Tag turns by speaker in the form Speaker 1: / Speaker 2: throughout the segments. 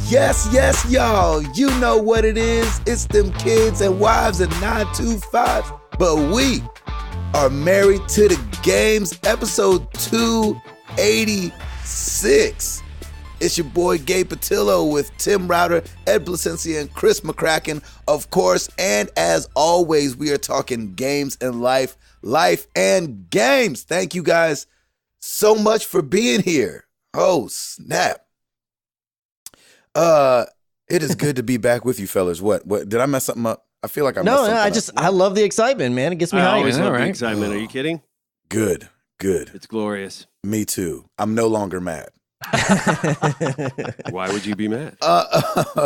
Speaker 1: Yes, y'all. You know what it is. It's them kids and wives and 925. But we are married to the games, episode 286. It's your boy Gabe Patillo with Tim Router, Ed Placencia, and Chris McCracken, of course. And as always, we are talking games and life and games. Thank you guys so much for being here. Oh, snap. It is good to be back with you fellas. What did I mess something up? I feel like I messed something up.
Speaker 2: I love the excitement, man. It gets me
Speaker 3: I
Speaker 2: hyped.
Speaker 3: always love the excitement. Are you kidding?
Speaker 1: Good.
Speaker 3: It's glorious.
Speaker 1: Me too. I'm no longer mad.
Speaker 3: Why would you be mad?
Speaker 1: I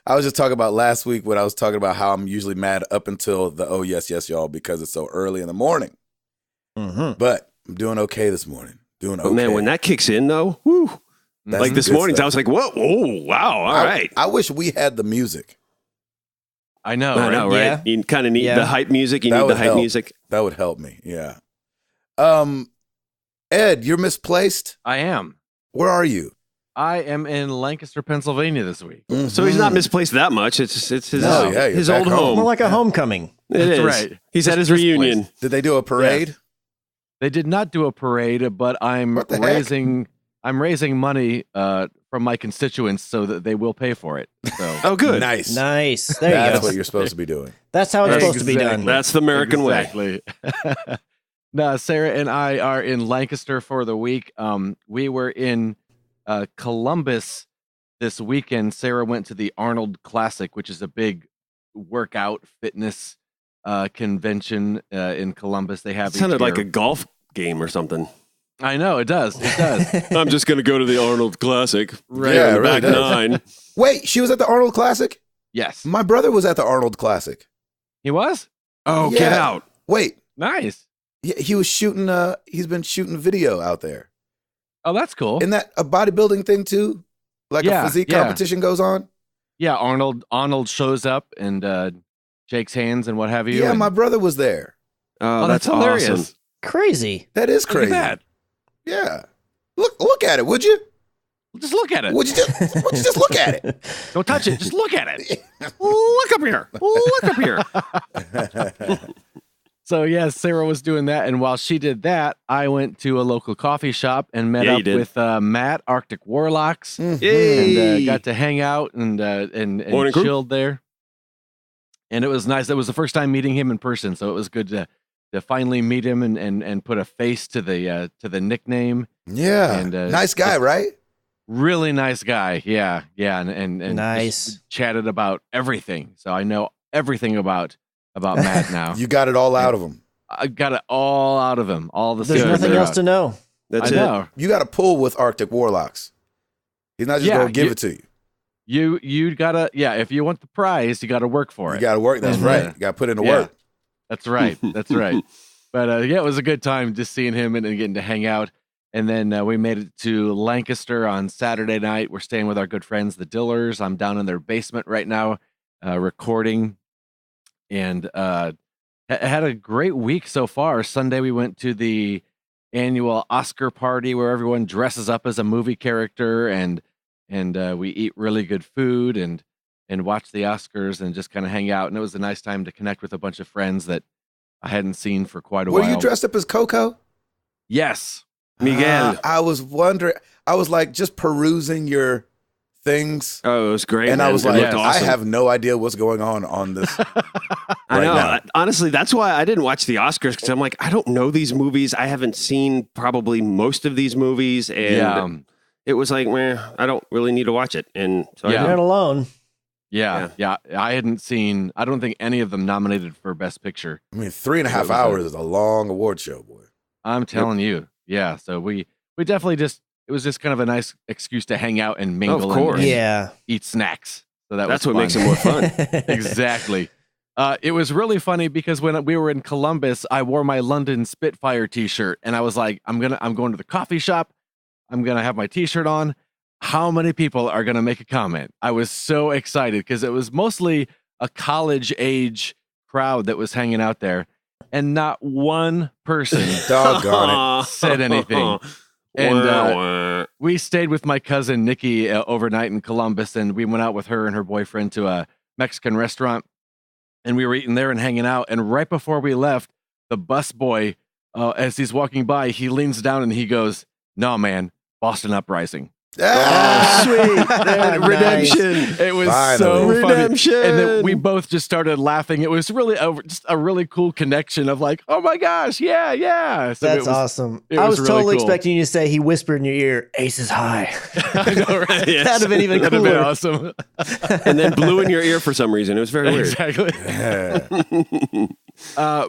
Speaker 1: was just talking about last week when I was talking about how I'm usually mad up until the oh yes y'all because it's so early in the morning. Mm-hmm. But I'm doing okay this morning. Doing okay.
Speaker 3: But man, when that kicks in though, whew, like this morning, I was like, whoa, oh wow, all right.
Speaker 1: I wish we had the music.
Speaker 3: I know, right?
Speaker 2: Yeah.
Speaker 3: You kind of need the hype music. You need the hype music.
Speaker 1: That would help me. Yeah. Ed, you're misplaced.
Speaker 4: I am.
Speaker 1: Where are you?
Speaker 4: I am in Lancaster, Pennsylvania this week.
Speaker 1: Mm-hmm.
Speaker 3: So he's not misplaced that much. It's his his old
Speaker 1: home.
Speaker 3: home.
Speaker 2: More like a homecoming.
Speaker 3: That's
Speaker 4: right.
Speaker 3: He's at his reunion.
Speaker 1: Did they do a parade?
Speaker 4: Yes. They did not do a parade, but I'm raising money from my constituents so that they will pay for it. So.
Speaker 3: Oh, good.
Speaker 1: Nice.
Speaker 2: There you go.
Speaker 1: That's what you're supposed to be doing.
Speaker 2: That's how it's supposed to be done.
Speaker 3: That's the American way.
Speaker 4: Exactly. No, Sarah and I are in Lancaster for the week. We were in Columbus this weekend. Sarah went to the Arnold Classic, which is a big workout fitness convention in Columbus. They have
Speaker 3: it sounded like a golf game or something.
Speaker 4: I know it does.
Speaker 3: I'm just going to go to the Arnold Classic.
Speaker 1: Right, yeah,
Speaker 3: on the back nine.
Speaker 1: Wait, she was at the Arnold Classic?
Speaker 4: Yes.
Speaker 1: My brother was at the Arnold Classic.
Speaker 4: He was?
Speaker 3: Oh,
Speaker 1: yeah.
Speaker 3: Get out.
Speaker 1: Wait.
Speaker 4: Nice.
Speaker 1: Yeah, he was shooting. He's been shooting video out there.
Speaker 4: Oh, that's cool.
Speaker 1: Isn't that a bodybuilding thing too? Like a physique competition goes on?
Speaker 4: Yeah, Arnold shows up and shakes hands and what have you.
Speaker 1: Yeah, my brother was there.
Speaker 3: Oh,
Speaker 4: that's hilarious.
Speaker 3: Awesome.
Speaker 2: Crazy.
Speaker 1: That is crazy.
Speaker 4: Look at that.
Speaker 1: Yeah. Look at it, would you?
Speaker 4: Just look at it.
Speaker 1: Would you just look at it?
Speaker 4: Don't touch it. Just look at it. Look up here. Look up here. So, yes, Sarah was doing that. And while she did that, I went to a local coffee shop and met up with Matt, Arctic Warlocks.
Speaker 1: Mm-hmm.
Speaker 4: And got to hang out and chilled there. And it was nice. It was the first time meeting him in person. So it was good to finally meet him and put a face to the nickname.
Speaker 1: Yeah.
Speaker 4: And,
Speaker 1: nice guy, right?
Speaker 4: Really nice guy. Yeah. And
Speaker 2: nice.
Speaker 4: Chatted about everything. So I know everything about Matt now.
Speaker 1: You got it all out of him.
Speaker 4: I got it all out of him. All the
Speaker 2: There's nothing else to know.
Speaker 3: That's
Speaker 4: I know.
Speaker 1: You got to pull with Arctic Warlocks. He's not just going to give it to you.
Speaker 4: You gotta, if you want the prize, you gotta work for it.
Speaker 1: You gotta work. That's right. You gotta put in the work.
Speaker 4: That's right. That's right. But it was a good time just seeing him and getting to hang out. And then we made it to Lancaster on Saturday night. We're staying with our good friends, the Dillers. I'm down in their basement right now, recording. And had a great week so far. Sunday, we went to the annual Oscar party where everyone dresses up as a movie character and we eat really good food and watch the Oscars and just kind of hang out. And it was a nice time to connect with a bunch of friends that I hadn't seen for quite a while.
Speaker 1: Were you dressed up as Coco?
Speaker 4: Yes.
Speaker 3: Miguel.
Speaker 1: I was wondering. I was like just perusing your things.
Speaker 3: Oh, it was great.
Speaker 1: And
Speaker 3: man.
Speaker 1: I was like,
Speaker 3: awesome.
Speaker 1: I have no idea what's going on this.
Speaker 3: I know.
Speaker 1: Now.
Speaker 3: Honestly, that's why I didn't watch the Oscars because I'm like, I don't know these movies. I haven't seen probably most of these movies. And it was like, I don't really need to watch it. And so
Speaker 2: You're not alone.
Speaker 4: Yeah. I hadn't seen, I don't think any of them nominated for Best Picture.
Speaker 1: I mean, 3.5 hours is a long award show, boy.
Speaker 4: I'm telling you. Yeah. So we definitely it was just kind of a nice excuse to hang out and mingle.
Speaker 3: Of course.
Speaker 4: And eat snacks. So that's
Speaker 3: what
Speaker 4: fun.
Speaker 3: makes it more fun.
Speaker 4: Exactly. It was really funny because when we were in Columbus, I wore my London Spitfire t-shirt and I was like, I'm going to the coffee shop. I'm going to have my t-shirt on. How many people are going to make a comment? I was so excited because it was mostly a college age crowd that was hanging out there and not one person
Speaker 1: doggone it
Speaker 4: said anything. And we stayed with my cousin Nikki overnight in Columbus, and we went out with her and her boyfriend to a Mexican restaurant, and we were eating there and hanging out. And right before we left, the bus boy, as he's walking by, he leans down and he goes, "No, man, Boston Uprising."
Speaker 1: Ah!
Speaker 3: Sweet. Redemption.
Speaker 4: It was
Speaker 1: Finally.
Speaker 4: so
Speaker 3: Redemption.
Speaker 4: funny. And then we both just started laughing. It was really just a really cool connection of like, oh my gosh, yeah. So
Speaker 2: That's awesome.
Speaker 4: it
Speaker 2: I
Speaker 4: was
Speaker 2: was
Speaker 4: really
Speaker 2: totally
Speaker 4: cool.
Speaker 2: expecting you to say he whispered in your ear, "Ace is high."
Speaker 4: I know, right?
Speaker 3: Yes.
Speaker 2: That'd have been even
Speaker 4: That'd have been
Speaker 2: cooler.
Speaker 4: awesome.
Speaker 3: And then blew in your ear for some reason. It was very weird.
Speaker 4: Exactly.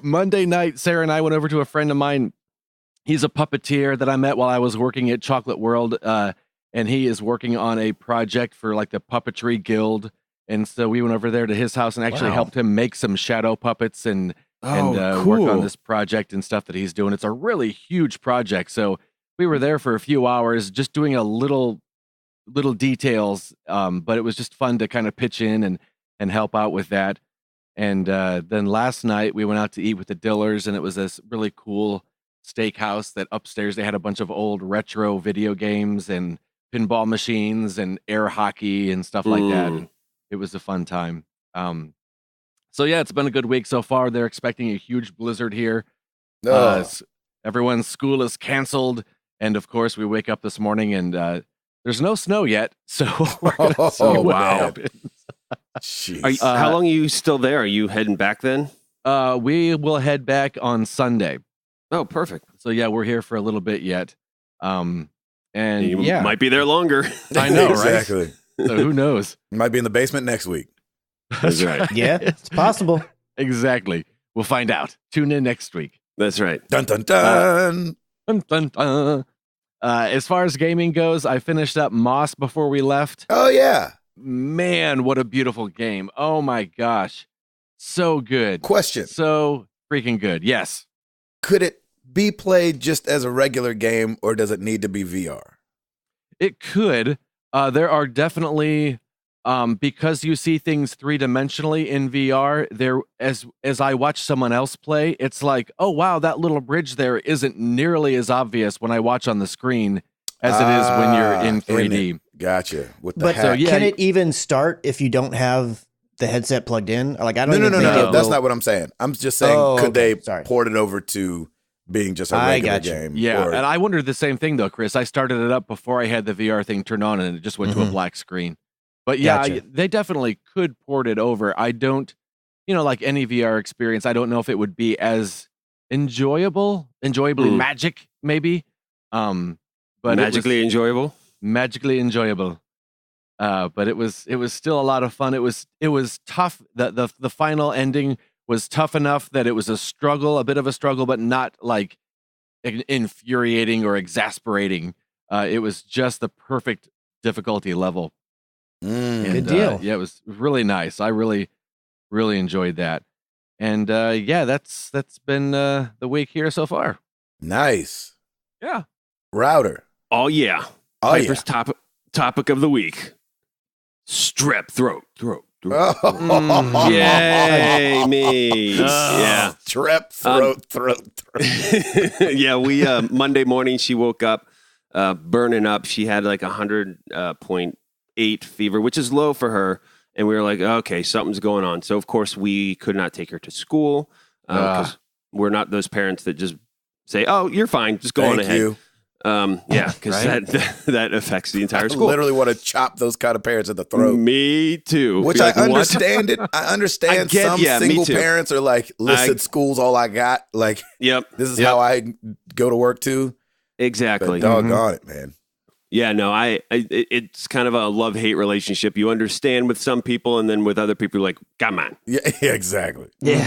Speaker 4: Monday night, Sarah and I went over to a friend of mine. He's a puppeteer that I met while I was working at Chocolate World, and he is working on a project for like the Puppetry Guild. And so we went over there to his house and actually helped him make some shadow puppets and work on this project and stuff that he's doing. It's a really huge project. So we were there for a few hours just doing a little details, but it was just fun to kind of pitch in and help out with that. And then last night we went out to eat with the Dillers, and it was this really cool steakhouse that upstairs they had a bunch of old retro video games and pinball machines and air hockey and stuff like that. And it was a fun time. So yeah, it's been a good week so far. They're expecting a huge blizzard here. Everyone's school is canceled, and of course we wake up this morning and there's no snow yet, so we're gonna see what happens.
Speaker 1: Jeez.
Speaker 3: How long are you still there? Are you heading back then?
Speaker 4: We will head back on Sunday.
Speaker 3: Oh, perfect.
Speaker 4: So yeah, we're here for a little bit yet. And
Speaker 3: You
Speaker 4: yeah,
Speaker 3: might be there longer.
Speaker 4: I know, right?
Speaker 1: Exactly.
Speaker 4: So who knows?
Speaker 1: Might be in the basement next week.
Speaker 3: That's right.
Speaker 2: Yeah, it's possible.
Speaker 4: Exactly. We'll find out. Tune in next week.
Speaker 3: That's right.
Speaker 1: Dun dun dun.
Speaker 4: Dun, dun, dun. As far as gaming goes, I finished up Moss before we left.
Speaker 1: Oh yeah.
Speaker 4: Man, what a beautiful game. Oh my gosh. So good.
Speaker 1: Question.
Speaker 4: So freaking good. Yes.
Speaker 1: Could it be played just as a regular game, or does it need to be VR?
Speaker 4: It could. There are definitely because you see things 3-dimensionally in VR. There, as I watch someone else play, it's like, oh wow, that little bridge there isn't nearly as obvious when I watch on the screen as it is when you're in 3D.
Speaker 1: Gotcha. With the
Speaker 2: But
Speaker 1: hack.
Speaker 4: yeah,
Speaker 2: can it even start if you don't have the headset plugged in? Like, I don't
Speaker 1: No.
Speaker 2: even think it
Speaker 1: That's
Speaker 2: will-
Speaker 1: not what I'm saying. I'm just saying,
Speaker 2: Oh,
Speaker 1: could
Speaker 2: okay.
Speaker 1: they
Speaker 2: Sorry.
Speaker 1: port it over to being just a
Speaker 2: I
Speaker 1: regular
Speaker 2: got you.
Speaker 1: game?
Speaker 4: Yeah,
Speaker 1: Or-
Speaker 4: and I wondered the same thing though, Chris. I started it up before I had the VR thing turned on, and it just went to a black screen. But yeah,
Speaker 2: Gotcha.
Speaker 4: they definitely could port it over. I don't, like any VR experience, I don't know if it would be as enjoyably magic, maybe. But
Speaker 3: Magically enjoyable.
Speaker 4: magically enjoyable. But it was still a lot of fun. It was tough. The final ending was tough enough that it was a bit of a struggle, but not like infuriating or exasperating. It was just the perfect difficulty level. And,
Speaker 2: Good deal.
Speaker 4: Yeah, it was really nice. I really, really enjoyed that. And yeah, that's been the week here so far.
Speaker 1: Nice.
Speaker 4: Yeah.
Speaker 1: Router.
Speaker 3: Oh yeah.
Speaker 1: Oh,
Speaker 3: Piper's topic of the week. Strep throat.
Speaker 1: Oh.
Speaker 3: Yay, me. Yeah.
Speaker 1: Strep throat.
Speaker 3: Yeah, we Monday morning she woke up burning up. She had like 100.8 fever, which is low for her. And we were like, okay, something's going on. So of course we could not take her to school because we're not those parents that just say, "Oh, you're fine, just go on
Speaker 1: Thank
Speaker 3: ahead."
Speaker 1: you.
Speaker 3: Yeah, because
Speaker 4: Right?
Speaker 3: that affects the entire
Speaker 1: I
Speaker 3: school.
Speaker 1: literally want to chop those kind of parents at the throat.
Speaker 3: Me too.
Speaker 1: Which
Speaker 3: Be
Speaker 1: I
Speaker 3: like, "What?"
Speaker 1: understand it. I understand
Speaker 3: I get-
Speaker 1: some
Speaker 3: yeah, me
Speaker 1: single
Speaker 3: too.
Speaker 1: parents are like, listen, school's all I got. Like,
Speaker 3: Yep.
Speaker 1: this is how I go to work too.
Speaker 3: Exactly.
Speaker 1: But doggone it, man.
Speaker 3: Yeah, no, it's kind of a love-hate relationship. You understand with some people, and then with other people, you're like, come on.
Speaker 1: Yeah, exactly.
Speaker 2: Yeah.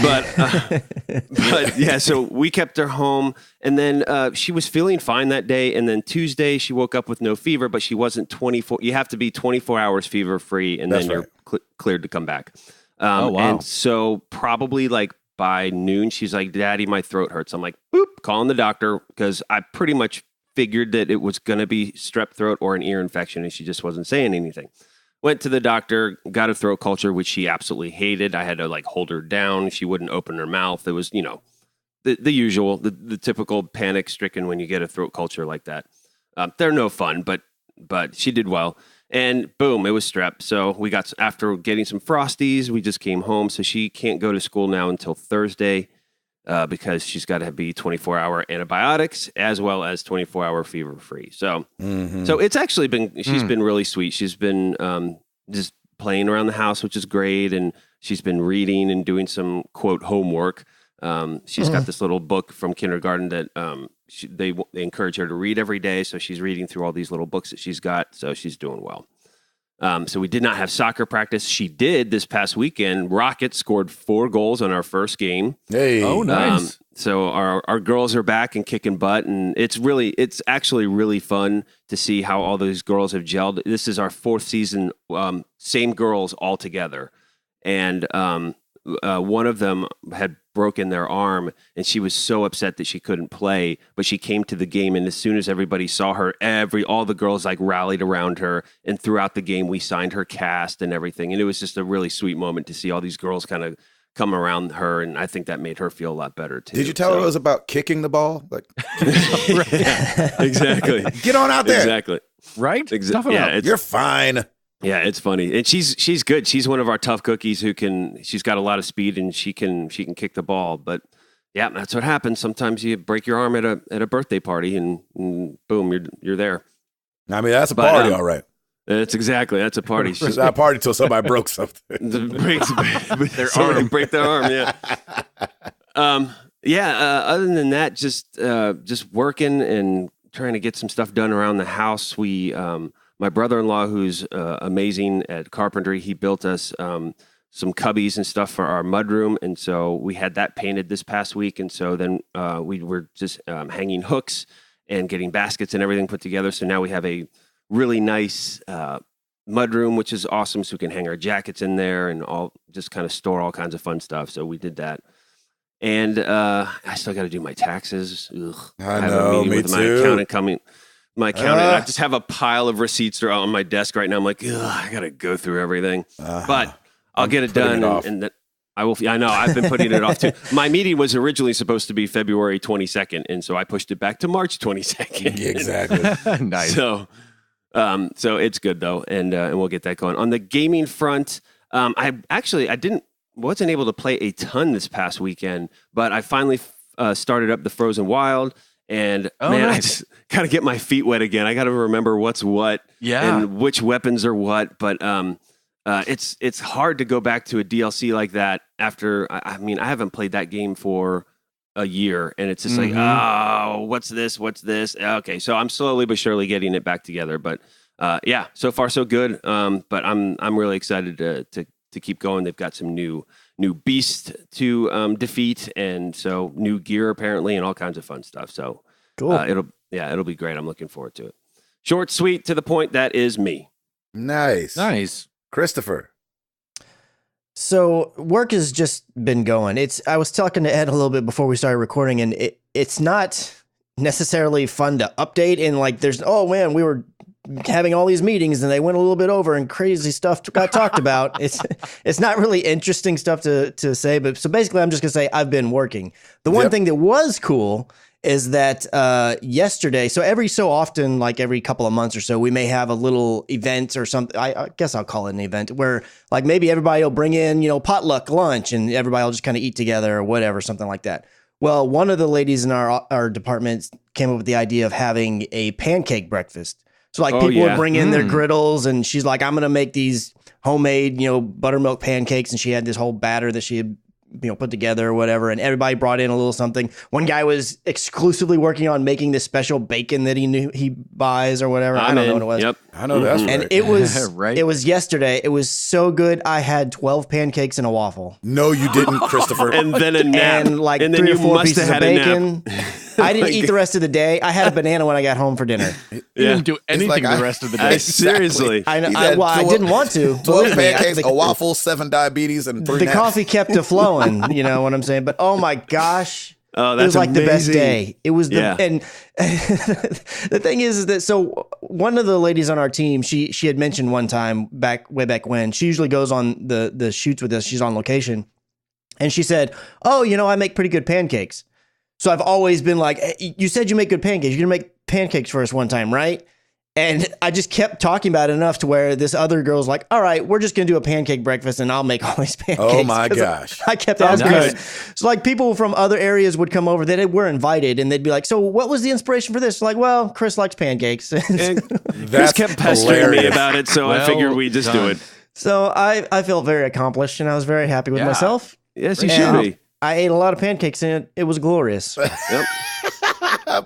Speaker 3: But yeah, so we kept her home, and then she was feeling fine that day, and then Tuesday she woke up with no fever, but she wasn't 24. You have to be 24 hours fever-free, and
Speaker 1: That's
Speaker 3: then you're cleared to come back.
Speaker 4: Oh, wow.
Speaker 3: And so probably like by noon, she's like, "Daddy, my throat hurts." I'm like, boop, calling the doctor, because I pretty much figured that it was going to be strep throat or an ear infection, and she just wasn't saying anything. Went to the doctor, got a throat culture, which she absolutely hated. I had to like hold her down. She wouldn't open her mouth. It was, the usual, the typical panic stricken when you get a throat culture like that. They're no fun, but she did well. And boom, it was strep. So we got, after getting some Frosties, we just came home. So she can't go to school now until Thursday because she's got to be 24-hour antibiotics as well as 24-hour fever-free. So so it's actually been, she's been really sweet. She's been just playing around the house, which is great. And she's been reading and doing some, quote, homework. She's got this little book from kindergarten that they encourage her to read every day. So she's reading through all these little books that she's got. So she's doing well. So we did not have soccer practice. She did this past weekend. Rocket scored 4 goals on our first game.
Speaker 1: Hey.
Speaker 4: Oh, nice.
Speaker 3: So our girls are back and kicking butt. And it's actually really fun to see how all those girls have gelled. This is our 4th season, same girls all together. And one of them had broken their arm, and she was so upset that she couldn't play, but she came to the game, and as soon as everybody saw her, all the girls like rallied around her, and throughout the game we signed her cast and everything, and it was just a really sweet moment to see all these girls kind of come around her, and I think that made her feel a lot better too.
Speaker 1: Did you tell her it was about kicking the ball? Like,
Speaker 3: yeah, exactly.
Speaker 1: Get on out there.
Speaker 3: Exactly.
Speaker 4: Right?
Speaker 3: Yeah,
Speaker 1: you're fine.
Speaker 3: Yeah, it's funny, and she's good. She's one of our tough cookies she's got a lot of speed, and she can kick the ball. But yeah, that's what happens. Sometimes you break your arm at a birthday party, and boom, you're there.
Speaker 1: I mean, that's a party, all right.
Speaker 3: That's a party.
Speaker 1: It's not a party until somebody broke something.
Speaker 3: Somebody break their arm. Yeah. Other than that, just working and trying to get some stuff done around the house. My brother-in-law, who's amazing at carpentry, he built us some cubbies and stuff for our mudroom, and so we had that painted this past week. And so then we were just hanging hooks and getting baskets and everything put together. So now we have a really nice mudroom, which is awesome. So we can hang our jackets in there and just kind of store all kinds of fun stuff. So we did that. And I still got to do my taxes. Ugh.
Speaker 1: I
Speaker 3: have
Speaker 1: know,
Speaker 3: a meeting
Speaker 1: me
Speaker 3: with
Speaker 1: too.
Speaker 3: my accountant coming. My accountant, I just have a pile of receipts on my desk right now. I'm like, I got to go through everything. But I'll get it done. And I will. I know, I've been putting it off too. My meeting was originally supposed to be February 22nd. And so I pushed it back to March 22nd.
Speaker 1: Exactly.
Speaker 4: Nice.
Speaker 3: So it's good though. And we'll get that going. On the gaming front, I wasn't able to play a ton this past weekend, but I finally started up the Frozen Wild. And man, I just got to get my feet wet again. I got to remember what's what and which weapons are what. But it's hard to go back to a DLC like that after. I mean, I haven't played that game for a year, and it's just like, oh, what's this? What's this? Okay, so I'm slowly but surely getting it back together. But yeah, so far so good. But I'm really excited to keep going. They've got some new beasts to defeat, and so new gear apparently, and all kinds of fun stuff. So
Speaker 2: Cool.
Speaker 3: It'll be great. I'm looking forward to it. Short, sweet, to the point. That is me.
Speaker 1: Nice. Christopher.
Speaker 2: So work has just been going. I was talking to Ed a little bit before we started recording, and it's not necessarily fun to update. And like, oh man, we were having all these meetings and they went a little bit over and crazy stuff got talked about. It's not really interesting stuff to say, but so basically I'm just gonna say I've been working. The one thing that was cool is that yesterday, so every so often, like every couple of months or so, we may have a little event or something. I guess I'll call it an event where like maybe everybody will bring in, potluck lunch and everybody will just kind of eat together or whatever, something like that. Well, one of the ladies in our department came up with the idea of having a pancake breakfast. So like people would bring in their griddles, and she's like, I'm going to make these homemade, buttermilk pancakes. And she had this whole batter that she had, put together or whatever. And everybody brought in a little something. One guy was exclusively working on making this special bacon that he knew he buys or whatever. I don't know what it was.
Speaker 3: Yep.
Speaker 1: I know that's right.
Speaker 2: And it was
Speaker 4: right.
Speaker 2: It was yesterday. It was so good. I had 12 pancakes and a waffle.
Speaker 1: No, you didn't, Christopher.
Speaker 3: And then a nap.
Speaker 2: And like
Speaker 3: and then
Speaker 2: 3 or
Speaker 3: you
Speaker 2: 4
Speaker 3: must
Speaker 2: pieces
Speaker 3: have
Speaker 2: of
Speaker 3: had a
Speaker 2: bacon. I didn't eat the rest of the day. I had a banana when I got home for dinner.
Speaker 4: You didn't do anything the rest of the day.
Speaker 3: Seriously.
Speaker 2: I didn't want to.
Speaker 1: 12 pancakes, a waffle, 7 diabetes, and 3
Speaker 2: The
Speaker 1: naps.
Speaker 2: coffee kept it flowing, you know what I'm saying? But oh my gosh.
Speaker 3: Oh, that's
Speaker 2: it was like the best
Speaker 3: amazing.
Speaker 2: day. It was and the thing is that so one of the ladies on our team, she had mentioned one time way back when, she usually goes on the shoots with us. She's on location. And she said, "Oh, I make pretty good pancakes." So I've always been like, hey, you said you make good pancakes. You're going to make pancakes first one time, right? And I just kept talking about it enough to where this other girl's like, all right, we're just going to do a pancake breakfast and I'll make all these pancakes.
Speaker 1: Oh my gosh.
Speaker 2: I kept asking
Speaker 4: Nice.
Speaker 2: her. So like people from other areas would come over that were invited and they'd be like, so what was the inspiration for this? Like, well, Chris likes pancakes.
Speaker 3: And Chris
Speaker 1: That's
Speaker 3: kept pestering me
Speaker 1: hilarious.
Speaker 3: about it, so I
Speaker 4: Well
Speaker 3: figured we'd just do
Speaker 4: done.
Speaker 3: it.
Speaker 2: So I felt very accomplished and I was very happy with
Speaker 4: Yeah.
Speaker 2: myself.
Speaker 3: Yes, you
Speaker 2: And
Speaker 3: should be.
Speaker 2: I ate a lot of pancakes and it was glorious.
Speaker 3: Yep.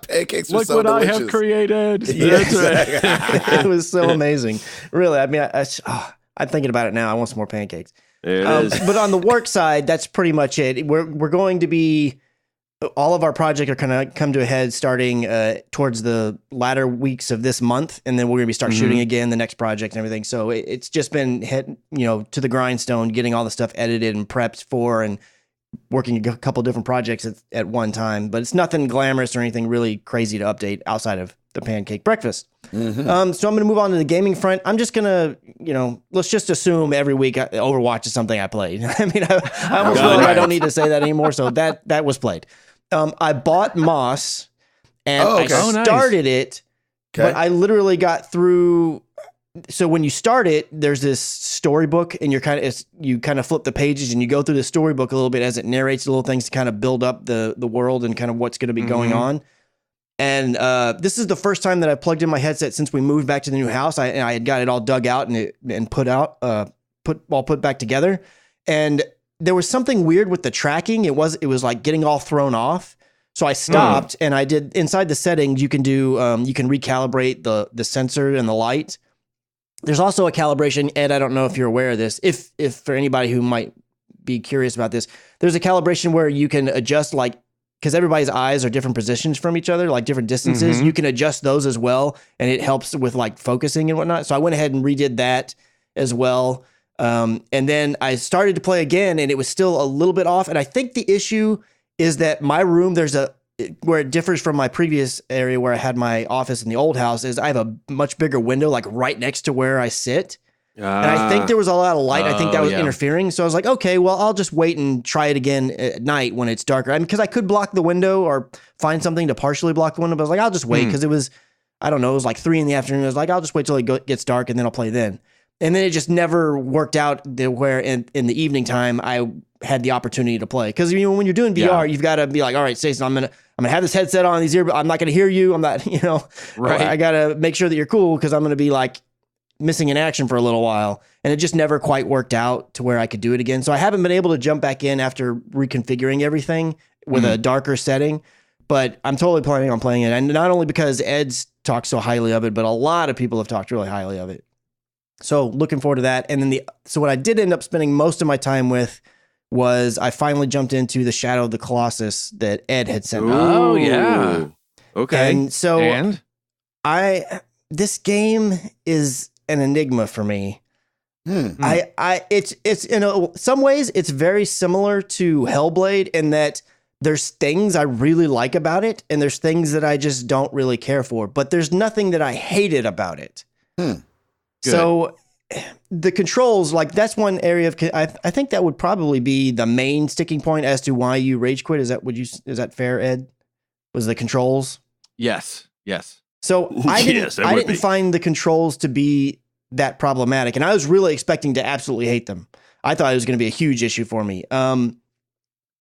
Speaker 1: Pancakes were
Speaker 4: Look
Speaker 1: so
Speaker 4: what
Speaker 1: delicious.
Speaker 4: I have created.
Speaker 2: Yes.
Speaker 4: That's right.
Speaker 2: It was so amazing. Really, I mean, I'm thinking about it now. I want some more pancakes.
Speaker 3: There it is.
Speaker 2: But on the work side, that's pretty much it. We're going to be all of our projects are kind of come to a head starting towards the latter weeks of this month, and then we're going to be start shooting again the next project and everything. So it's just been to the grindstone, getting all the stuff edited and prepped for, and working a couple different projects at one time. But it's nothing glamorous or anything really crazy to update outside of the pancake breakfast. So I'm going to move on to the gaming front. I'm just going to, let's just assume every week Overwatch is something I played. I mean, I almost feel like I don't need to say that anymore. So that was played. I bought Moss and
Speaker 1: Oh, okay.
Speaker 2: I
Speaker 4: Oh, nice.
Speaker 2: started it, but I literally got through. So when you start it, there's this storybook, and you kind of flip the pages and you go through the storybook a little bit as it narrates little things to kind of build up the world and kind of what's going to be going on. And this is the first time that I plugged in my headset since we moved back to the new house. I had got it all dug out and put back together. And there was something weird with the tracking. It was like getting all thrown off. So I stopped and I did inside the settings. You can do you can recalibrate the sensor and the light. There's also a calibration, Ed. I don't know if you're aware of this. If for anybody who might be curious about this, there's a calibration where you can adjust because everybody's eyes are different positions from each other, like different distances. You can adjust those as well, and it helps with like focusing and whatnot. So I went ahead and redid that as well. And then I started to play again, and it was still a little bit off. And I think the issue is that my room, where it differs from my previous area where I had my office in the old house, is I have a much bigger window, like right next to where I sit. And I think there was a lot of light. I think that was interfering. So I was like, okay, well, I'll just wait and try it again at night when it's darker. I mean, because I could block the window or find something to partially block the window. But I was like, I'll just wait because it was like 3 p.m. I was like, I'll just wait till it gets dark and then I'll play then. And then it just never worked out where in the evening time I had the opportunity to play. Because when you're doing VR, you've got to be like, all right, Stacey, I'm gonna have this headset on, these earbuds. I'm not gonna hear you. I'm not,
Speaker 4: Right.
Speaker 2: I gotta make sure that you're cool because I'm gonna be like missing in action for a little while. And it just never quite worked out to where I could do it again. So I haven't been able to jump back in after reconfiguring everything with a darker setting. But I'm totally planning on playing it. And not only because Ed's talked so highly of it, but a lot of people have talked really highly of it. So looking forward to that. And then so what I did end up spending most of my time with was I finally jumped into the Shadow of the Colossus that Ed had sent me.
Speaker 4: Oh, yeah.
Speaker 3: Okay.
Speaker 2: And so
Speaker 4: And?
Speaker 2: this game is an enigma for me. It's in some ways it's very similar to Hellblade in that there's things I really like about it and there's things that I just don't really care for, but there's nothing that I hated about it. So the controls, like that's one area of I think that would probably be the main sticking point as to why you rage quit. Is that fair, Ed? Was the controls?
Speaker 4: Yes.
Speaker 2: So I
Speaker 3: Yes, that would
Speaker 2: didn't
Speaker 3: be.
Speaker 2: find the controls to be that problematic, and I was really expecting to absolutely hate them. I thought it was going to be a huge issue for me.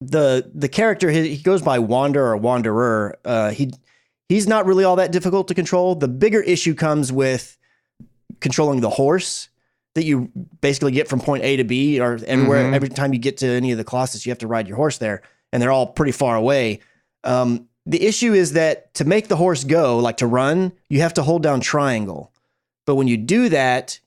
Speaker 2: The character he goes by Wander or Wanderer. He's not really all that difficult to control. The bigger issue comes with controlling the horse that you basically get from point A to B or everywhere. Every time you get to any of the Colossus, you have to ride your horse there, and they're all pretty far away. The issue is that to make the horse go, like to run, you have to hold down triangle. But when you do that,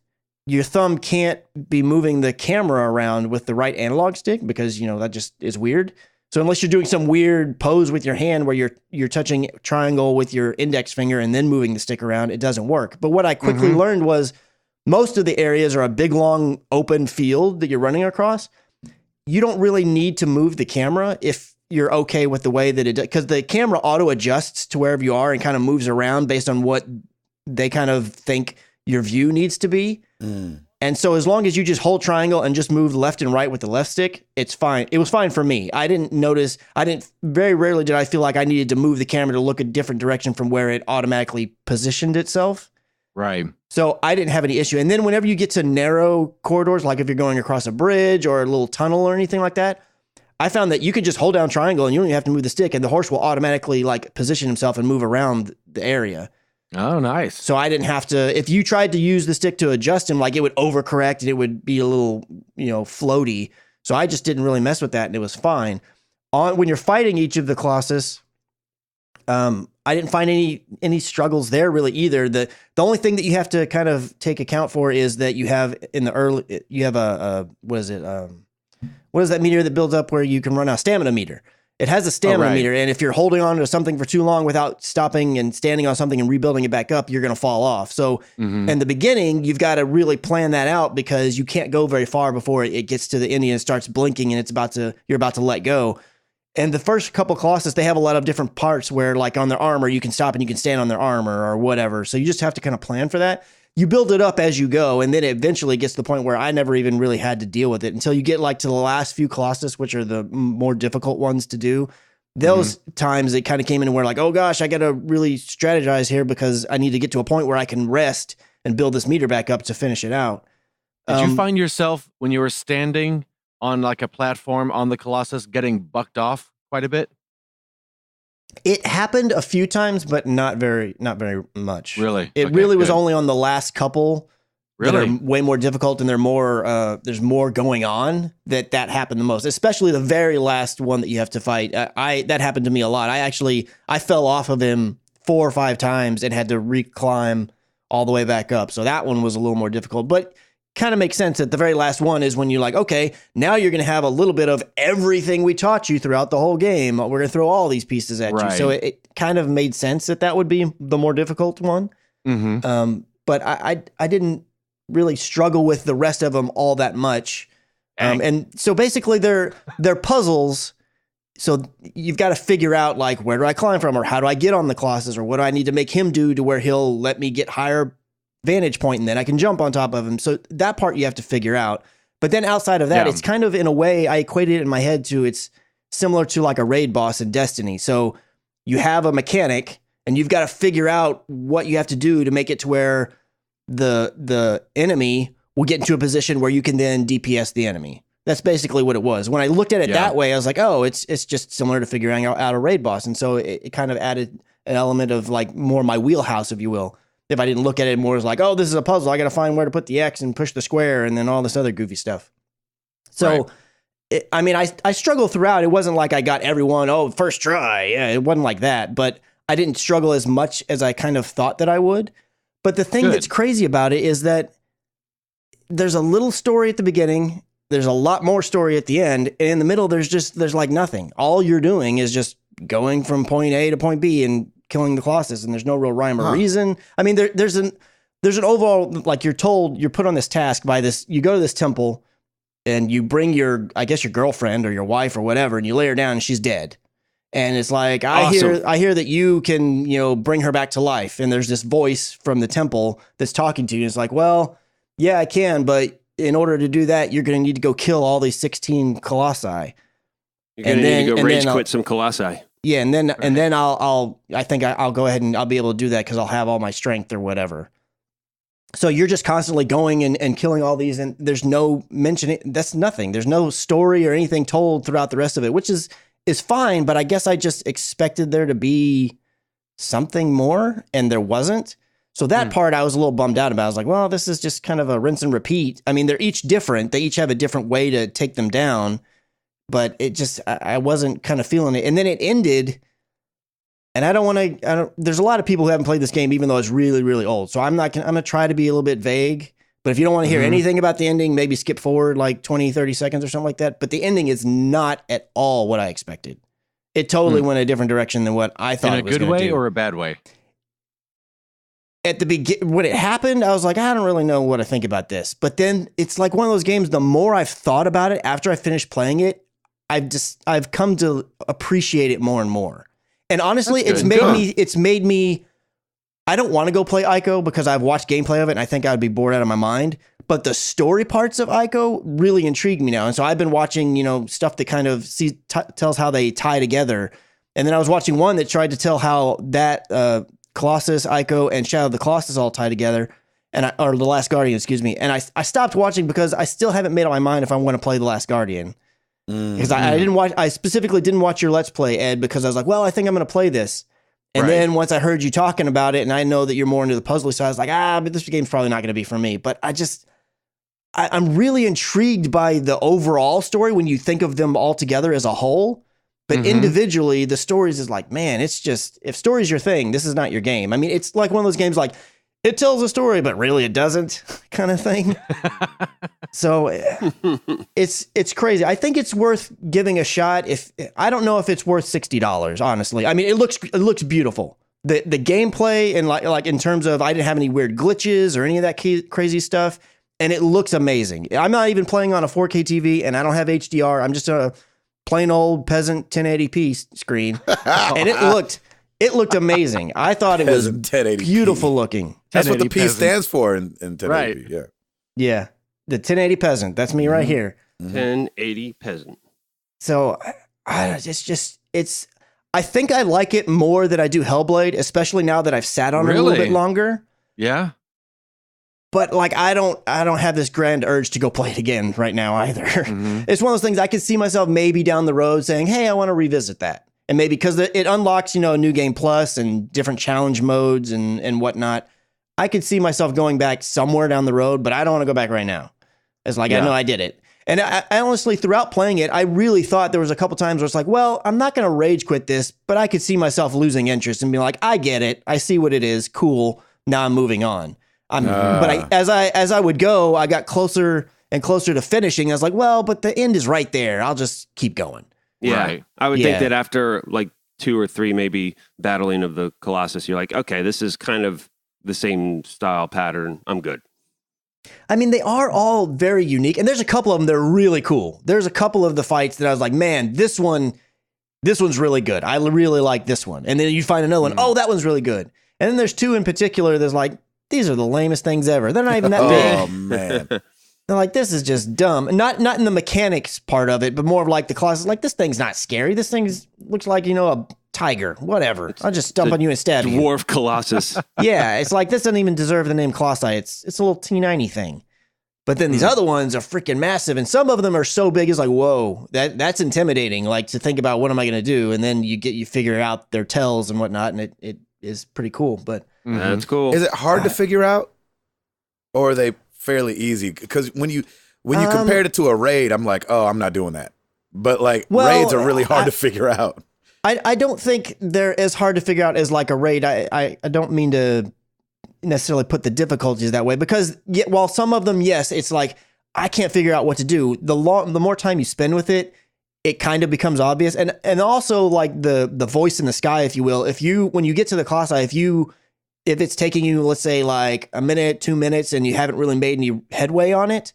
Speaker 2: your thumb can't be moving the camera around with the right analog stick because, that just is weird. So unless you're doing some weird pose with your hand where you're touching triangle with your index finger and then moving the stick around, it doesn't work. But what I quickly learned was most of the areas are a big, long, open field that you're running across. You don't really need to move the camera if you're okay with the way that it does, because the camera auto adjusts to wherever you are and kind of moves around based on what they kind of think your view needs to be. And so as long as you just hold triangle and just move left and right with the left stick, it's fine. It was fine for me. Very rarely did I feel like I needed to move the camera to look a different direction from where it automatically positioned itself.
Speaker 4: Right.
Speaker 2: So I didn't have any issue. And then whenever you get to narrow corridors, like if you're going across a bridge or a little tunnel or anything like that, I found that you can just hold down triangle and you don't even have to move the stick, and the horse will automatically like position himself and move around the area.
Speaker 4: Oh, nice.
Speaker 2: So I didn't have to, if you tried to use the stick to adjust him, like it would overcorrect and it would be a little, floaty. So I just didn't really mess with that and it was fine. When you're fighting each of the Colossus, I didn't find any struggles there really either. The only thing that you have to kind of take account for is that you have what is that meter that builds up where you can run a stamina meter? It has a stamina meter, and if you're holding on to something for too long without stopping and standing on something and rebuilding it back up, you're going to fall off. So in the beginning, you've got to really plan that out because you can't go very far before it gets to the end and it starts blinking and you're about to let go. And the first couple Colossus, they have a lot of different parts where, like on their armor, you can stop and you can stand on their armor or whatever. So you just have to kind of plan for that. You build it up as you go, and then it eventually gets to the point where I never even really had to deal with it until you get like to the last few Colossus, which are the more difficult ones to do. Those times it kind of came in where like, oh gosh, I got to really strategize here because I need to get to a point where I can rest and build this meter back up to finish it out.
Speaker 4: Did you find yourself when you were standing on like a platform on the Colossus getting bucked off quite a bit?
Speaker 2: It happened a few times, but not very much.
Speaker 4: Really?
Speaker 2: It really was only on the last couple that are way more difficult and there's more going on that happened the most, especially the very last one that you have to fight. That happened to me a lot. I fell off of him 4 or 5 times and had to reclimb all the way back up. So that one was a little more difficult, but kind of makes sense that the very last one is when you're like, okay, now you're going to have a little bit of everything we taught you throughout the whole game. We're going to throw all these pieces at you. So it kind of made sense that would be the more difficult one. But I didn't really struggle with the rest of them all that much. And so basically they're puzzles. So you've got to figure out like, where do I climb from, or how do I get on the Colossus, or what do I need to make him do to where he'll let me get higher vantage point and then I can jump on top of him. So that part you have to figure out. But then outside of that, it's kind of, in a way, I equated it in my head to, it's similar to like a raid boss in Destiny. So you have a mechanic and you've got to figure out what you have to do to make it to where the enemy will get into a position where you can then DPS the enemy. That's basically what it was. When I looked at it that way, I was like, oh, it's just similar to figuring out a raid boss. And so it kind of added an element of like more my wheelhouse, if you will. If I didn't look at it more as like, oh, this is a puzzle, I got to find where to put the X and push the square and then all this other goofy stuff. So, I struggled throughout. It wasn't like I got everyone, first try. Yeah, it wasn't like that. But I didn't struggle as much as I kind of thought that I would. But the thing that's crazy about it is that there's a little story at the beginning. There's a lot more story at the end. And in the middle, there's like nothing. All you're doing is just going from point A to point B and killing the Colossus, and there's no real rhyme or reason. I mean, there's an overall, like, you're put on this task by this, you go to this temple and you bring your girlfriend or your wife or whatever, and you lay her down and she's dead. And it's like, I hear that you can, bring her back to life. And there's this voice from the temple that's talking to you. It's like, well, yeah, I can, but in order to do that, you're going to need to go kill all these 16 Colossi.
Speaker 3: You're going to need to go rage quit some Colossi.
Speaker 2: Yeah, and then I'll go ahead and I'll be able to do that because I'll have all my strength or whatever. So you're just constantly going and killing all these, and there's no mentioning. That's nothing. There's no story or anything told throughout the rest of it, which is fine. But I guess I just expected there to be something more, and there wasn't. So that part I was a little bummed out about. I was like, well, this is just kind of a rinse and repeat. I mean, they're each different. They each have a different way to take them down. But it just, I wasn't kind of feeling it. And then it ended, and there's a lot of people who haven't played this game, even though it's really, really old. So I'm going to try to be a little bit vague. But if you don't want to hear anything about the ending, maybe skip forward like 20, 30 seconds or something like that. But the ending is not at all what I expected. It totally went a different direction than what I thought it was going to do.
Speaker 4: In a good way or a bad way?
Speaker 2: At the beginning, when it happened, I was like, I don't really know what to think about this. But then it's like one of those games, the more I've thought about it after I finished playing it, I've come to appreciate it more and more. And honestly, it's made me, I don't want to go play Ico because I've watched gameplay of it and I think I would be bored out of my mind. but the story parts of Ico really intrigue me now. And so I've been watching, stuff that kind of tells how they tie together. And then I was watching one that tried to tell how that Colossus, Ico, and Shadow of the Colossus all tie together. Or The Last Guardian, excuse me. And I stopped watching because I still haven't made up my mind if I want to play The Last Guardian. Because I specifically didn't watch your Let's Play, Ed, because I was like, well, I think I'm going to play this. And then once I heard you talking about it, and I know that you're more into the puzzle, so I was like, but this game's probably not going to be for me. But I'm really intrigued by the overall story when you think of them all together as a whole. But individually, the stories is like, man, it's just, if story's your thing, this is not your game. I mean, it's like one of those games like, it tells a story, but really it doesn't kind of thing. So it's crazy. I think it's worth giving a shot. I don't know if it's worth $60, honestly. I mean, it looks beautiful. The gameplay and like in terms of, I didn't have any weird glitches or any of that crazy stuff. And it looks amazing. I'm not even playing on a 4K TV and I don't have HDR. I'm just a plain old peasant 1080p screen. And it looked amazing. I thought it was
Speaker 1: 1080p.
Speaker 2: Beautiful looking.
Speaker 1: That's what the P stands for in 1080p.
Speaker 4: Right.
Speaker 1: Yeah.
Speaker 2: Yeah. The 1080 peasant. That's me right here.
Speaker 3: 1080 peasant.
Speaker 2: So I think I like it more than I do Hellblade, especially now that I've sat on it a little bit longer.
Speaker 4: Yeah.
Speaker 2: But like, I don't have this grand urge to go play it again right now either. It's one of those things I could see myself maybe down the road saying, hey, I want to revisit that. And maybe because it unlocks, a new game plus and different challenge modes and whatnot. I could see myself going back somewhere down the road, but I don't want to go back right now. It's like, I know I did it. And I honestly, throughout playing it, I really thought there was a couple times where it's like, well, I'm not going to rage quit this, but I could see myself losing interest and be like, I get it. I see what it is. Cool. Now I'm moving on. As I would go, I got closer and closer to finishing. I was like, well, but the end is right there. I'll just keep going.
Speaker 3: Yeah.
Speaker 4: Right.
Speaker 3: I would think that after like 2 or 3 maybe battling of the Colossus, you're like, okay, this is kind of the same style pattern. I'm good.
Speaker 2: I mean, they are all very unique, and there's a couple of them that are really cool. There's a couple of the fights that I was like, man, this one's really good. I really like this one. And then you find another one, oh, that one's really good. And then there's 2 in particular that's like, these are the lamest things ever. They're not even that big.
Speaker 1: Oh, man.
Speaker 2: They're like, this is just dumb. Not in the mechanics part of it, but more of like the Colossus. Like, this thing's not scary. This thing looks like, a tiger. Whatever. I'll just stomp on you and stab you.
Speaker 3: Dwarf Colossus.
Speaker 2: Yeah, it's like, this doesn't even deserve the name Colossi. It's a little teeny thing. But then these other ones are freaking massive, and some of them are so big, it's like, whoa, that's intimidating. Like, to think about, what am I going to do? And then you figure out their tells and whatnot, and it is pretty cool. But
Speaker 3: that's cool.
Speaker 1: Is it hard to figure out, or are they fairly easy? Because when you compared it to a raid, I'm like, oh, I'm not doing that. But like, raids are really hard to figure out.
Speaker 2: I don't think they're as hard to figure out as like a raid. I don't mean to necessarily put the difficulties that way, because while some of them, yes, it's like, I can't figure out what to do. The more time you spend with it, it kind of becomes obvious. And also like the voice in the sky, if you will, when you get to the Colossi, if it's taking you, let's say like a minute, 2 minutes, and you haven't really made any headway on it,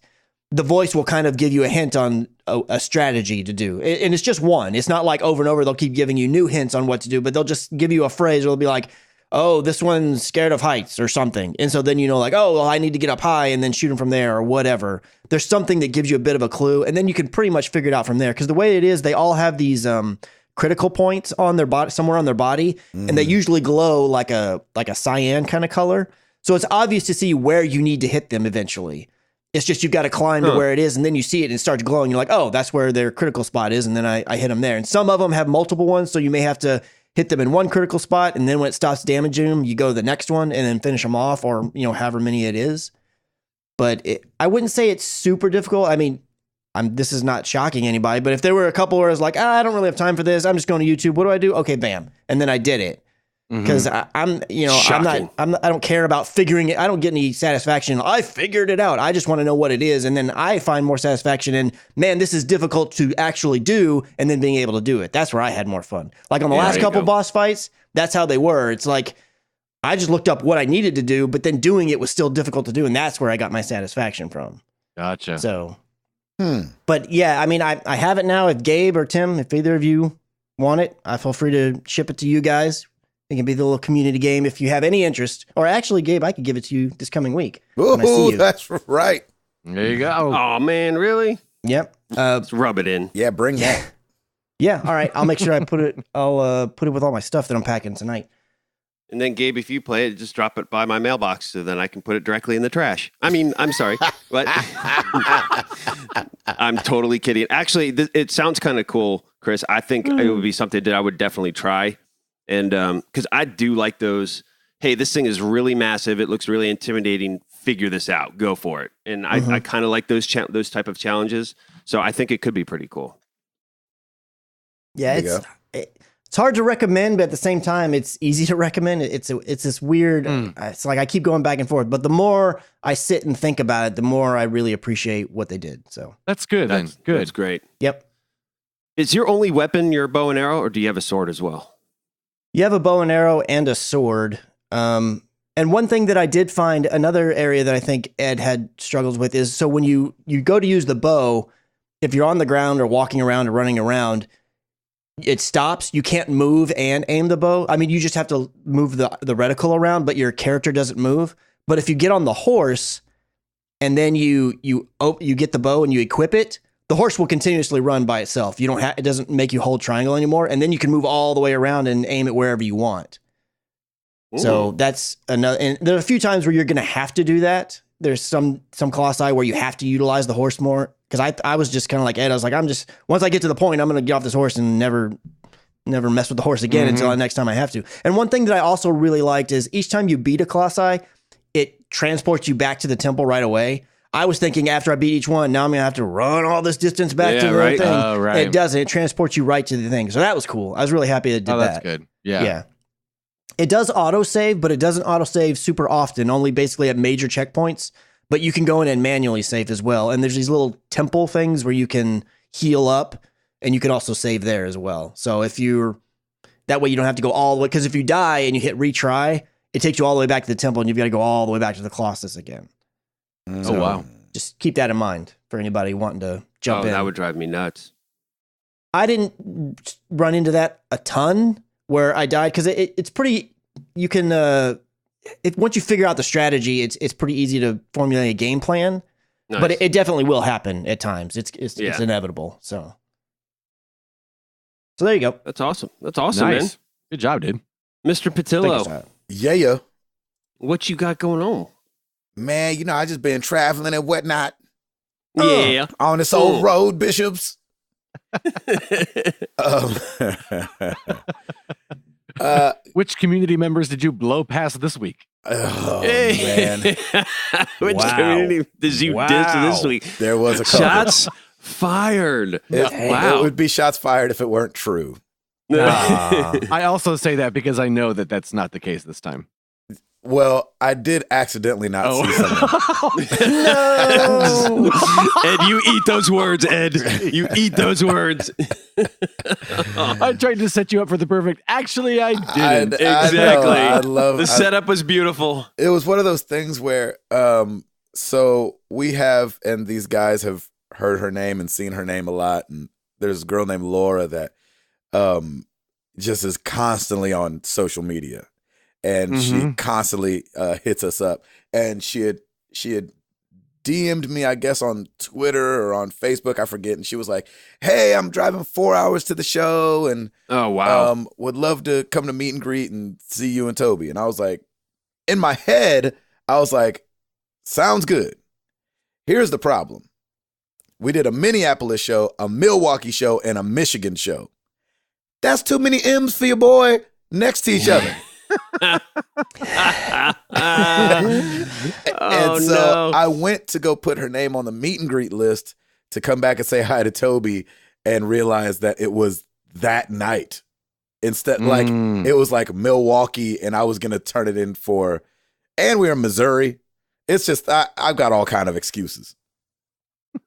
Speaker 2: the voice will kind of give you a hint on a strategy to do. And it's just one. It's not like over and over, they'll keep giving you new hints on what to do, but they'll just give you a phrase, or they'll be like, oh, this one's scared of heights or something. And so then like, oh, well, I need to get up high and then shoot him from there or whatever. There's something that gives you a bit of a clue, and then you can pretty much figure it out from there. Because the way it is, they all have these critical points on their body, somewhere on their body, and they usually glow like a cyan kind of color. So it's obvious to see where you need to hit them eventually. It's just you've got to climb to where it is, and then you see it and it starts glowing. You're like, oh, that's where their critical spot is, and then I hit them there. And some of them have multiple ones, so you may have to hit them in one critical spot, and then when it stops damaging them, you go to the next one and then finish them off, or however many it is. But I wouldn't say it's super difficult. I mean, this is not shocking anybody, but if there were a couple where I was like, I don't really have time for this, I'm just going to YouTube. What do I do? Okay, bam, and then I did it. Because I don't care about figuring it. I don't get any satisfaction. I figured it out. I just want to know what it is. And then I find more satisfaction in, man, this is difficult to actually do, and then being able to do it. That's where I had more fun. Like on the last couple boss fights, that's how they were. It's like, I just looked up what I needed to do, but then doing it was still difficult to do. And that's where I got my satisfaction from.
Speaker 4: Gotcha.
Speaker 2: So, but yeah, I mean, I have it now. If Gabe or Tim, if either of you want it, I feel free to ship it to you guys. It can be the little community game if you have any interest. Or actually, Gabe, I could give it to you this coming week.
Speaker 1: Ooh, that's right.
Speaker 4: There you go.
Speaker 3: Oh man, really?
Speaker 2: Yep.
Speaker 3: Let's rub it in.
Speaker 1: Yeah, bring that.
Speaker 2: Yeah. All right. I'll make sure I put it. I'll put it with all my stuff that I'm packing tonight.
Speaker 3: And then, Gabe, if you play it, just drop it by my mailbox so then I can put it directly in the trash. I mean, I'm sorry. But I'm totally kidding. Actually, it sounds kind of cool, Chris. I think it would be something that I would definitely try. And because I do like those, hey, this thing is really massive. It looks really intimidating. Figure this out. Go for it. And I kind of like those type of challenges. So I think it could be pretty cool.
Speaker 2: Yeah, it's hard to recommend, but at the same time, it's easy to recommend. It's this weird. It's like I keep going back and forth, but the more I sit and think about it, the more I really appreciate what they did. So
Speaker 4: that's good. Good.
Speaker 3: That's great.
Speaker 2: Yep.
Speaker 3: Is your only weapon your bow and arrow, or do you have a sword as well?
Speaker 2: You have a bow and arrow and a sword. And one thing that I did find, another area that I think Ed had struggles with is, so when you go to use the bow, if you're on the ground or walking around or running around, it stops. You can't move and aim the bow. I mean, you just have to move the reticle around, but your character doesn't move. But if you get on the horse and then you get the bow and you equip it, the horse will continuously run by itself. You don't it doesn't make you hold triangle anymore, and then you can move all the way around and aim it wherever you want. Ooh. So that's another. And there are a few times where you're going to have to do that. There's some Colossi where you have to utilize the horse more. Because I was just kind of like Ed. I was like, once I get to the point, I'm going to get off this horse and never mess with the horse again until the next time I have to. And one thing that I also really liked is each time you beat a Colossi, it transports you back to the temple right away. I was thinking after I beat each one, now I'm going to have to run all this distance back to the thing.
Speaker 4: Right.
Speaker 2: It doesn't. It transports you right to the thing. So that was cool. I was really happy it did that.
Speaker 4: That's good. Yeah.
Speaker 2: It does autosave, but it doesn't autosave super often, only basically at major checkpoints. But you can go in and manually save as well. And there's these little temple things where you can heal up, and you can also save there as well. So that way you don't have to go all the way, because if you die and you hit retry, it takes you all the way back to the temple, and you've got to go all the way back to the Colossus again.
Speaker 4: So, wow.
Speaker 2: Just keep that in mind for anybody wanting to jump in.
Speaker 3: That would drive me nuts.
Speaker 2: I didn't run into that a ton where I died, because it's pretty, you can... once you figure out the strategy, it's pretty easy to formulate a game plan. Nice. But it definitely will happen at times. It's inevitable. So there you go.
Speaker 3: That's awesome. Nice. Man.
Speaker 4: Good job, dude.
Speaker 3: Mr. Patillo.
Speaker 1: Yeah.
Speaker 3: What you got going on?
Speaker 1: Man, I just been traveling and whatnot.
Speaker 3: Yeah.
Speaker 1: On this old road, Bishops.
Speaker 4: Which community members did you blow past this week?
Speaker 1: Oh, man.
Speaker 3: Which community did you diss this week?
Speaker 1: There was a couple.
Speaker 3: Shots fired.
Speaker 1: It would be shots fired if it weren't true.
Speaker 4: I also say that because I know that that's not the case this time.
Speaker 1: Well, I did accidentally not see something.
Speaker 2: No!
Speaker 3: Ed, you eat those words, Ed. You eat those words.
Speaker 4: I tried to set you up for the perfect. Actually, I didn't.
Speaker 3: Exactly.
Speaker 1: I love
Speaker 3: the setup was beautiful.
Speaker 1: It was one of those things where, so we have, and these guys have heard her name and seen her name a lot. And there's a girl named Laura that just is constantly on social media. And she constantly hits us up. And she had DM'd me, I guess, on Twitter or on Facebook, I forget. And she was like, "Hey, I'm driving 4 hours to the show, and would love to come to meet and greet and see you and Toby." And I was like, in my head, I was like, sounds good. Here's the problem. We did a Minneapolis show, a Milwaukee show, and a Michigan show. That's too many M's for your boy next to each other. And so I went to go put her name on the meet and greet list to come back and say hi to Toby, and realized that it was that night. Instead, like it was like Milwaukee, and I was gonna turn it in for, and we were in Missouri. It's just I've got all kind of excuses.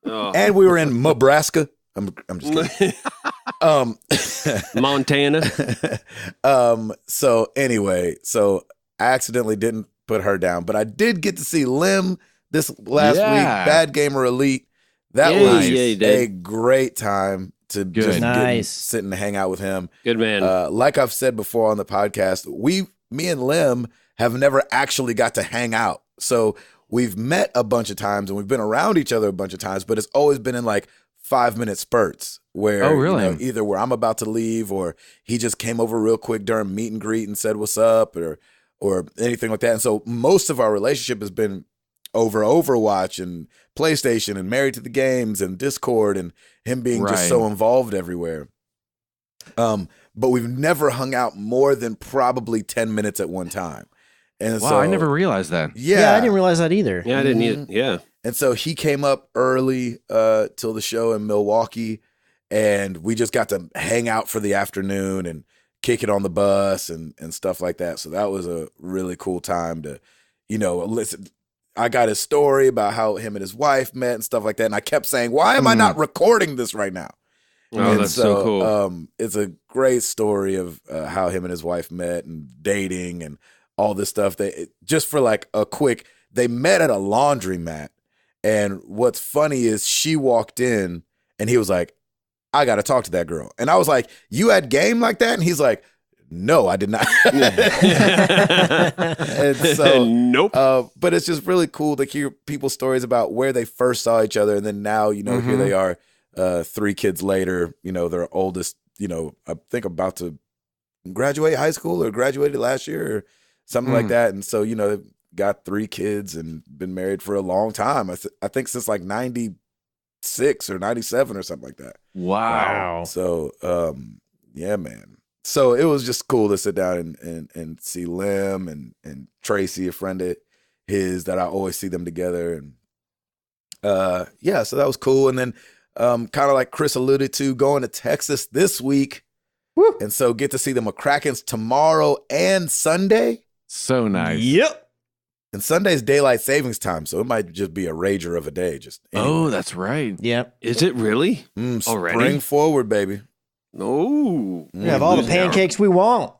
Speaker 1: And we were in Nebraska. I'm just kidding.
Speaker 3: Montana.
Speaker 1: So anyway, I accidentally didn't put her down, but I did get to see Lim this last week. Bad Gamer Elite. That was a great time to sit and hang out with him.
Speaker 3: Good man.
Speaker 1: Like I've said before on the podcast, me and Lim have never actually got to hang out. So we've met a bunch of times and we've been around each other a bunch of times, but it's always been in like 5-minute spurts where
Speaker 4: Oh, really?
Speaker 1: either where I'm about to leave or he just came over real quick during meet and greet and said what's up or anything like that. And so most of our relationship has been over Overwatch and PlayStation and Married to the Games and Discord and him being just so involved everywhere. But we've never hung out more than probably 10 minutes at one time. And
Speaker 4: Wow,
Speaker 1: so
Speaker 4: I never realized that.
Speaker 2: Yeah, I didn't realize that either.
Speaker 3: Yeah, I didn't either. Yeah.
Speaker 1: And so he came up early till the show in Milwaukee, and we just got to hang out for the afternoon and kick it on the bus and stuff like that. So that was a really cool time to, listen. I got his story about how him and his wife met and stuff like that. And I kept saying, why am I not recording this right now?
Speaker 3: Oh,
Speaker 1: and
Speaker 3: that's so cool.
Speaker 1: It's a great story of how him and his wife met and dating and all this stuff. Just for like a quick, they met at a laundromat. And what's funny is she walked in and he was like, I got to talk to that girl. And I was like, you had game like that? And he's like, no, I did not. And so,
Speaker 3: nope.
Speaker 1: But it's just really cool to hear people's stories about where they first saw each other. And then now, here they are 3 kids later, their oldest, I think about to graduate high school or graduated last year or something like that. And so, they've got 3 kids and been married for a long time. I think since like 96 or 97 or something like that.
Speaker 4: Wow.
Speaker 1: So, yeah, man. So it was just cool to sit down and see Lim and Tracy, a friend of his that I always see them together. And yeah, so that was cool. And then kind of like Chris alluded to, going to Texas this week.
Speaker 2: Woo.
Speaker 1: And so get to see the McCrackens tomorrow and Sunday.
Speaker 4: So nice.
Speaker 2: Yep.
Speaker 1: And Sunday's daylight savings time, so it might just be a rager of a day.
Speaker 4: Oh, that's right.
Speaker 2: Yep.
Speaker 3: Is it really? Already?
Speaker 1: Spring forward, baby.
Speaker 3: Oh.
Speaker 2: We have all the pancakes we want.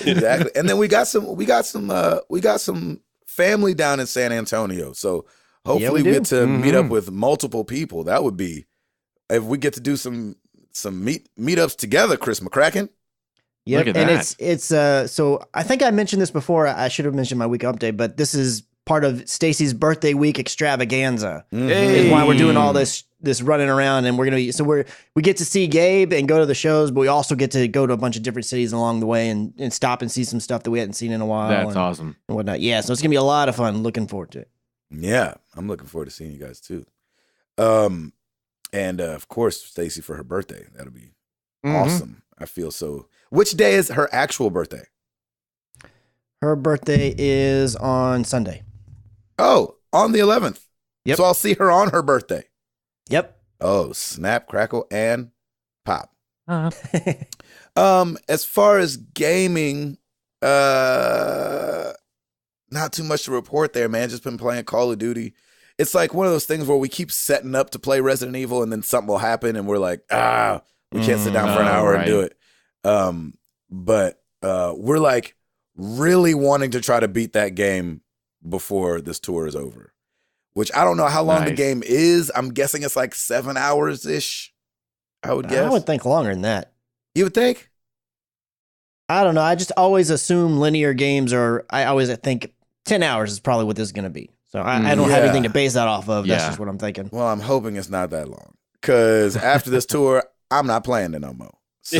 Speaker 1: Exactly. And then we got some family down in San Antonio. So hopefully we get to meet up with multiple people. That would be, if we get to do some meetups together, Chris McCracken.
Speaker 2: Yep.
Speaker 4: Look at
Speaker 2: And
Speaker 4: that.
Speaker 2: it's so I think I mentioned this before. I should have mentioned my week update, but this is part of Stacy's birthday week extravaganza.
Speaker 3: Hey.
Speaker 2: Is why we're doing all this running around, and we get to see Gabe and go to the shows, but we also get to go to a bunch of different cities along the way and stop and see some stuff that we hadn't seen in a while.
Speaker 4: That's awesome.
Speaker 2: And whatnot. Yeah, so it's gonna be a lot of fun. Looking forward to it.
Speaker 1: Yeah, I'm looking forward to seeing you guys too. And of course, Stacy for her birthday. That'll be awesome. I feel so. Which day is her actual birthday?
Speaker 2: Her birthday is on Sunday.
Speaker 1: Oh, on the 11th.
Speaker 2: Yep.
Speaker 1: So I'll see her on her birthday.
Speaker 2: Yep.
Speaker 1: Oh, snap, crackle, and pop. As far as gaming, not too much to report there, man. Just been playing Call of Duty. It's like one of those things where we keep setting up to play Resident Evil and then something will happen and we're like, we can't sit down for an hour and do it. But we're like really wanting to try to beat that game before this tour is over, which I don't know how long the game is. I'm guessing it's like 7 hours ish. I would guess.
Speaker 2: I would think longer than that.
Speaker 1: You would think?
Speaker 2: I don't know. I just always assume linear games are, I always think 10 hours is probably what this is going to be. So I don't have anything to base that off of. That's just what I'm thinking.
Speaker 1: Well, I'm hoping it's not that long because after this tour, I'm not playing it no more. So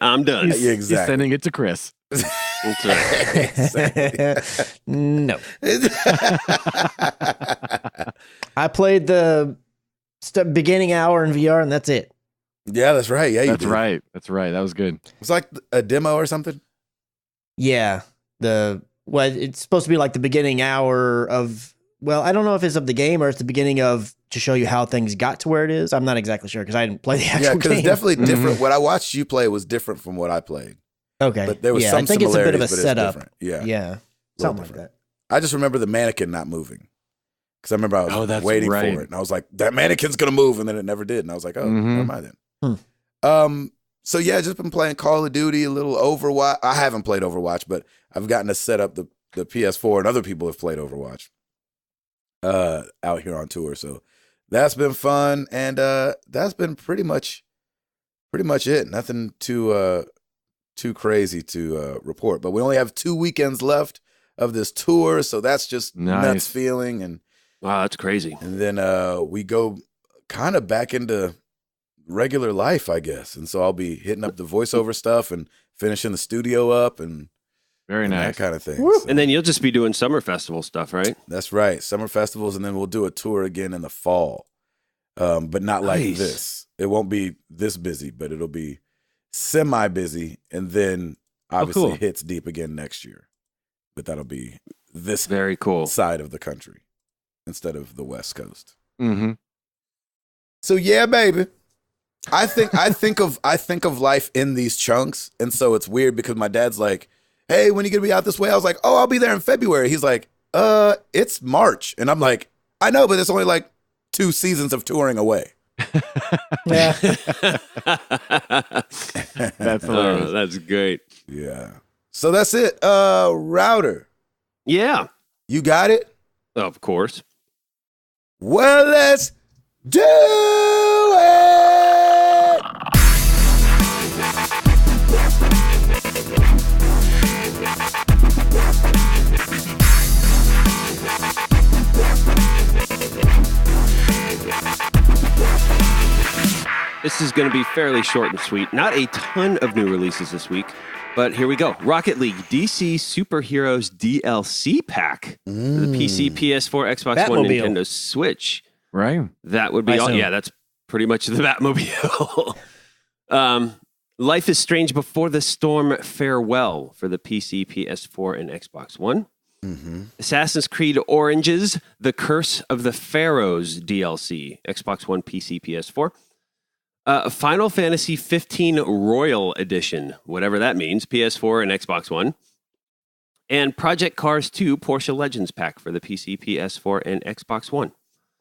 Speaker 3: I'm done.
Speaker 1: Yeah, exactly.
Speaker 4: He's sending it to Chris.
Speaker 3: That's right.
Speaker 2: No. I played the beginning hour in VR and that's it.
Speaker 1: Yeah, that's right. Yeah,
Speaker 4: That's right. That's right. That was good.
Speaker 1: It's like a demo or something.
Speaker 2: Yeah. It's supposed to be like the beginning hour of, well, I don't know if it's of the game or it's the beginning of to show you how things got to where it is. I'm not exactly sure because I didn't play the actual game.
Speaker 1: Yeah, because it's definitely different. What I watched you play was different from what I played.
Speaker 2: Okay.
Speaker 1: But there was some
Speaker 2: I think it's a bit of a
Speaker 1: similarities, but it's
Speaker 2: setup.
Speaker 1: different. Yeah.
Speaker 2: Yeah. Something like
Speaker 1: different.
Speaker 2: that.
Speaker 1: I just remember the mannequin not moving. Because I remember I was
Speaker 4: that's
Speaker 1: waiting
Speaker 4: right.
Speaker 1: for it. And I was like, that mannequin's going to move. And then it never did. And I was like, oh, never mind then. So yeah, just been playing Call of Duty, a little Overwatch. I haven't played Overwatch, but I've gotten to set up the PS4 and other people have played Overwatch out here on tour. So that's been fun. And that's been pretty much it. Nothing too too crazy to report. But we only have 2 weekends left of this tour, so that's just nuts feeling. And
Speaker 3: wow, that's crazy.
Speaker 1: And then we go kind of back into regular life, I guess. And so I'll be hitting up the voiceover stuff and finishing the studio up and
Speaker 4: very nice,
Speaker 1: that kind of thing.
Speaker 3: So, and then you'll just be doing summer festival stuff, right?
Speaker 1: That's right, summer festivals, and then we'll do a tour again in the fall, but not like this. It won't be this busy, but it'll be semi-busy, and then obviously hits deep again next year. But that'll be this
Speaker 3: very cool
Speaker 1: side of the country instead of the West Coast.
Speaker 4: Mm-hmm.
Speaker 1: So yeah, baby. I think of life in these chunks, and so it's weird because my dad's like, "Hey, when are you gonna be out this way?" I was like, "Oh, I'll be there in February." He's like, it's March," and I'm like, "I know, but it's only like 2 seasons of touring away."
Speaker 2: Yeah,
Speaker 4: that's hilarious.
Speaker 3: That's great.
Speaker 1: Yeah. So that's it. Router.
Speaker 3: Yeah,
Speaker 1: You got it?
Speaker 3: of course.
Speaker 1: Well, let's do it.
Speaker 3: This is going to be fairly short and sweet. Not a ton of new releases this week, but here we go. Rocket League DC Superheroes DLC pack for the PC, PS4, Xbox One,
Speaker 2: Batmobile.
Speaker 3: Nintendo Switch.
Speaker 4: Right.
Speaker 3: That would be
Speaker 2: I
Speaker 3: all.
Speaker 2: assume.
Speaker 3: Yeah, that's pretty much the Batmobile. Life is Strange Before the Storm Farewell for the PC, PS4, and Xbox One.
Speaker 1: Mm-hmm.
Speaker 3: Assassin's Creed Oranges, The Curse of the Pharaohs DLC, Xbox One, PC, PS4. Final Fantasy 15 Royal Edition, whatever that means, PS4 and Xbox One. And Project Cars 2 Porsche Legends pack for the PC, PS4, and Xbox One.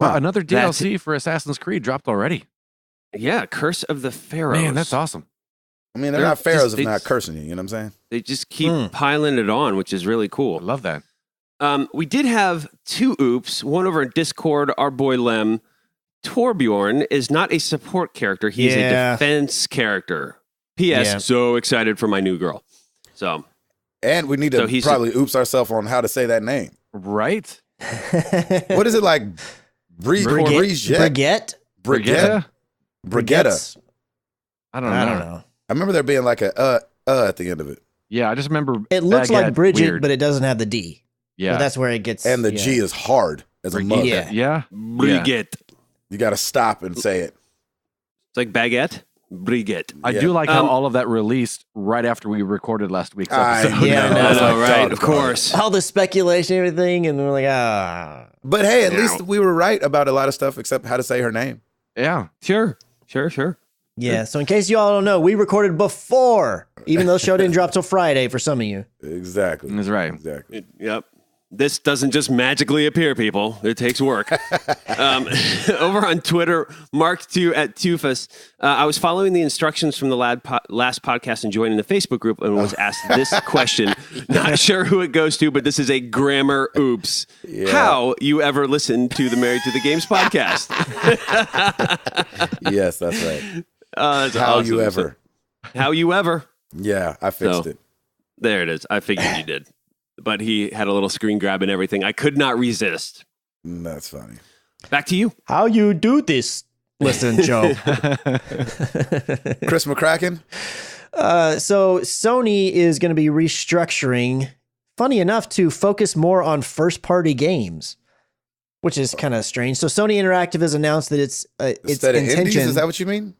Speaker 4: Wow, another DLC for Assassin's Creed dropped already.
Speaker 3: Yeah, Curse of the Pharaohs.
Speaker 4: Man, that's awesome.
Speaker 1: I mean, they're
Speaker 3: They're
Speaker 1: not pharaohs
Speaker 3: just-
Speaker 1: if
Speaker 3: they
Speaker 1: not
Speaker 3: just-
Speaker 1: cursing you. You know what I'm saying?
Speaker 3: They just keep piling it on, which is really
Speaker 4: I
Speaker 3: cool.
Speaker 4: love that.
Speaker 3: We did have 2 oops, one over in Discord. Our boy Lem, Torbjorn, is not a support character. He is a
Speaker 2: Yeah.
Speaker 3: defense character. P.S.
Speaker 2: Yeah.
Speaker 3: So excited for my new girl. So,
Speaker 1: And we need
Speaker 3: So
Speaker 1: to
Speaker 3: he's
Speaker 1: probably oops ourselves on how to say that name.
Speaker 4: Right?
Speaker 1: What is it like?
Speaker 2: Brigitte?
Speaker 1: Brigitte? Brigitte.
Speaker 4: I don't know.
Speaker 2: I don't know.
Speaker 1: I remember there being like a at the end of it.
Speaker 4: Yeah, I just remember
Speaker 2: It looks like
Speaker 4: baguette,
Speaker 2: Bridget,
Speaker 4: weird.
Speaker 2: but it doesn't have the D.
Speaker 4: yeah.
Speaker 2: So that's where it gets.
Speaker 1: And the
Speaker 2: yeah.
Speaker 1: G is hard as a mug.
Speaker 2: Yeah.
Speaker 4: Yeah.
Speaker 3: Brigitte.
Speaker 1: You got to stop and say it.
Speaker 3: It's like baguette. Brigitte.
Speaker 4: I
Speaker 1: Yeah.
Speaker 4: do like how all of that released right after we recorded last week's episode.
Speaker 2: Yeah,
Speaker 1: know,
Speaker 2: I
Speaker 1: that's
Speaker 2: know,
Speaker 1: what I'm
Speaker 3: right?
Speaker 1: talking
Speaker 3: Of
Speaker 1: about.
Speaker 3: course.
Speaker 2: all the speculation and everything, and we're like, ah.
Speaker 1: But hey, at
Speaker 3: Now.
Speaker 1: least we were right about a lot of stuff except how to say her name.
Speaker 4: Yeah.
Speaker 3: Sure.
Speaker 2: Yeah, so in case you all don't know, we recorded before, even though the show didn't drop till Friday for some of you.
Speaker 1: Exactly.
Speaker 4: That's right.
Speaker 1: Exactly.
Speaker 3: Yep. This doesn't just magically appear, people. It takes work. Over on Twitter, Mark2 at Tufus. I was following the instructions from the last podcast and joining the Facebook group and was asked this question. Not sure who it goes to, but this is a grammar oops.
Speaker 1: Yeah.
Speaker 3: How you ever listened to the Married to the Games podcast?
Speaker 1: Yes, that's right.
Speaker 3: That's
Speaker 1: How
Speaker 3: awesome.
Speaker 1: you ever.
Speaker 3: How you ever.
Speaker 1: Yeah, I fixed
Speaker 3: So-
Speaker 1: it.
Speaker 3: There it is. I figured you did. But he had a little screen grab and everything. I could not resist.
Speaker 1: That's funny.
Speaker 3: Back to you.
Speaker 2: How you do this? Listen, Joe.
Speaker 1: Chris McCracken?
Speaker 2: So Sony is going to be restructuring, funny enough, to focus more on first-party games, which is kind of strange. So Sony Interactive has announced that its
Speaker 1: Instead of
Speaker 2: intention.
Speaker 1: indies? Is that what you mean?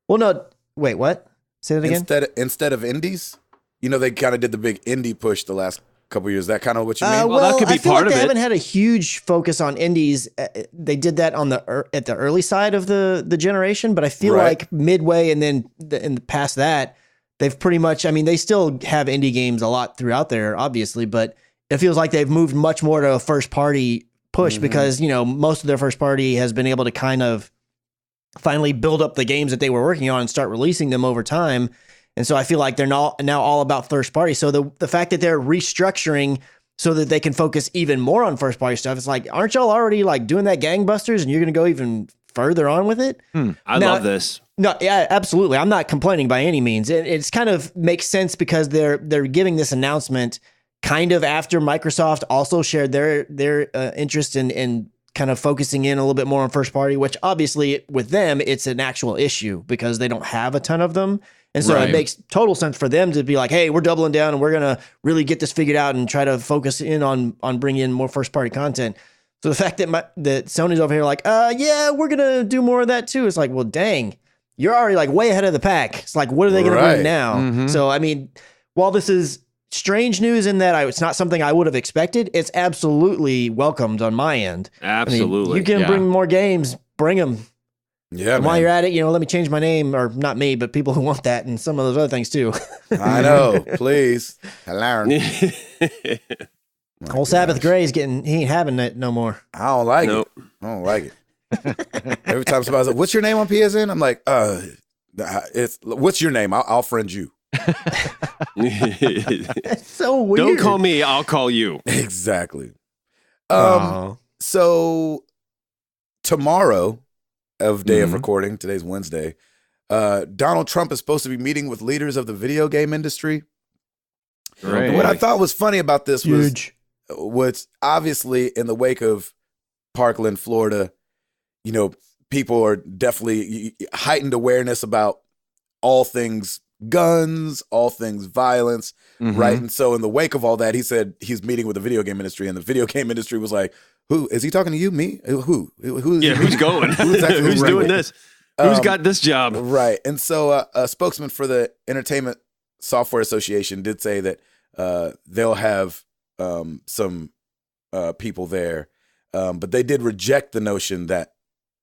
Speaker 2: Well, no. Wait, what? Say that again.
Speaker 1: Instead of indies? You know, they kind of did the big indie push the last couple years. That kind of what you mean?
Speaker 3: Well, that could be
Speaker 2: I feel
Speaker 3: part
Speaker 2: like
Speaker 3: of
Speaker 2: they
Speaker 3: it.
Speaker 2: haven't had a huge focus on indies. They did that on at the early side of the generation, but I feel
Speaker 1: Right.
Speaker 2: like midway and then past that, they've pretty much. I mean, they still have indie games a lot throughout there, obviously, but it feels like they've moved much more to a first party push because most of their first party has been able to kind of finally build up the games that they were working on and start releasing them over time. And so I feel like they're now all about first party. So the fact that they're restructuring so that they can focus even more on first party stuff, it's like, aren't y'all already like doing that gangbusters and you're going to go even further on with it.
Speaker 3: I love this.
Speaker 2: No, yeah, absolutely. I'm not complaining by any means. It's kind of makes sense because they're giving this announcement kind of after Microsoft also shared their interest in kind of focusing in a little bit more on first party, which obviously with them, it's an actual issue because they don't have a ton of them. And so it makes total sense for them to be like, hey, we're doubling down and we're going to really get this figured out and try to focus in on bringing in more first party content. So the fact that Sony's over here like, yeah, we're going to do more of that too. It's like, well, dang, you're already like way ahead of the pack. It's like, what are they going to bring now? So, I mean, while this is strange news in that it's not something I would have expected, it's absolutely welcomed on my end.
Speaker 3: Absolutely.
Speaker 2: I mean, you can bring more games, bring them.
Speaker 1: Yeah,
Speaker 2: and while you're at it, let me change my name, or not me, but people who want that and some of those other things too.
Speaker 1: I know. Please. Hello.
Speaker 2: Whole Sabbath Gray's he ain't having that no more.
Speaker 1: I don't like it. I don't like it. Every time somebody's like, what's your name on PSN? I'm like, what's your name? I'll friend you.
Speaker 2: That's so weird.
Speaker 3: Don't call me, I'll call you.
Speaker 1: Exactly. So tomorrow of day of recording, today's Wednesday, Donald Trump is supposed to be meeting with leaders of the video game industry.
Speaker 4: Right.
Speaker 1: What I thought was funny about this was obviously in the wake of Parkland, Florida, people are definitely heightened awareness about all things guns, all things violence, right? And so in the wake of all that, he said he's meeting with the video game industry, and the video game industry was like, who is he talking to? You, me? Who is
Speaker 3: Yeah, who's going? Who's doing this? Who's got this job?
Speaker 1: Right. And so a spokesman for the Entertainment Software Association did say that they'll have some people there, but they did reject the notion that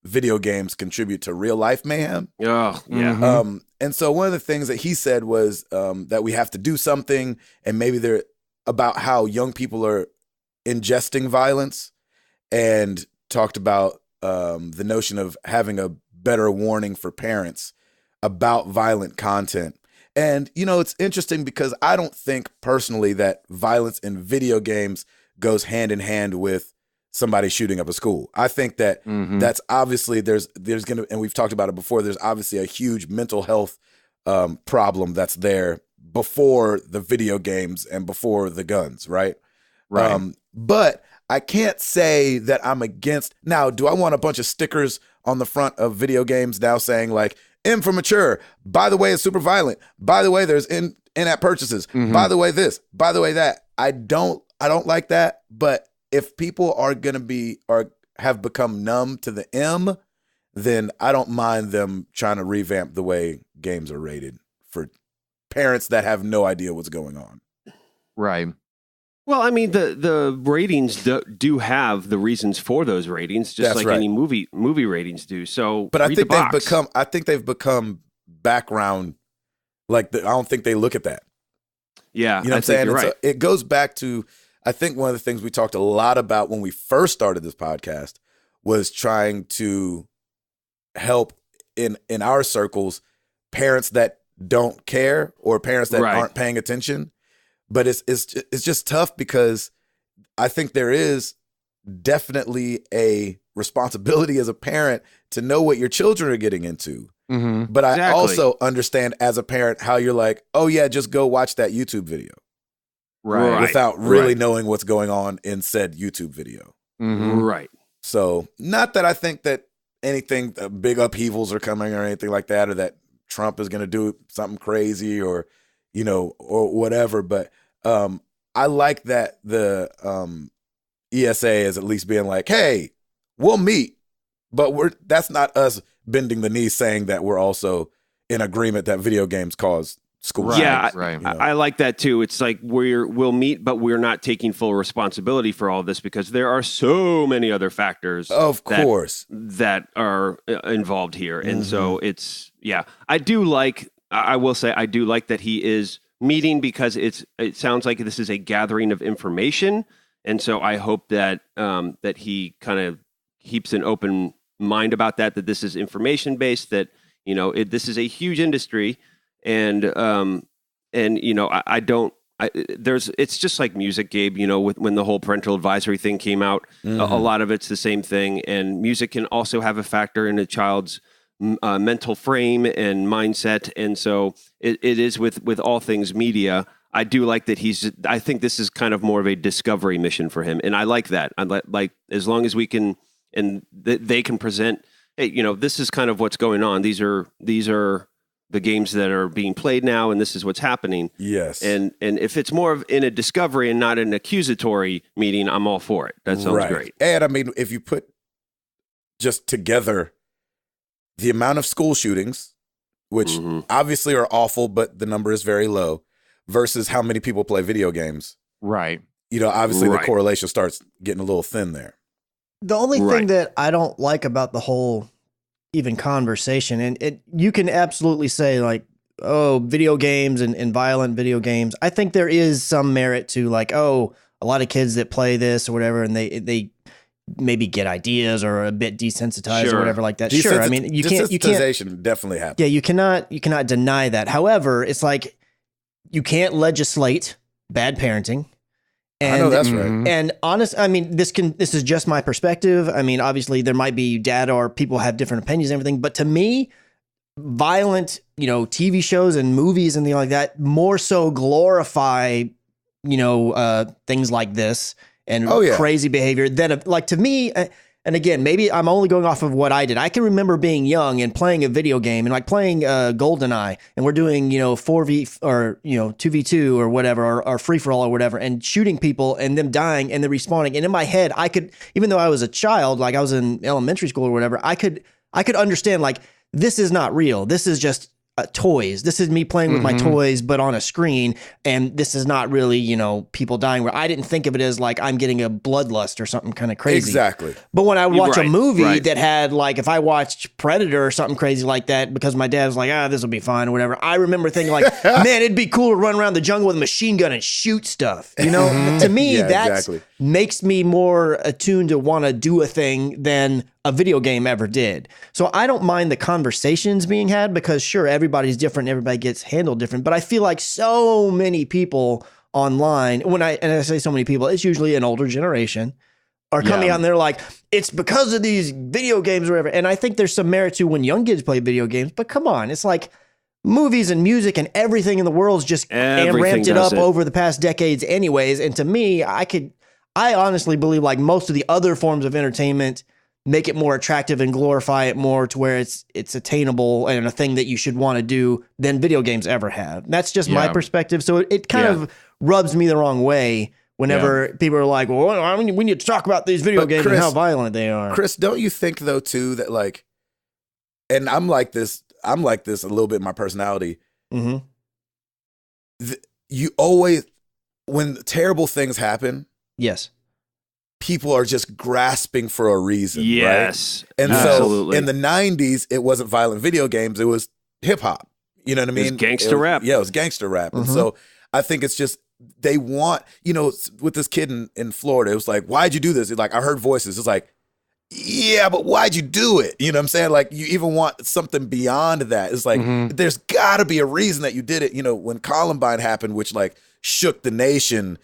Speaker 1: video games contribute to real life mayhem.
Speaker 3: Oh, yeah.
Speaker 1: And so one of the things that he said was that we have to do something, and maybe they're about how young people are ingesting violence, and talked about the notion of having a better warning for parents about violent content. And, it's interesting because I don't think personally that violence in video games goes hand in hand with somebody shooting up a school. I think that that's obviously there's going to, and we've talked about it before, there's obviously a huge mental health problem that's there before the video games and before the guns, right?
Speaker 4: Right.
Speaker 1: But I can't say that I'm against. Now, do I want a bunch of stickers on the front of video games now saying like, M for mature, by the way, it's super violent, by the way, there's in-app purchases, by the way, this, by the way, that. I don't like that. But if people are going to be, or have become numb to the M, then I don't mind them trying to revamp the way games are rated for parents that have no idea what's going on.
Speaker 4: Right.
Speaker 3: Well, I mean, the ratings do have the reasons for those ratings, just like any movie ratings do. So,
Speaker 1: but I think they've become background. Like I don't think they look at that.
Speaker 3: Yeah,
Speaker 1: you know what I'm saying? Right. It goes back to, I think one of the things we talked a lot about when we first started this podcast was trying to help in our circles parents that don't care or parents that aren't paying attention. But it's just tough because I think there is definitely a responsibility as a parent to know what your children are getting into. But I also understand as a parent how you're like, oh yeah, just go watch that YouTube video.
Speaker 4: Right.
Speaker 1: Without really knowing what's going on in said YouTube video.
Speaker 3: Right.
Speaker 1: So not that I think that anything, big upheavals are coming or anything like that, or that Trump is going to do something crazy or whatever. But I like that the ESA is at least being like, hey, we'll meet, but that's not us bending the knee saying that we're also in agreement that video games cause school.
Speaker 3: Yeah,
Speaker 4: right.
Speaker 3: I like that too. It's like we'll meet, but we're not taking full responsibility for all this because there are so many other factors,
Speaker 1: of course,
Speaker 3: that are involved here. And so I will say I do like that he is meeting because it sounds like this is a gathering of information. And so I hope that that he kind of keeps an open mind about that this is information based, that, this is a huge industry. And I don't it's just like music, Gabe, when the whole parental advisory thing came out, a lot of it's the same thing. And music can also have a factor in a child's mental frame and mindset. And so it is with all things media. I do like that I think this is kind of more of a discovery mission for him. And I like that. I like as long as we can, and they can present, hey, this is kind of what's going on. These are the games that are being played now, and this is what's happening.
Speaker 1: Yes.
Speaker 3: And if it's more of in a discovery and not an accusatory meeting, I'm all for it. That sounds great.
Speaker 1: And I mean, if you put just together the amount of school shootings, which obviously are awful, but the number is very low, versus how many people play video games.
Speaker 4: Right.
Speaker 1: Obviously the correlation starts getting a little thin there.
Speaker 2: The only thing that I don't like about the whole even conversation, and you can absolutely say like, oh, video games and violent video games. I think there is some merit to like, oh, a lot of kids that play this or whatever, and they maybe get ideas or are a bit desensitized or whatever like that. Sure, I mean, you can't
Speaker 1: definitely happens.
Speaker 2: Yeah, you cannot deny that. However, it's like you can't legislate bad parenting. And,
Speaker 1: I know that's right.
Speaker 2: And I mean, this is just my perspective. I mean, obviously there might be data or people have different opinions and everything, but to me, violent, TV shows and movies and things like that more so glorify, things like this and crazy behavior than like to me. And again, maybe I'm only going off of what I did. I can remember being young and playing a video game and like playing GoldenEye, and we're doing 4v or 2v2 or whatever, or free for all or whatever, and shooting people and them dying and then respawning. And in my head, I could, even though I was a child, like I was in elementary school or whatever, I could understand like this is not real. This is just toys. This is me playing with my toys, but on a screen. And this is not really, people dying, where I didn't think of it as like I'm getting a bloodlust or something kind of crazy.
Speaker 1: Exactly.
Speaker 2: But when I would watch a movie that had like, if I watched Predator or something crazy like that, because my dad was like, this will be fine or whatever, I remember thinking like, man, it'd be cool to run around the jungle with a machine gun and shoot stuff. To me, that makes me more attuned to want to do a thing than a video game ever did. So I don't mind the conversations being had, because sure, everybody's different, everybody gets handled different, but I feel like so many people online, and I say so many people, it's usually an older generation, are coming out and they're like, it's because of these video games or whatever. And I think there's some merit to when young kids play video games, but come on, it's like movies and music and everything in the world's just ramped it up over the past decades anyways. And to me, I honestly believe like most of the other forms of entertainment make it more attractive and glorify it more to where it's attainable and a thing that you should want to do than video games ever have. That's just my perspective. So it kind of rubs me the wrong way whenever people are like, well, I mean, we need to talk about these video games and how violent they are.
Speaker 1: Chris, don't you think though too that like, and I'm like this a little bit in my personality. You always, when terrible things happen,
Speaker 2: yes,
Speaker 1: people are just grasping for a reason.
Speaker 3: Yes.
Speaker 1: Right? And so in the 90s, it wasn't violent video games. It was hip hop. You know what I mean?
Speaker 3: It was gangster rap.
Speaker 1: Yeah, it was gangster rap. And so I think it's just, they want, with this kid in Florida, it was like, why'd you do this? It's like, I heard voices. It's like, yeah, but why'd you do it? You know what I'm saying? Like, you even want something beyond that. It's like, there's got to be a reason that you did it. When Columbine happened, which like shook the nation,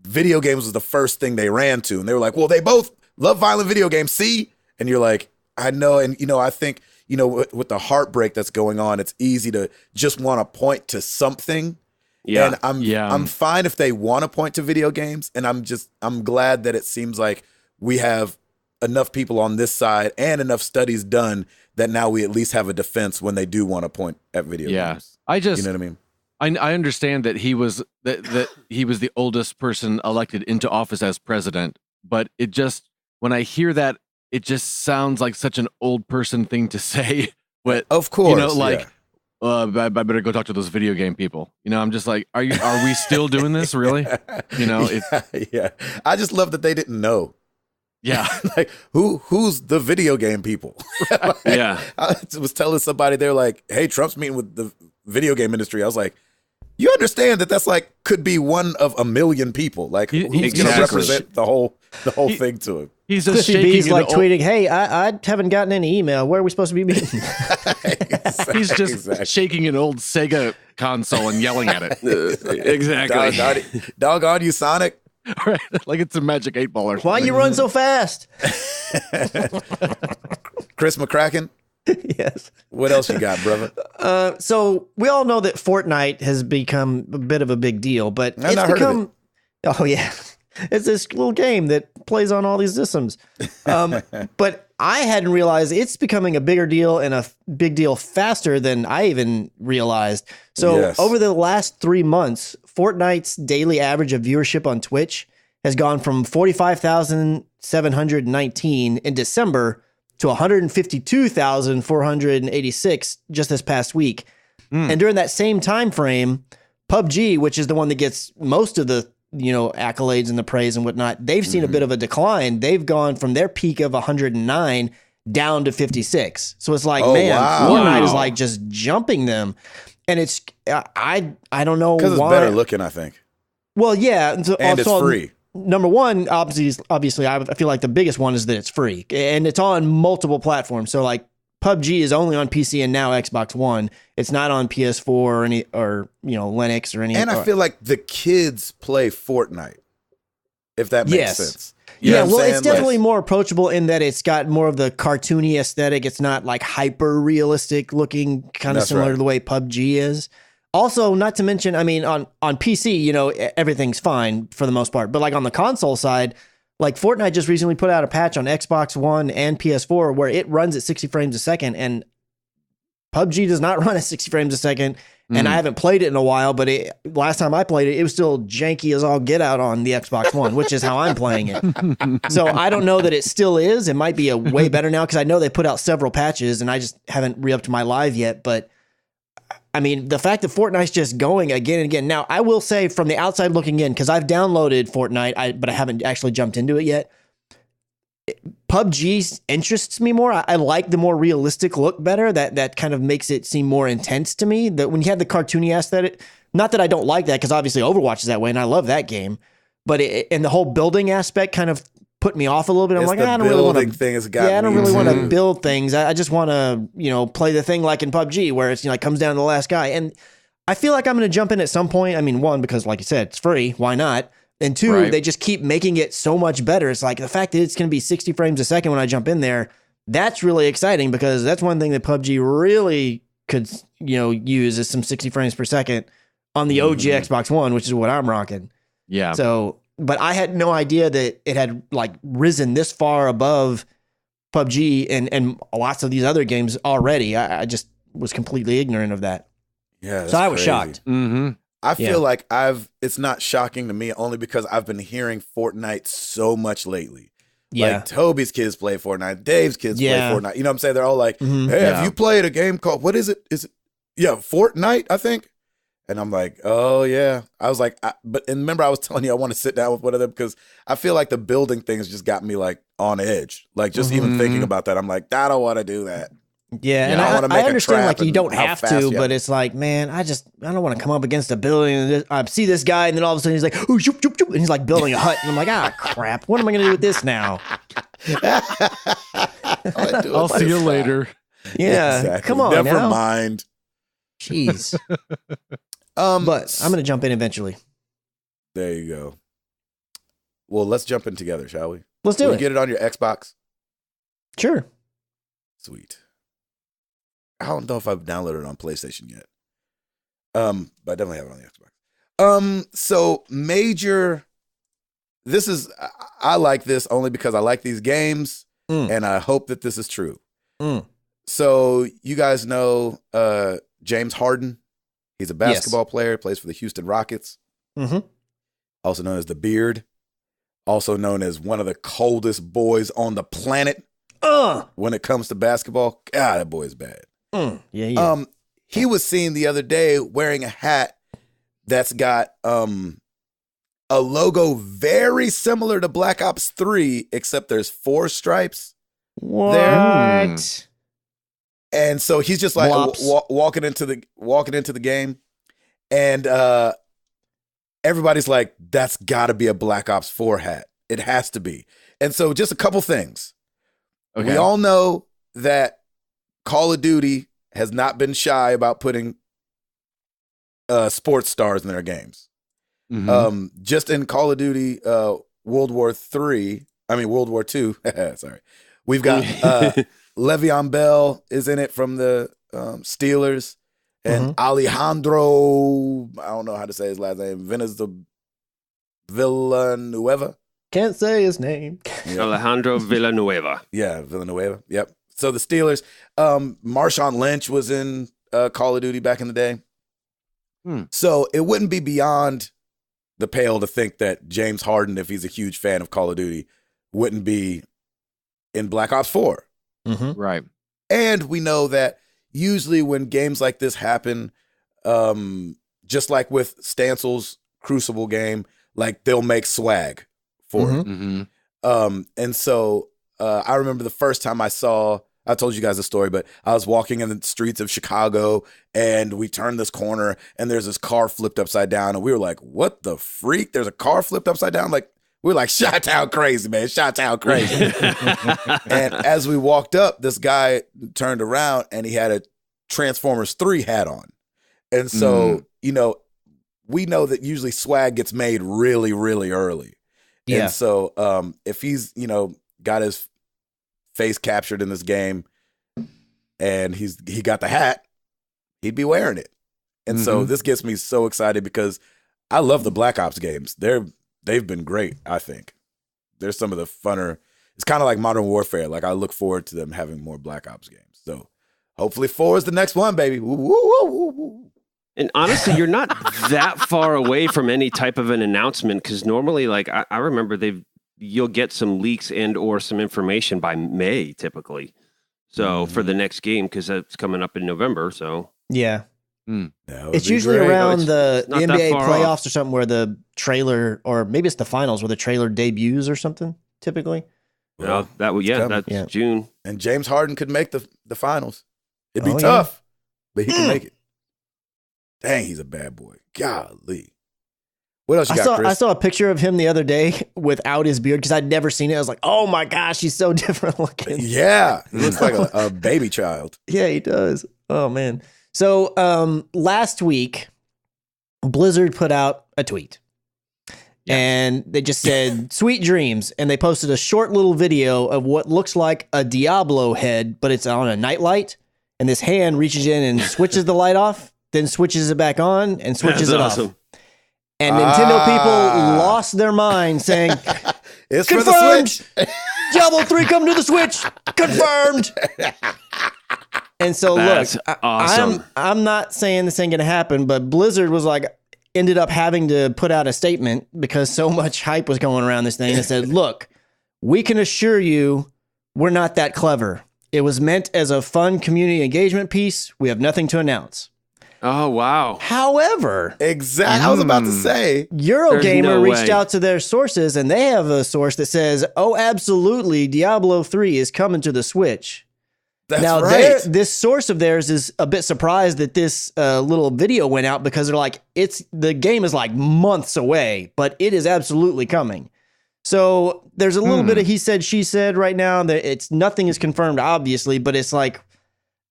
Speaker 1: video games was the first thing they ran to. And they were like, well, they both love violent video games. See? And you're like, I know. And, I think, with the heartbreak that's going on, it's easy to just want to point to something. Yeah. And I'm fine if they want to point to video games. And I'm glad that it seems like we have enough people on this side and enough studies done that now we at least have a defense when they do want to point at video games. You know what I mean?
Speaker 4: I understand that he was that he was the oldest person elected into office as president, but it just, when I hear that, it just sounds like such an old person thing to say. But
Speaker 1: of course,
Speaker 4: I better go talk to those video game people. I'm just like, are we still doing this really?
Speaker 1: Yeah. I just love that they didn't know.
Speaker 4: Yeah.
Speaker 1: Like who's the video game people? I was telling somebody, they're like, hey, Trump's meeting with the video game industry. I was like, you understand that that's like could be one of a million people. Like who's going to represent the whole thing to him?
Speaker 4: He's just shaking,
Speaker 2: like tweeting, "Hey, I haven't gotten any email. Where are we supposed to be meeting?"
Speaker 4: He's just shaking an old Sega console and yelling at it.
Speaker 3: Exactly.
Speaker 1: Doggone you, Sonic.
Speaker 4: Right? Like it's a Magic 8 Ball or something.
Speaker 2: Why you run so fast?
Speaker 1: Chris McCracken,
Speaker 2: Yes.
Speaker 1: what else you got, brother?
Speaker 2: So we all know that Fortnite has become a bit of a big deal, but
Speaker 1: I've not heard of it.
Speaker 2: Oh yeah, it's this little game that plays on all these systems. But I hadn't realized it's becoming a bigger deal and a big deal faster than I even realized. So
Speaker 1: Yes.
Speaker 2: over the last 3 months, Fortnite's daily average of viewership on Twitch has gone from 45,719 in December to 152,486 just this past week. And during that same time frame, PubG, which is the one that gets most of the accolades and the praise and whatnot, they've seen a bit of a decline. They've gone from their peak of 109 down to 56. So it's like,
Speaker 1: wow.
Speaker 2: Fortnite is like just jumping them. And it's I don't know why.
Speaker 1: Because it's better looking, I think.
Speaker 2: Well, yeah, and
Speaker 1: It's free.
Speaker 2: Number one, obviously, I feel like the biggest one is that it's free and it's on multiple platforms. So like PUBG is only on PC and now Xbox One. It's not on PS4 or Linux or any.
Speaker 1: And I feel like the kids play Fortnite, if that makes sense. You know
Speaker 2: Yeah,
Speaker 1: what I'm
Speaker 2: well,
Speaker 1: saying?
Speaker 2: it's definitely more approachable in that it's got more of the cartoony aesthetic. It's not like hyper realistic looking, kind of
Speaker 1: That's
Speaker 2: similar
Speaker 1: right.
Speaker 2: to the way PUBG is. Also, not to mention, I mean, on PC, everything's fine for the most part. But like on the console side, like Fortnite just recently put out a patch on Xbox One and PS4 where it runs at 60 frames a second, and PUBG does not run at 60 frames a second. And I haven't played it in a while, but last time I played it, it was still janky as all get out on the Xbox One, which is how I'm playing it. So I don't know that it still is. It might be a way better now because I know they put out several patches and I just haven't re-upped my live yet. But I mean, the fact that Fortnite's just going again and again. Now, I will say from the outside looking in, because I've downloaded Fortnite, but I haven't actually jumped into it yet. PUBG interests me more. I like the more realistic look better. That kind of makes it seem more intense to me. That when you have the cartoony aesthetic, not that I don't like that, because obviously Overwatch is that way, and I love that game. But and the whole building aspect kind of put me off a little bit. I'm
Speaker 1: It's
Speaker 2: like,
Speaker 1: the
Speaker 2: I don't really want
Speaker 1: building
Speaker 2: to.
Speaker 1: thing has got
Speaker 2: Yeah, I don't
Speaker 1: me
Speaker 2: really want to
Speaker 1: too.
Speaker 2: build things. I just want to, play the thing like in PUBG, where it's comes down to the last guy. And I feel like I'm going to jump in at some point. I mean, one, because like you said, it's free. Why not? And two,
Speaker 4: Right.
Speaker 2: they just keep making it so much better. It's like the fact that it's going to be 60 frames a second when I jump in there. That's really exciting because that's one thing that PUBG really could, use is some 60 frames per second on the OG Xbox One, which is what I'm rocking.
Speaker 4: Yeah.
Speaker 2: So, but I had no idea that it had like risen this far above PUBG and lots of these other games already. I just was completely ignorant of that.
Speaker 1: Yeah,
Speaker 2: So I was
Speaker 1: crazy.
Speaker 2: shocked.
Speaker 4: Mm-hmm.
Speaker 1: I feel
Speaker 2: Yeah.
Speaker 1: like it's not shocking to me only because I've been hearing Fortnite so much lately.
Speaker 2: Yeah.
Speaker 1: Like Toby's kids play Fortnite, Dave's kids
Speaker 2: Yeah.
Speaker 1: play Fortnite. You know what I'm saying? They're all like,
Speaker 2: Mhm.
Speaker 1: hey,
Speaker 4: Yeah.
Speaker 1: have you played a game called, what is it? Fortnite, I think? And I'm like, oh yeah. I was like, but remember I was telling you I want to sit down with one of them because I feel like the building things just got me like on edge. Like just even thinking about that, I'm like, I don't want to do that.
Speaker 2: Yeah, and
Speaker 1: I wanna
Speaker 2: I
Speaker 1: make a
Speaker 2: understand
Speaker 1: trap
Speaker 2: like you
Speaker 1: and
Speaker 2: don't
Speaker 1: how
Speaker 2: have
Speaker 1: fast
Speaker 2: to,
Speaker 1: you
Speaker 2: but
Speaker 1: have-
Speaker 2: it's like, man, I don't want to come up against a building and I see this guy and then all of a sudden he's like, oh, shoop, shoop, shoop, and he's like building a hut and I'm like, crap, what am I gonna do with this now?
Speaker 4: I'll see you later.
Speaker 2: Yeah,
Speaker 1: Exactly.
Speaker 2: come on,
Speaker 1: Never
Speaker 2: now.
Speaker 1: mind.
Speaker 2: Jeez, but I'm gonna jump in eventually.
Speaker 1: There you go. Well, let's jump in together, shall we?
Speaker 2: Let's do
Speaker 1: Will
Speaker 2: it.
Speaker 1: you get it on your Xbox?
Speaker 2: Sure.
Speaker 1: Sweet. I don't know if I've downloaded it on PlayStation yet. But I definitely have it on the Xbox. So major. This is I like this only because I like these games, and I hope that this is true. So you guys know James Harden. He's a basketball player, plays for the Houston Rockets.
Speaker 2: Mm-hmm.
Speaker 1: Also known as the Beard. Also known as one of the coldest boys on the planet when it comes to basketball. God, that boy is bad.
Speaker 2: Yeah.
Speaker 1: He was seen the other day wearing a hat that's got a logo very similar to Black Ops 3, except there's 4 stripes.
Speaker 2: What?
Speaker 1: there. And so he's just like
Speaker 2: Blops.
Speaker 1: walking into the game, and everybody's like, "That's got to be a Black Ops 4 hat. It has to be." And so, just a couple things.
Speaker 4: Okay.
Speaker 1: We all know that Call of Duty has not been shy about putting sports stars in their games.
Speaker 4: Mhm.
Speaker 1: Just in Call of Duty World War II. Sorry, we've got Le'Veon Bell is in it from the Steelers, and Alejandro. I don't know how to say his last name. Villanueva.
Speaker 2: Can't say his name.
Speaker 3: Alejandro Villanueva.
Speaker 1: Yeah, Villanueva. Yep. So the Steelers. Marshawn Lynch was in Call of Duty back in the day. So it wouldn't be beyond the pale to think that James Harden, if he's a huge fan of Call of Duty, wouldn't be in Black Ops 4.
Speaker 4: Right.
Speaker 1: And we know that usually when games like this happen, just like with Stansel's Crucible game, like they'll make swag for it. And so I remember the first time I told you guys the story, but I was walking in the streets of Chicago and we turned this corner and there's this car flipped upside down and we were like, what the freak? There's a car flipped upside down? Like, we were like, Chi-Town crazy, man. Chi-Town crazy. And as we walked up, this guy turned around and he had a Transformers 3 hat on. And so, we know that usually swag gets made really, really early.
Speaker 2: Yeah.
Speaker 1: And so if he's, got his face captured in this game and he got the hat, he'd be wearing it. And so this gets me so excited because I love the Black Ops games. They've been great, I think. They're some of the funner. It's kind of like Modern Warfare. Like, I look forward to them having more Black Ops games. So hopefully 4 is the next one, baby. Woo, woo, woo, woo, woo.
Speaker 3: And honestly, you're not that far away from any type of an announcement because normally, like, I remember you'll get some leaks and or some information by May typically. So for the next game, because that's coming up in November. So
Speaker 2: Yeah. It's
Speaker 1: be
Speaker 2: usually
Speaker 1: great.
Speaker 2: around
Speaker 3: It's
Speaker 2: the
Speaker 3: not that
Speaker 2: NBA
Speaker 3: far
Speaker 2: playoffs
Speaker 3: off.
Speaker 2: or something where the trailer, or maybe it's the finals where the trailer debuts or something, typically.
Speaker 1: Well,
Speaker 3: that's
Speaker 1: coming.
Speaker 3: that's June.
Speaker 1: And James Harden could make the finals. It'd be
Speaker 2: Oh, yeah.
Speaker 1: tough, but he can make it. Dang, he's a bad boy. Golly. What else you got, Chris?
Speaker 2: I saw a picture of him the other day without his beard because I'd never seen it. I was like, oh my gosh, he's so different looking.
Speaker 1: Yeah, he looks like a baby child.
Speaker 2: Yeah, he does. Oh man. So last week, Blizzard put out a tweet. And they just said, sweet dreams. And they posted a short little video of what looks like a Diablo head, but it's on a nightlight. And this hand reaches in and switches the light off, then switches it back on and switches
Speaker 3: That's
Speaker 2: it
Speaker 3: awesome.
Speaker 2: off. And Nintendo people lost their mind saying,
Speaker 1: It's
Speaker 2: confirmed!
Speaker 1: for the Switch.
Speaker 2: Diablo 3 come to the Switch. Confirmed. And so
Speaker 3: That's
Speaker 2: look,
Speaker 3: awesome.
Speaker 2: I'm not saying this ain't going to happen, but Blizzard was like, ended up having to put out a statement because so much hype was going around this thing and said, look, we can assure you we're not that clever. It was meant as a fun community engagement piece. We have nothing to announce.
Speaker 3: Oh, wow.
Speaker 2: However,
Speaker 1: Exactly. I was about to say.
Speaker 2: Eurogamer
Speaker 3: There's no
Speaker 2: reached
Speaker 3: way.
Speaker 2: out to their sources and they have a source that says, oh, absolutely, Diablo 3 is coming to the Switch.
Speaker 1: That's
Speaker 2: Now,
Speaker 1: right.
Speaker 2: this source of theirs is a bit surprised that this little video went out because they're like, the game is like months away, but it is absolutely coming. So there's a little bit of he said, she said right now that nothing is confirmed, obviously, but it's like,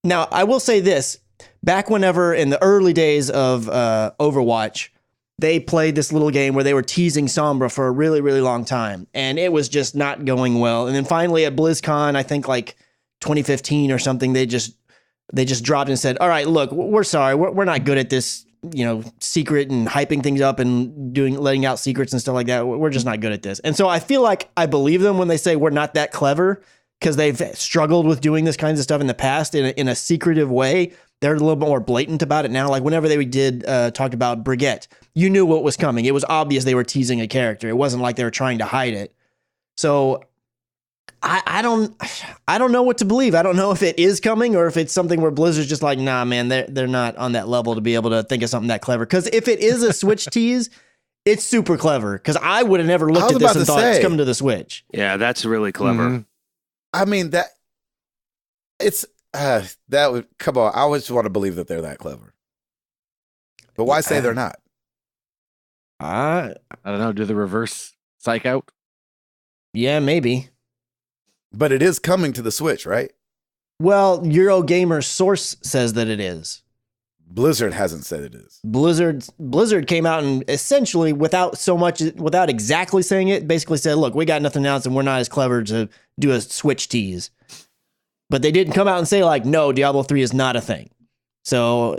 Speaker 2: now I will say this, back whenever in the early days of Overwatch, they played this little game where they were teasing Sombra for a really, really long time, and it was just not going well. And then finally at BlizzCon, I think like 2015 or something, they just dropped and said, all right, look, we're sorry. We're not good at this, secret and hyping things up and letting out secrets and stuff like that. We're just not good at this. And so I feel like I believe them when they say we're not that clever because they've struggled with doing this kinds of stuff in the past in a secretive way. They're a little bit more blatant about it now. Like whenever they talked about Brigitte, you knew what was coming. It was obvious they were teasing a character. It wasn't like they were trying to hide it. So I don't know what to believe. I don't know if it is coming or if it's something where Blizzard's just like, nah, man, they're not on that level to be able to think of something that clever. Because if it is a Switch tease, it's super clever. Because I would have never looked at this and thought it's coming to the Switch.
Speaker 3: Yeah, that's really clever.
Speaker 1: I mean, that would, come on. I always want to believe that they're that clever. But why say they're not?
Speaker 4: I don't know. Do the reverse psych out?
Speaker 2: Yeah, maybe.
Speaker 1: But it is coming to the Switch, right?
Speaker 2: Well, Eurogamer's source says that it is.
Speaker 1: Blizzard hasn't said it is.
Speaker 2: Blizzard came out and essentially without exactly saying it, basically said, look, we got nothing else and we're not as clever to do a Switch tease. But they didn't come out and say like, no, Diablo 3 is not a thing. So,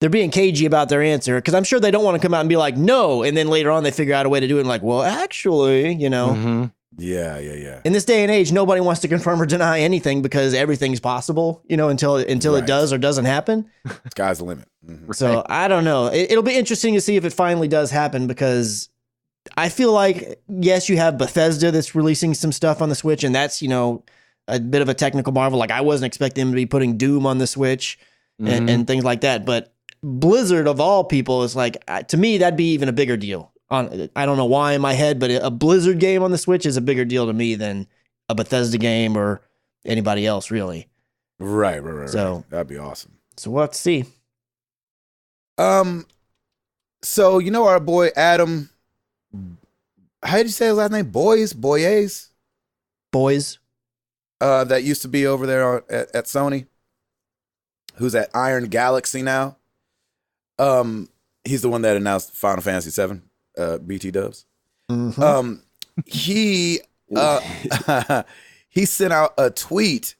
Speaker 2: they're being cagey about their answer because I'm sure they don't want to come out and be like, no. And then later on they figure out a way to do it and like, well, actually,
Speaker 1: Mm-hmm. Yeah.
Speaker 2: In this day and age, nobody wants to confirm or deny anything because everything's possible, until it does or doesn't happen.
Speaker 1: Sky's the limit. Mm-hmm.
Speaker 2: So I don't know. It'll be interesting to see if it finally does happen because I feel like, yes, you have Bethesda that's releasing some stuff on the Switch, and that's, a bit of a technical marvel. Like I wasn't expecting them to be putting Doom on the Switch and things like that. But Blizzard of all people is like, to me, that'd be even a bigger deal. I don't know why in my head, but a Blizzard game on the Switch is a bigger deal to me than a Bethesda game or anybody else, really.
Speaker 1: Right.
Speaker 2: So
Speaker 1: that'd be awesome.
Speaker 2: So we'll have to see.
Speaker 1: So our boy Adam, how did you say his last name? Boyes. That used to be over there at Sony, who's at Iron Galaxy now. He's the one that announced Final Fantasy VII. BT Dubs.
Speaker 2: Mm-hmm.
Speaker 1: He sent out a tweet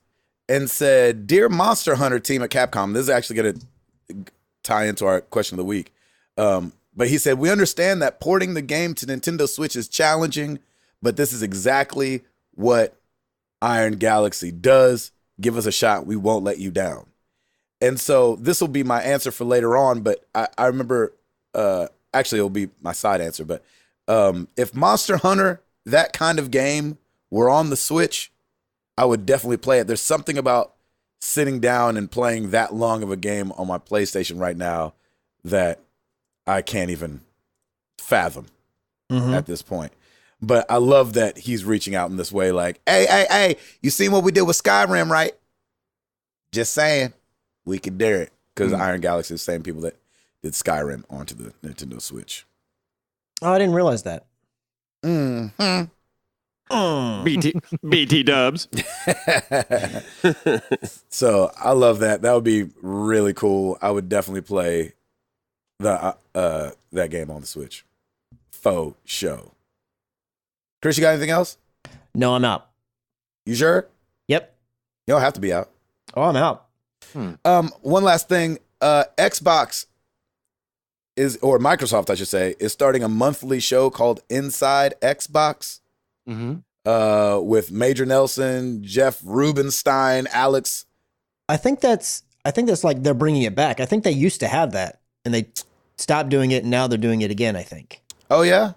Speaker 1: and said, "Dear Monster Hunter team at Capcom," this is actually going to tie into our question of the week. But he said, "We understand that porting the game to Nintendo Switch is challenging, but this is exactly what Iron Galaxy does. Give us a shot. We won't let you down." And so this will be my answer for later on, but I remember, actually it'll be my side answer, but if Monster Hunter, that kind of game, were on the Switch, I would definitely play it. There's something about sitting down and playing that long of a game on my PlayStation right now that I can't even fathom at this point. But I love that he's reaching out in this way, like, hey, you seen what we did with Skyrim, right? Just saying, we could dare it. Because Iron Galaxy is the same people that did Skyrim onto the Nintendo Switch.
Speaker 2: Oh, I didn't realize that.
Speaker 3: BT Dubs.
Speaker 1: So I love that. That would be really cool. I would definitely play that game on the Switch. Faux show. Chris, you got anything else?
Speaker 2: No, I'm out.
Speaker 1: You sure?
Speaker 2: Yep.
Speaker 1: You don't have to be out.
Speaker 2: Oh, I'm out.
Speaker 1: One last thing. Xbox or Microsoft, I should say, is starting a monthly show called Inside Xbox with Major Nelson, Jeff Rubenstein, Alex.
Speaker 2: I think that's like they're bringing it back. I think they used to have that and they stopped doing it and now they're doing it again, I think.
Speaker 1: Oh, yeah?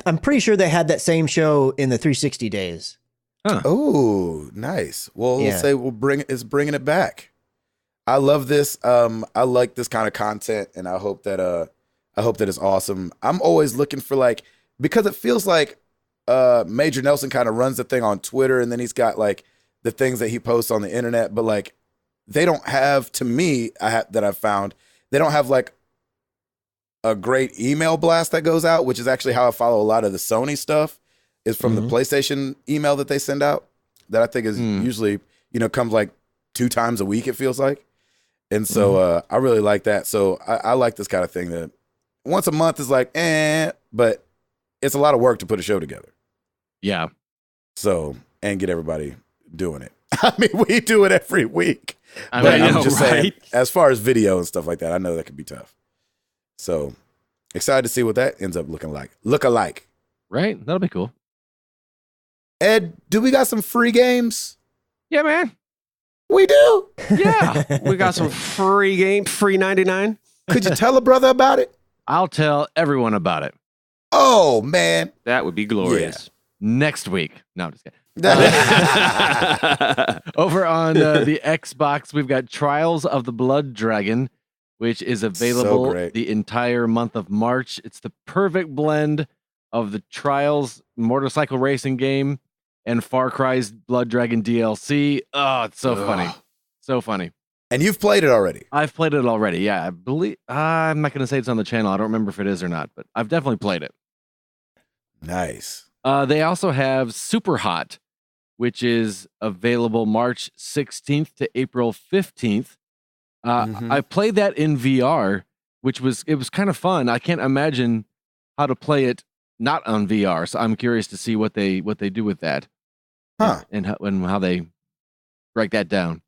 Speaker 2: I'm pretty sure they had that same show in the 360 days.
Speaker 1: Huh. Oh, nice. Well,
Speaker 2: Yeah.
Speaker 1: we'll say it's bringing it back. I love this. I like this kind of content, and I hope that it's awesome. I'm always looking for because it feels like Major Nelson kind of runs the thing on Twitter, and then he's got the things that he posts on the internet, but they don't have, to me, that I've found, they don't have a great email blast that goes out, which is actually how I follow a lot of the Sony stuff, is from the PlayStation email that they send out, that I think is usually, comes 2 times a week, it feels like. And so I really like that. So I like this kind of thing that once a month is but it's a lot of work to put a show together.
Speaker 4: Yeah.
Speaker 1: So, and get everybody doing it. I mean, we do it every week.
Speaker 4: I
Speaker 1: But
Speaker 4: know,
Speaker 1: I'm just
Speaker 3: right?
Speaker 1: saying, as far as video and stuff like that, I know that could be tough. So excited to see what that ends up looking like. Look alike.
Speaker 4: Right? That'll be cool.
Speaker 1: Ed, do we got some free games?
Speaker 3: Yeah, man.
Speaker 1: We do.
Speaker 3: Yeah. We got some free game, free 99.
Speaker 1: Could you tell a brother about it?
Speaker 4: I'll tell everyone about it
Speaker 1: Oh, man.
Speaker 3: That would be glorious.
Speaker 4: next week. No, I'm just kidding. Over on the Xbox, we've got Trials of the Blood Dragon, which is available
Speaker 1: great.
Speaker 4: the entire month of March. It's the perfect blend of the Trials motorcycle racing game and Far Cry's Blood Dragon DLC. Oh, it's so funny. So funny.
Speaker 1: And you've played it already.
Speaker 4: I've played it already. Yeah, I believe I'm not going to say it's on the channel. I don't remember if it is or not, but I've definitely played it.
Speaker 1: Nice.
Speaker 4: They also have Super Hot, which is available March 16th to April 15th. I played that in VR, which was kind of fun. I can't imagine how to play it not on VR, so I'm curious to see what they do with that, and how they break that down.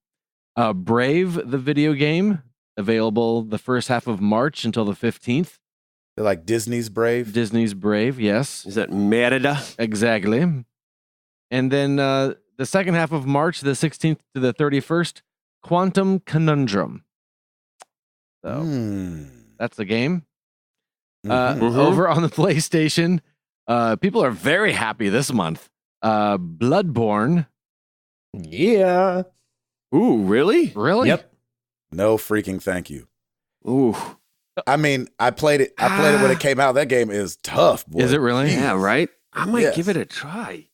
Speaker 4: Brave, the video game, available the first half of March until the 15th.
Speaker 1: They're like Disney's Brave.
Speaker 4: Disney's Brave, yes,
Speaker 3: Is that Merida?
Speaker 4: exactly. And then the second half of March, the 16th to the 31st, Quantum Conundrum. So that's the game. Over on the PlayStation, people are very happy this month. Bloodborne.
Speaker 2: Yeah.
Speaker 3: Ooh, really?
Speaker 4: Really?
Speaker 2: Yep.
Speaker 1: No freaking thank you.
Speaker 3: Ooh.
Speaker 1: I mean, I played it when it came out. That game is tough, boy.
Speaker 4: Is it really?
Speaker 3: Yeah, right? I might
Speaker 1: Yes.
Speaker 3: give it a try.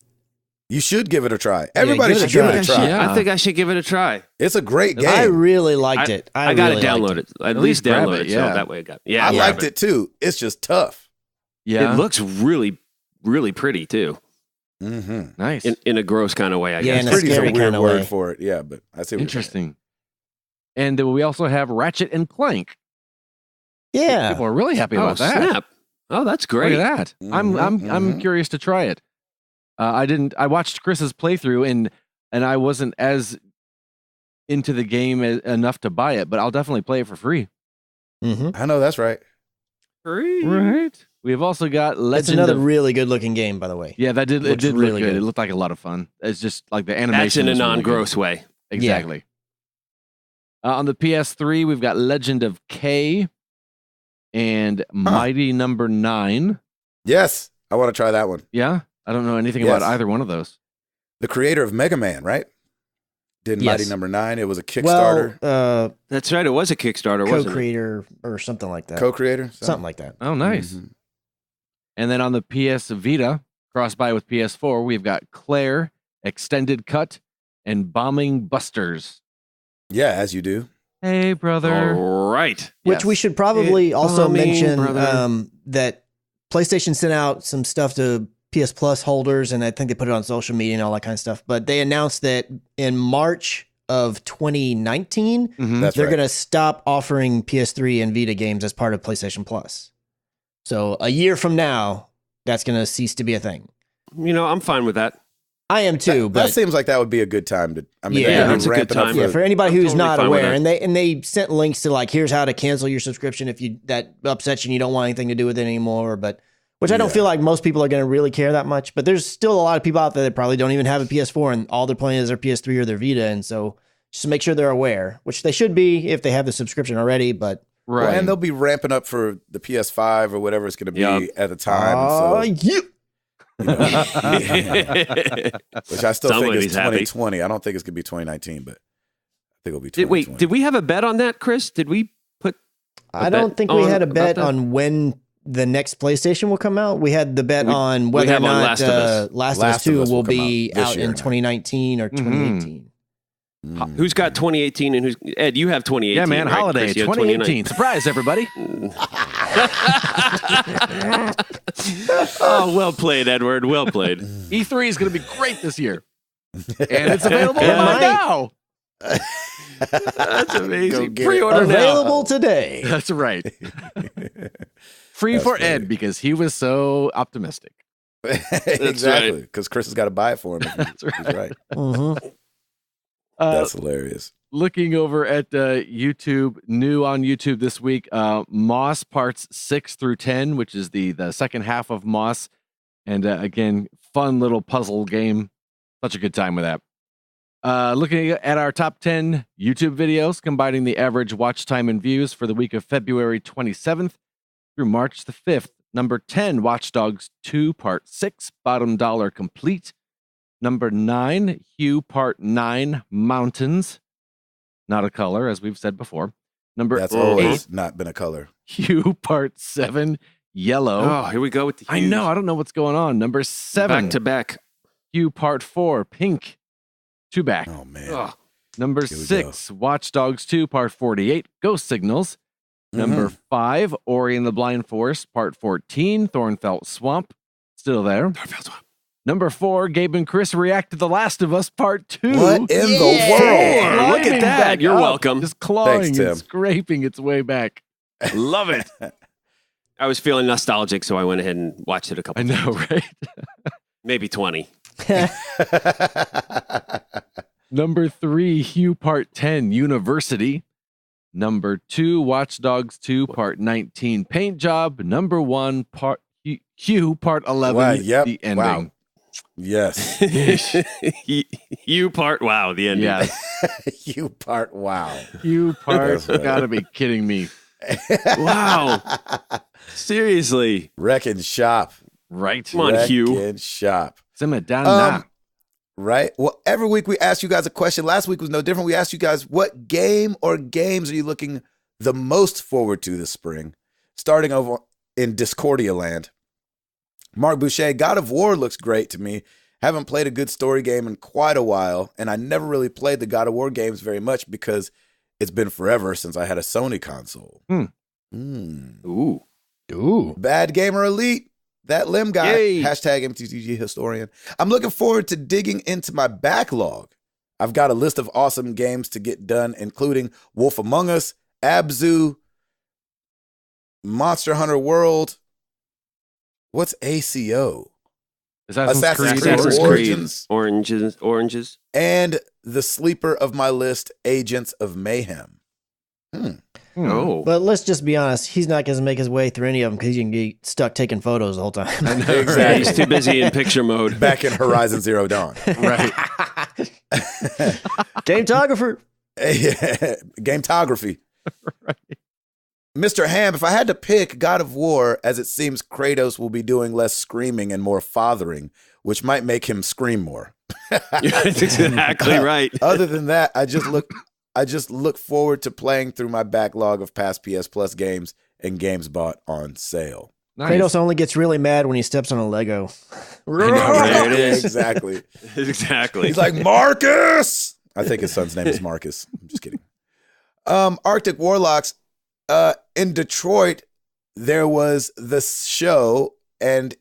Speaker 1: You should give it a try. Everybody
Speaker 2: give it a
Speaker 1: should give
Speaker 2: try.
Speaker 1: it a try.
Speaker 4: Yeah.
Speaker 3: I think I should give it a try.
Speaker 1: It's a great game.
Speaker 2: I really liked it.
Speaker 3: I got to
Speaker 2: really liked
Speaker 3: download it. At least
Speaker 4: grab
Speaker 3: download
Speaker 4: it,
Speaker 3: it. So
Speaker 4: yeah.
Speaker 3: that way I got.
Speaker 1: I
Speaker 3: Yeah,
Speaker 1: liked it too. It's just tough.
Speaker 4: Yeah.
Speaker 3: It looks really, really pretty too,
Speaker 1: Mm-hmm.
Speaker 4: nice.
Speaker 3: in a gross kind of way. I
Speaker 2: Yeah,
Speaker 3: guess.
Speaker 2: in a
Speaker 1: Pretty is a
Speaker 2: scary
Speaker 1: weird
Speaker 2: kinda
Speaker 1: word
Speaker 2: way.
Speaker 1: for it. Yeah, but I see what you're saying.
Speaker 4: Interesting. And we also have Ratchet and Clank.
Speaker 2: Yeah.
Speaker 4: People are really happy
Speaker 3: Oh,
Speaker 4: about that.
Speaker 3: snap. Oh, that's great.
Speaker 4: Look at that. I'm
Speaker 1: Mhm.
Speaker 4: curious to try it. I watched Chris's playthrough and I wasn't as into the game enough to buy it, but I'll definitely play it for free.
Speaker 2: Mm-hmm.
Speaker 1: I know that's right.
Speaker 3: Free.
Speaker 4: Right. We have also got
Speaker 2: That's
Speaker 4: Legend
Speaker 2: another
Speaker 4: of
Speaker 2: really good looking game, by the way.
Speaker 4: Yeah, it
Speaker 2: Looks
Speaker 4: did
Speaker 2: really
Speaker 4: look good.
Speaker 2: good.
Speaker 4: It looked like a lot of fun. It's just like the animation.
Speaker 3: That's in a
Speaker 4: was really good.
Speaker 3: non-gross way.
Speaker 4: Exactly. On the PS3, we've got Legend of K and Mighty Number 9.
Speaker 1: Yes, I want to try that one.
Speaker 4: Yeah, I don't know anything
Speaker 1: Yes.
Speaker 4: about either one of those.
Speaker 1: The creator of Mega Man, right? Did
Speaker 2: Yes.
Speaker 1: Mighty Number 9. It was a Kickstarter.
Speaker 2: Well,
Speaker 3: That's right. It was a Kickstarter, wasn't it?
Speaker 2: co-creator or something like that.
Speaker 1: Co-creator?
Speaker 2: Something like that.
Speaker 4: Oh, nice.
Speaker 1: Mhm.
Speaker 4: And then on the PS Vita, cross-buy with PS4, we've got Claire, Extended Cut, and Bombing Busters.
Speaker 1: Yeah, as you do.
Speaker 4: Hey, brother.
Speaker 3: All right.
Speaker 2: Which
Speaker 4: Yes.
Speaker 2: we should probably also
Speaker 3: bombing,
Speaker 2: mention
Speaker 3: brother.
Speaker 2: that PlayStation sent out some stuff to PS Plus holders, and I think they put it on social media and all that kind of stuff. But they announced that in March of 2019,
Speaker 4: Mhm.
Speaker 1: That's
Speaker 2: they're
Speaker 1: right.
Speaker 2: going to stop offering PS3 and Vita games as part of PlayStation Plus. So a year from now, that's going to cease to be a thing.
Speaker 3: You know, I'm fine with that.
Speaker 2: I am too,
Speaker 1: that
Speaker 2: but
Speaker 1: seems like that would be a good time to. I mean,
Speaker 2: Yeah,
Speaker 1: they're gonna be
Speaker 3: that's a good
Speaker 1: ramping up
Speaker 3: time.
Speaker 2: yeah, for anybody
Speaker 3: I'm
Speaker 2: who's
Speaker 3: totally
Speaker 2: not
Speaker 3: fine with
Speaker 2: aware,
Speaker 3: that.
Speaker 2: and they sent links to like, here's how to cancel your subscription if that upsets you and you don't want anything to do with it anymore. But which I don't
Speaker 1: Yeah.
Speaker 2: feel like most people are going to really care that much. But there's still a lot of people out there that probably don't even have a PS4 and all they're playing is their PS3 or their Vita, and so just make sure they're aware, which they should be if they have the subscription already. But
Speaker 1: Well,
Speaker 4: Right.
Speaker 1: and they'll be ramping up for the PS5 or whatever it's going to be
Speaker 3: Yup.
Speaker 1: at the time.
Speaker 2: you
Speaker 1: Which I still think
Speaker 3: Somebody's
Speaker 1: is
Speaker 3: happy.
Speaker 1: 2020. I don't think it's going to be 2019, but I think it'll be
Speaker 3: Did,
Speaker 1: 2020.
Speaker 3: wait, did we have a bet on that, Chris? Did we put?
Speaker 2: I
Speaker 3: a
Speaker 2: don't
Speaker 3: bet
Speaker 2: think we had a
Speaker 3: about
Speaker 2: bet
Speaker 3: that?
Speaker 2: on when the next PlayStation will come out. We had the bet
Speaker 3: We-
Speaker 2: on
Speaker 3: we
Speaker 2: whether or
Speaker 3: have on
Speaker 2: not
Speaker 3: Last of Us.
Speaker 2: Last of Us
Speaker 1: Last of
Speaker 2: 2
Speaker 1: Us
Speaker 2: will
Speaker 1: will come
Speaker 2: be
Speaker 1: out this
Speaker 2: out
Speaker 1: year
Speaker 2: in
Speaker 1: now.
Speaker 2: 2019 or 2018.
Speaker 1: Mm.
Speaker 3: Who's got 2018 and who's Ed? You have 2018.
Speaker 4: Yeah, man.
Speaker 3: right?
Speaker 4: Holiday
Speaker 3: Chris, you have
Speaker 4: 2018. Surprise, everybody.
Speaker 3: 2019. Oh, well played, Edward. Well played.
Speaker 4: E3 is going to be great this year. And it's available
Speaker 2: It
Speaker 4: right
Speaker 2: might.
Speaker 4: now.
Speaker 3: That's
Speaker 1: Go
Speaker 3: amazing.
Speaker 1: get it.
Speaker 3: Pre-order now.
Speaker 2: Available today.
Speaker 4: That's right. Free
Speaker 1: That's
Speaker 4: for
Speaker 1: funny.
Speaker 4: Ed because he was so optimistic.
Speaker 1: Exactly, because Chris has got to buy it for him.
Speaker 4: That's
Speaker 1: He's
Speaker 4: right.
Speaker 1: right.
Speaker 2: Mhm.
Speaker 1: That's hilarious.
Speaker 4: Looking over at YouTube, new on YouTube this week, Moss parts 6 through 10, which is the second half of Moss. And again, fun little puzzle game. Such a good time with that. Looking at our top 10 YouTube videos, combining the average watch time and views for the week of February 27th through March the 5th. Number 10, Watch Dogs 2 Part 6, Bottom Dollar Complete. Number 9, Hue Part 9, Mountains. Not a color, as we've said before. Number
Speaker 1: That's
Speaker 4: 8,
Speaker 1: always not been a color.
Speaker 4: Hue Part 7, Yellow.
Speaker 3: Oh, here we go with the.
Speaker 4: I know, I don't know what's going on. Number 7,
Speaker 3: Back to back.
Speaker 4: Hue Part 4, Pink. 2 back.
Speaker 1: Oh man.
Speaker 3: Oh,
Speaker 4: Number
Speaker 1: Here we
Speaker 4: 6, Watch Dogs 2, Part 48, Ghost Signals. Number 5, Ori and the Blind Forest, Part 14, Thornfelt Swamp. Still there. Number 4, Gabe and Chris react to The Last of Us Part 2.
Speaker 1: What in the world?
Speaker 3: Look at that. You're welcome.
Speaker 4: Just clawing
Speaker 1: Thanks, Tim.
Speaker 4: and scraping its way back. Love it.
Speaker 3: I was feeling nostalgic, so I went ahead and watched it a couple
Speaker 4: I know, right?
Speaker 3: maybe 20.
Speaker 4: Number 3, Hugh Part 10, University. Number 2, Watch Dogs 2, Part 19, Paint Job. Number 1, Hugh Part 11,
Speaker 1: Wow, yep.
Speaker 4: The Ending.
Speaker 1: Wow. Yes.
Speaker 3: You part. Wow, the ending.
Speaker 4: Yes.
Speaker 1: You part. Wow.
Speaker 4: Hugh Part.
Speaker 1: That's right.
Speaker 4: Gotta be kidding me.
Speaker 3: Wow. Seriously.
Speaker 1: Wrecking shop.
Speaker 4: Right.
Speaker 3: Come on, Hugh.
Speaker 1: Wrecking shop.
Speaker 4: Simmer down now.
Speaker 1: Right? Well, every week we ask you guys a question. Last week was no different. We asked you guys, what game or games are you looking the most forward to this spring? Starting over in Discordia land. Mark Boucher, God of War looks great to me. Haven't played a good story game in quite a while, and I never really played the God of War games very much because it's been forever since I had a Sony console.
Speaker 3: Ooh.
Speaker 1: Bad Gamer Elite. That Lim guy.
Speaker 3: Yay.
Speaker 1: Hashtag MTTG historian. I'm looking forward to digging into my backlog. I've got a list of awesome games to get done, including Wolf Among Us, Abzu, Monster Hunter World. What's ACO? Assassin's Creed Origins.
Speaker 3: Oranges.
Speaker 1: And the sleeper of my list, Agents of Mayhem.
Speaker 3: Oh.
Speaker 2: But let's just be honest. He's not going to make his way through any of them because he can get stuck taking photos the whole time.
Speaker 1: Exactly.
Speaker 3: He's too busy in picture mode.
Speaker 1: Back in Horizon Zero Dawn.
Speaker 4: Right.
Speaker 2: Gametographer.
Speaker 1: Gametography.
Speaker 4: Right.
Speaker 1: Mr. Ham, if I had to pick God of War, as it seems Kratos will be doing less screaming and more fathering, which might make him scream more.
Speaker 3: That's exactly right.
Speaker 1: Other than that, I just look forward to playing through my backlog of past PS Plus games and games bought on sale.
Speaker 4: Nice.
Speaker 2: Kratos only gets really mad when he steps on a Lego.
Speaker 3: There it is.
Speaker 1: Exactly.
Speaker 3: Exactly.
Speaker 1: He's like, Marcus! I think his son's name is Marcus. I'm just kidding. Arctic Warlocks. In Detroit, there was the show, and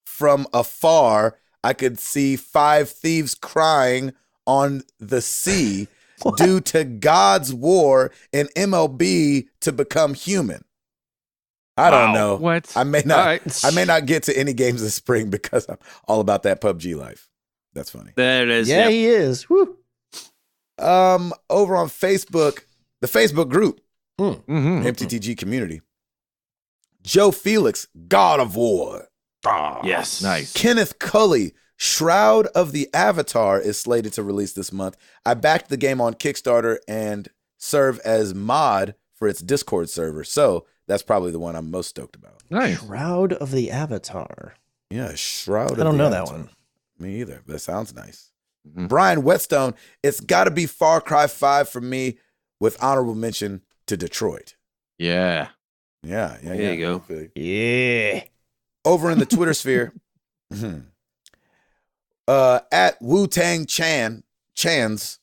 Speaker 1: from afar, I could see 5 thieves crying on the sea due to God's war in MLB to become human. I don't know.
Speaker 4: What?
Speaker 1: I may not.
Speaker 3: All right.
Speaker 1: I may not get to any games this spring because I'm all about that PubG life. That's funny.
Speaker 3: There it is.
Speaker 2: Yeah,
Speaker 3: Yep.
Speaker 2: he is. Woo.
Speaker 1: Over on Facebook, the Facebook group,
Speaker 4: Mm-hmm.
Speaker 1: MTTG community. Joe Felix, God of War.
Speaker 3: Yes.
Speaker 4: Nice.
Speaker 1: Kenneth Cully, Shroud of the Avatar is slated to release this month. I backed the game on Kickstarter and serve as mod for its Discord server. So that's probably the one I'm most stoked about.
Speaker 4: Nice.
Speaker 2: Shroud of the Avatar.
Speaker 1: Yeah, Shroud of
Speaker 2: I don't
Speaker 1: the
Speaker 2: know that
Speaker 1: Avatar.
Speaker 2: one.
Speaker 1: Me either. That sounds nice.
Speaker 4: Mhm.
Speaker 1: Brian Whetstone, it's got to be Far Cry 5 for me with honorable mention to Detroit.
Speaker 4: Yeah.
Speaker 1: Yeah.
Speaker 3: There you go.
Speaker 1: I feel you.
Speaker 2: Yeah.
Speaker 1: Over in the Twitter sphere, at Wu-Tang Chan's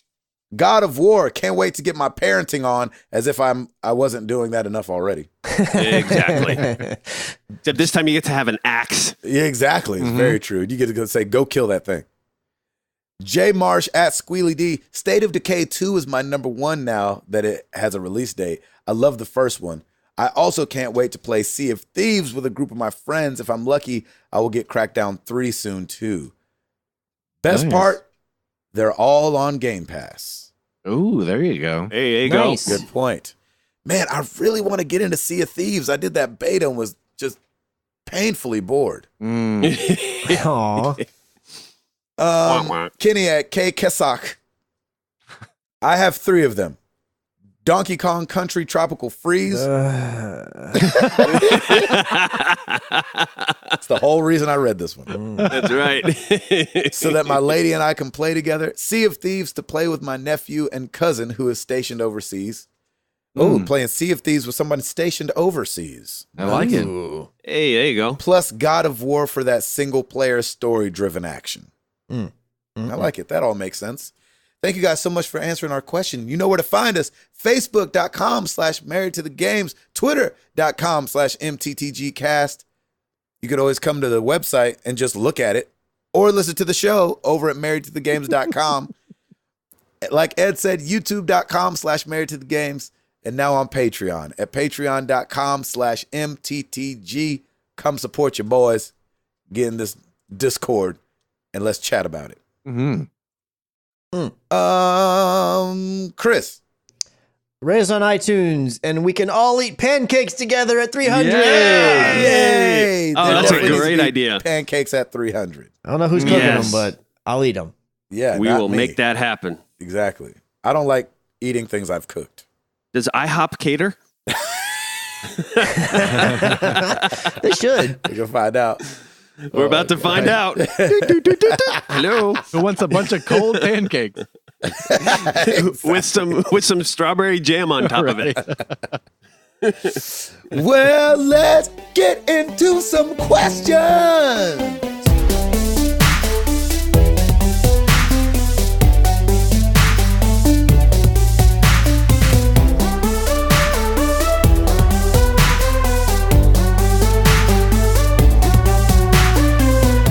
Speaker 1: God of War. Can't wait to get my parenting on, as if I wasn't doing that enough already.
Speaker 3: Exactly. Except this time you get to have an axe.
Speaker 1: Yeah, exactly. It's very true. You get to go say, go kill that thing. J Marsh at Squealy D. State of Decay 2 is my number 1 now that it has a release date. I love the first one. I also can't wait to play Sea of Thieves with a group of my friends. If I'm lucky, I will get Crackdown 3 soon too. Best
Speaker 4: Nice.
Speaker 1: part, they're all on Game Pass.
Speaker 4: Ooh, there you go.
Speaker 3: Hey, there you
Speaker 2: Nice.
Speaker 3: go.
Speaker 1: Good point. Man, I really want to get into Sea of Thieves. I did that beta and was just painfully bored.
Speaker 2: Aw.
Speaker 3: Wah, wah.
Speaker 1: Kenny at K Kesak. I have 3 of them. Donkey Kong Country Tropical Freeze. That's the whole reason I read this one.
Speaker 3: That's right.
Speaker 1: So that my lady and I can play together. Sea of Thieves to play with my nephew and cousin who is stationed overseas. Oh, playing Sea of Thieves with somebody stationed overseas.
Speaker 4: I like it.
Speaker 2: Ooh.
Speaker 3: Hey, there you go.
Speaker 1: Plus God of War for that single player story driven action. I like it. That all makes sense. Thank you guys so much for answering our question. You know where to find us. Facebook.com/married to the games. Twitter.com/MTTGcast. You could always come to the website and just look at it or listen to the show over at marriedtothegames.com. Like Ed said, youtube.com/marriedtothegames. And now on Patreon at patreon.com/MTTG. Come support your boys. Get in this Discord and let's chat about it. Chris.
Speaker 2: Rate us on iTunes, and we can all eat pancakes together at 300.
Speaker 1: Yay!
Speaker 3: Oh,
Speaker 1: There
Speaker 3: that's a
Speaker 1: definitely needs to
Speaker 3: great
Speaker 1: be
Speaker 3: idea.
Speaker 1: Pancakes at 300.
Speaker 2: I don't know who's cooking them, but I'll eat them.
Speaker 1: Yeah,
Speaker 3: We
Speaker 1: not
Speaker 3: will
Speaker 1: me.
Speaker 3: make that happen.
Speaker 1: Exactly. I don't like eating things I've cooked.
Speaker 3: Does IHOP cater?
Speaker 2: They should.
Speaker 1: We can find out.
Speaker 3: We're about to find out. Hello.
Speaker 4: Who wants a bunch of cold pancakes?
Speaker 3: with some strawberry jam on top of it.
Speaker 1: Well, let's get into some questions.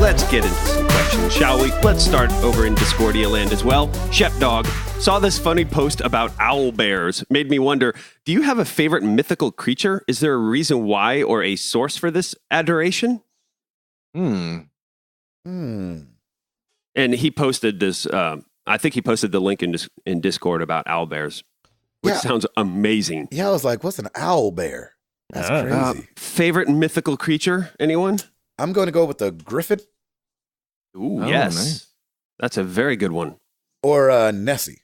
Speaker 3: Let's get into some questions, shall we? Let's start over in Discordia land as well. Shep Dog saw this funny post about owl bears. Made me wonder, do you have a favorite mythical creature? Is there a reason why or a source for this adoration? And he posted this, I think he posted the link in Discord about owl bears, which sounds amazing.
Speaker 1: Yeah, I was like, what's an owl bear? That's crazy.
Speaker 3: Favorite mythical creature, anyone?
Speaker 1: I'm going to go with the griffin
Speaker 3: Ooh,
Speaker 4: Oh,
Speaker 3: yes.
Speaker 4: nice.
Speaker 3: That's a very good one.
Speaker 1: or Nessie.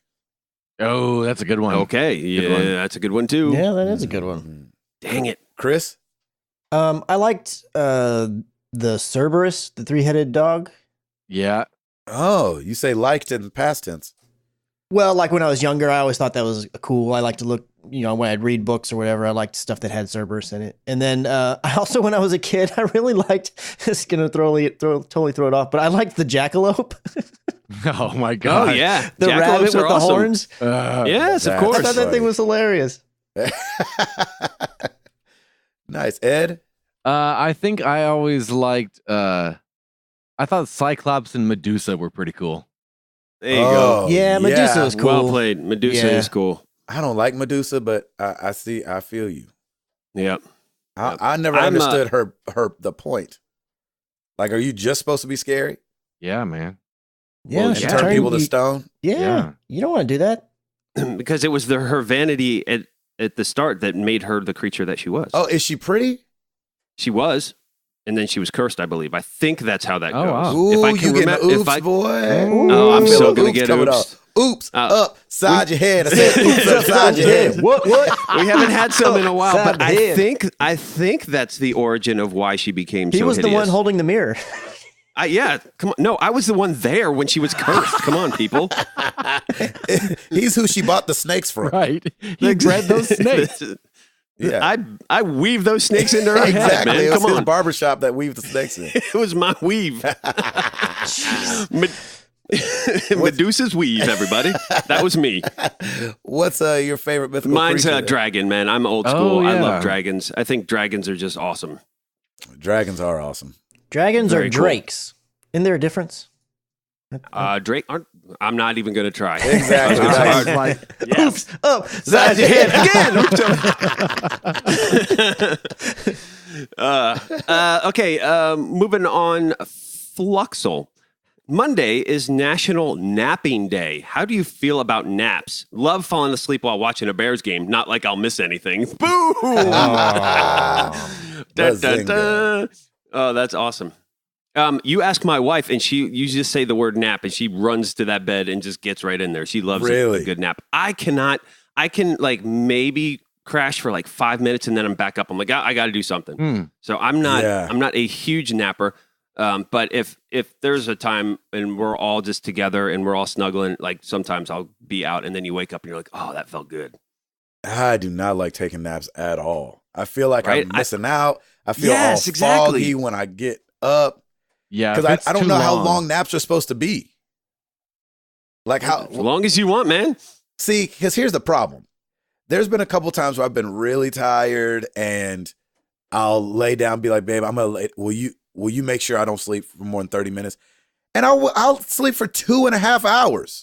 Speaker 4: Oh, that's a good one.
Speaker 3: Okay,
Speaker 4: Good
Speaker 3: yeah,
Speaker 4: one.
Speaker 3: that's a good one too.
Speaker 2: Yeah, that is a good one.
Speaker 3: Dang it.
Speaker 1: Chris?
Speaker 2: I liked the Cerberus, the 3-headed dog.
Speaker 4: Yeah.
Speaker 1: Oh, you say liked in the past tense.
Speaker 2: Well, like when I was younger, I always thought that was cool. I like to look, when I'd read books or whatever, I liked stuff that had Cerberus in it. And then I also, when I was a kid, I really liked, it's going to totally throw it off, but I liked the jackalope.
Speaker 4: Oh my God.
Speaker 3: Oh, yeah.
Speaker 2: The
Speaker 3: Jackalopes
Speaker 2: rabbit with
Speaker 3: are
Speaker 2: the
Speaker 3: awesome.
Speaker 2: horns.
Speaker 3: Yes, of
Speaker 1: That's
Speaker 2: I
Speaker 3: course.
Speaker 2: thought that thing was hilarious.
Speaker 1: Nice. Ed?
Speaker 4: I think I always liked, I thought Cyclops and Medusa were pretty cool.
Speaker 3: There you go.
Speaker 2: Yeah, Medusa was cool.
Speaker 3: Well played. Medusa
Speaker 2: Yeah.
Speaker 3: is cool.
Speaker 1: I don't like Medusa, but I feel you.
Speaker 3: Yep.
Speaker 1: I never
Speaker 3: I'm,
Speaker 1: understood the point. Like, are you just supposed to be scary?
Speaker 4: Yeah, man.
Speaker 2: Yeah,
Speaker 1: And
Speaker 2: she
Speaker 1: turn
Speaker 2: turned-
Speaker 1: people to stone?
Speaker 2: Yeah, you don't want to do that.
Speaker 3: Because it was her vanity at the start that made her the creature that she was.
Speaker 1: Oh, is she pretty?
Speaker 3: She was. And then she was cursed, I believe. I think that's how that
Speaker 4: Oh,
Speaker 3: goes.
Speaker 4: wow.
Speaker 1: Ooh,
Speaker 3: If I
Speaker 1: you
Speaker 3: can
Speaker 1: getting
Speaker 3: remember,
Speaker 1: the oops, boy.
Speaker 3: Oh, I'm
Speaker 1: I feel
Speaker 3: so
Speaker 1: a
Speaker 3: gonna
Speaker 1: oops
Speaker 3: get
Speaker 1: coming
Speaker 3: oops.
Speaker 1: up. Oops, up, side your head. I said oops,
Speaker 2: Oops,
Speaker 1: upside your head.
Speaker 2: What?
Speaker 3: we haven't had some in a while,
Speaker 2: Sad
Speaker 3: but I
Speaker 2: head.
Speaker 3: think that's the origin of why she became
Speaker 2: He
Speaker 3: so
Speaker 2: was
Speaker 3: hideous.
Speaker 2: the one holding the mirror.
Speaker 3: Yeah, come on. No, I was the one there when she was cursed. Come on, people.
Speaker 1: He's who she bought the snakes from.
Speaker 4: Right. He bred those snakes.
Speaker 1: Yeah.
Speaker 3: I weave those snakes into her head,
Speaker 1: Exactly.
Speaker 3: man.
Speaker 1: It was
Speaker 3: Come
Speaker 1: his
Speaker 3: on.
Speaker 1: barbershop that weaved the snakes in.
Speaker 3: It was my weave. Medusa's weave, everybody. That was me.
Speaker 1: What's your favorite mythical
Speaker 3: Mine's
Speaker 1: creature?
Speaker 3: a dragon, man. I'm old school.
Speaker 4: Oh,
Speaker 3: I
Speaker 4: yeah.
Speaker 3: love dragons. I think dragons are just awesome.
Speaker 1: Dragons are awesome.
Speaker 2: Dragons
Speaker 3: Very
Speaker 2: are
Speaker 3: cool.
Speaker 2: drakes. Isn't there a difference?
Speaker 3: Drake, I'm not even going to try.
Speaker 1: Exactly.
Speaker 3: It's
Speaker 1: That's
Speaker 3: hard.
Speaker 1: like,
Speaker 3: Yes.
Speaker 2: Up,
Speaker 3: Side your head again. Okay, moving on. Fluxel. Monday is National Napping Day. How do you feel about naps? Love falling asleep while watching a Bears game. Not like I'll miss anything. Boom! Dun, dun, dun. Oh, that's awesome. You ask my wife, and you just say the word nap, and she runs to that bed and just gets right in there. She loves
Speaker 1: Really?
Speaker 3: a good nap. I can like maybe crash for like 5 minutes, and then I'm back up. I'm like, I got to do something. So I'm not a huge napper. But if there's a time and we're all just together and we're all snuggling, like sometimes I'll be out, and then you wake up and you're like, oh, that felt good.
Speaker 1: I do not like taking naps at all. I feel like
Speaker 3: Right?
Speaker 1: I'm missing out. I feel
Speaker 3: Yes,
Speaker 1: all
Speaker 3: exactly.
Speaker 1: foggy when I get up.
Speaker 4: Yeah.
Speaker 1: Because
Speaker 4: if it's
Speaker 1: I don't
Speaker 4: too
Speaker 1: know how long naps are supposed to be. Like how
Speaker 3: As long as you want, man.
Speaker 1: see, because here's the problem. There's been a couple times where I've been really tired and I'll lay down, be like, babe, I'm gonna lay. Will you make sure I don't sleep for more than 30 minutes? And I'll sleep for 2.5 hours.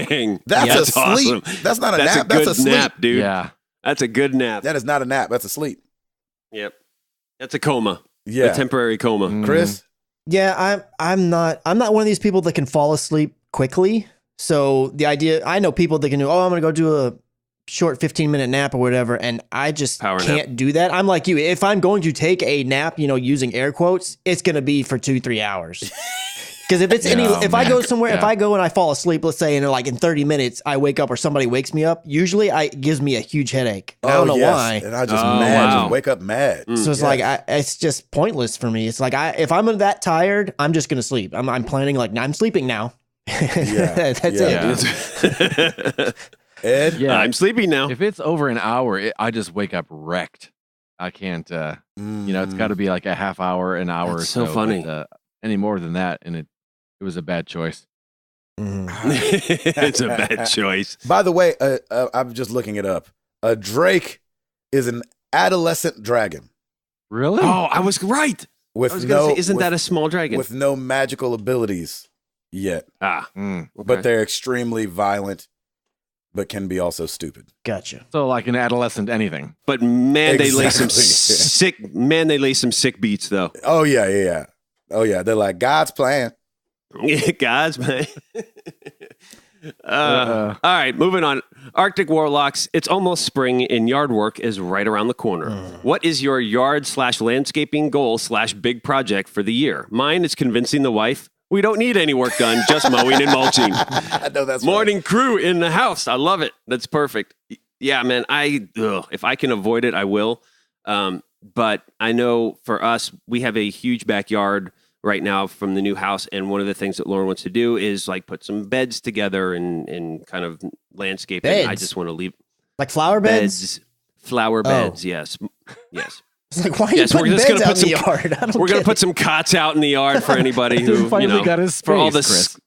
Speaker 3: Dang.
Speaker 1: That's a sleep.
Speaker 3: Awesome.
Speaker 1: That's not a
Speaker 3: That's
Speaker 1: nap.
Speaker 3: a good
Speaker 1: That's a sleep.
Speaker 3: nap, dude.
Speaker 4: Yeah.
Speaker 3: That's a good nap.
Speaker 1: That is not a nap. That's a sleep.
Speaker 3: Yep. That's a coma.
Speaker 1: Yeah.
Speaker 3: A temporary coma.
Speaker 1: Chris?
Speaker 2: Yeah, I'm not one of these people that can fall asleep quickly. So the idea, I know people that can do, I'm going to go do a short 15-minute nap or whatever, and I just can't do that. I'm like you. If I'm going to take a nap, using air quotes, it's going to be for 2-3 hours. Because if it's I go somewhere, if I go and I fall asleep, let's say, and like in 30 minutes, I wake up or somebody wakes me up, usually it gives me a huge headache. I don't know why.
Speaker 1: And I just wake up mad.
Speaker 2: So it's like, it's just pointless for me. It's like, if I'm that tired, I'm just going to sleep. I'm planning like, I'm sleeping now. That's it.
Speaker 1: Ed?
Speaker 4: Yeah.
Speaker 3: I'm sleeping now.
Speaker 4: If it's over an hour, I just wake up wrecked. I can't, it's got to be like a half hour, an hour
Speaker 3: That's
Speaker 4: or
Speaker 3: so funny.
Speaker 4: But, any more than that, and it was a bad choice.
Speaker 3: It's a bad choice.
Speaker 1: By the way, I'm just looking it up. A drake is an adolescent dragon.
Speaker 4: Really?
Speaker 3: Oh, I was right.
Speaker 1: With
Speaker 3: I was going to say, isn't that a small dragon?
Speaker 1: With no magical abilities yet.
Speaker 3: Okay.
Speaker 1: But they're extremely violent, but can be also stupid.
Speaker 2: Gotcha.
Speaker 4: So like an adolescent anything.
Speaker 3: But man, they lay some
Speaker 1: Exactly.
Speaker 3: they lay some sick beats though.
Speaker 1: Oh, yeah. Oh, yeah. They're like, God's plan.
Speaker 3: Guys, man. All right, moving on. Arctic Warlocks, it's almost spring and yard work is right around the corner. What is your yard/landscaping goal/big project for the year? Mine is convincing the wife we don't need any work done, just mowing and mulching.
Speaker 1: I know that's
Speaker 3: Morning crew in the house. I love it. That's perfect. Yeah, man, if I can avoid it, I will. But I know for us, we have a huge backyard right now from the new house. And one of the things that Lauren wants to do is like put some beds together and kind of landscape.
Speaker 2: Beds?
Speaker 3: And I just want to leave
Speaker 2: Like flower beds?
Speaker 3: Flower beds. Yes.
Speaker 2: It's like, why are you putting beds out in the yard?
Speaker 3: We're going to put some cots out in the yard for anybody who
Speaker 4: finally got his space,
Speaker 3: for all
Speaker 4: Chris.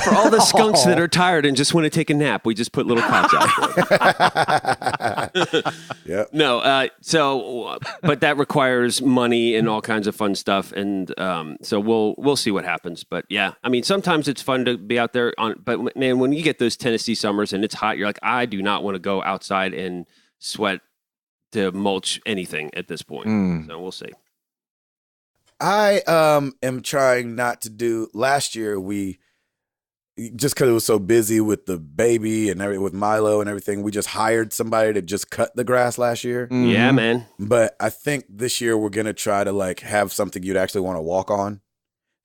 Speaker 3: For all the skunks that are tired and just want to take a nap, we just put little cots out for them.
Speaker 1: Yeah.
Speaker 3: No, but that requires money and all kinds of fun stuff, and so we'll see what happens. But yeah, I mean, sometimes it's fun to be out there but man, when you get those Tennessee summers and it's hot, you're like, I do not want to go outside and sweat to mulch anything at this point. So we'll see.
Speaker 1: I am trying not to do. Last year we. Just because it was so busy with the baby and with Milo and everything, we just hired somebody to just cut the grass last year.
Speaker 3: Yeah, man.
Speaker 1: But I think this year we're gonna try to like have something you'd actually want to walk on.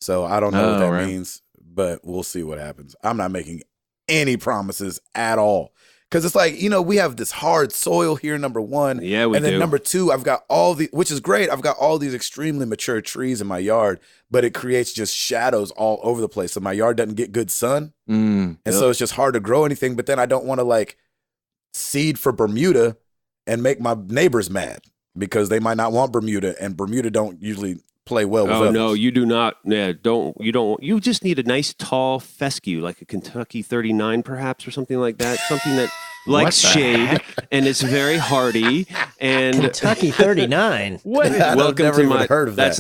Speaker 1: So I don't know what that means, but we'll see what happens. I'm not making any promises at all. Because it's like, we have this hard soil here, number one.
Speaker 3: Yeah, we do.
Speaker 1: And then number two, I've got which is great. I've got all these extremely mature trees in my yard, but it creates just shadows all over the place. So my yard doesn't get good sun. So it's just hard to grow anything. But then I don't want to like seed for Bermuda and make my neighbors mad because they might not want Bermuda, and Bermuda don't usually play well with others.
Speaker 3: No, you do not. Yeah, you just need a nice tall fescue, like a Kentucky 39 perhaps, or something like that. Something that likes shade and it's very hardy. And
Speaker 2: Kentucky 39.
Speaker 1: What?
Speaker 3: Welcome
Speaker 1: never
Speaker 3: to
Speaker 1: even heard of that.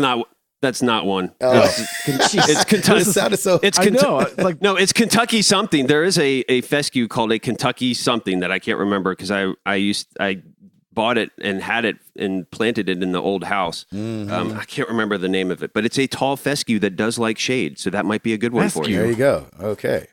Speaker 3: That's not one.
Speaker 1: Oh.
Speaker 3: It's Kentucky.
Speaker 1: It sounded so.
Speaker 3: It's no, it's Kentucky something. There is a fescue called a Kentucky something that I can't remember because I bought it and had it and planted it in the old house. I can't remember the name of it, but it's a tall fescue that does like shade, so that might be a good one for you.
Speaker 1: There you go. Okay.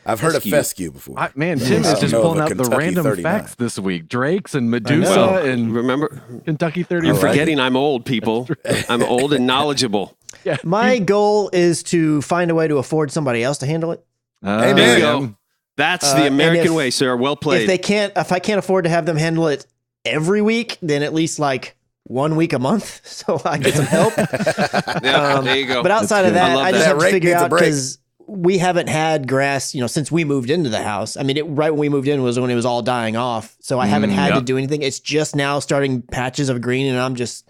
Speaker 1: I've heard of fescue before.
Speaker 4: Tim is just pulling out the random
Speaker 1: 39.
Speaker 4: facts this week. Drakes and Medusa and
Speaker 3: remember
Speaker 4: Kentucky 30.
Speaker 3: You're forgetting I'm old, people. I'm old and knowledgeable.
Speaker 4: Yeah.
Speaker 2: My goal is to find a way to afford somebody else to handle it.
Speaker 1: Amen.
Speaker 3: There you go. That's the American way, sir. Well played.
Speaker 2: If I can't afford to have them handle it every week, then at least like 1 week a month, so I get some help.
Speaker 3: There you go.
Speaker 2: But outside of that, I just have to figure out,
Speaker 1: break.
Speaker 2: because we haven't had grass, since we moved into the house. I mean, right when we moved in was when it was all dying off. So I haven't had to do anything. It's just now starting patches of green, and I'm just,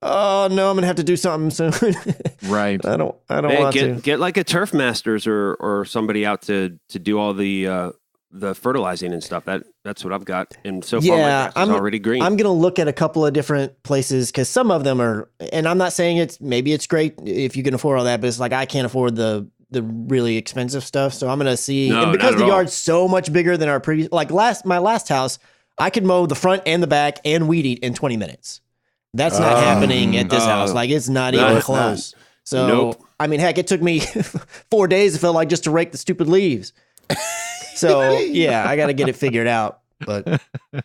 Speaker 2: oh no, I'm gonna have to do something soon.
Speaker 4: Right.
Speaker 2: I don't want to
Speaker 3: get like a turf masters or somebody out to do all the the fertilizing and stuff. That's what I've got. And so far, my
Speaker 2: Yeah,
Speaker 3: grass is already green.
Speaker 2: I'm gonna look at a couple of different places because some of them are, and I'm not saying maybe it's great if you can afford all that, but it's like I can't afford the really expensive stuff. So I'm gonna see,
Speaker 3: No,
Speaker 2: and because
Speaker 3: not at
Speaker 2: the
Speaker 3: all.
Speaker 2: yard's so much bigger than our previous, like my last house, I could mow the front and the back and weed eat in 20 minutes. That's not happening at this house. Like it's not
Speaker 3: No,
Speaker 2: even
Speaker 3: it's not.
Speaker 2: close. So
Speaker 3: Nope.
Speaker 2: I mean, heck, it took me 4 days. It felt like just to rake the stupid leaves. So yeah, I got to get it figured out. But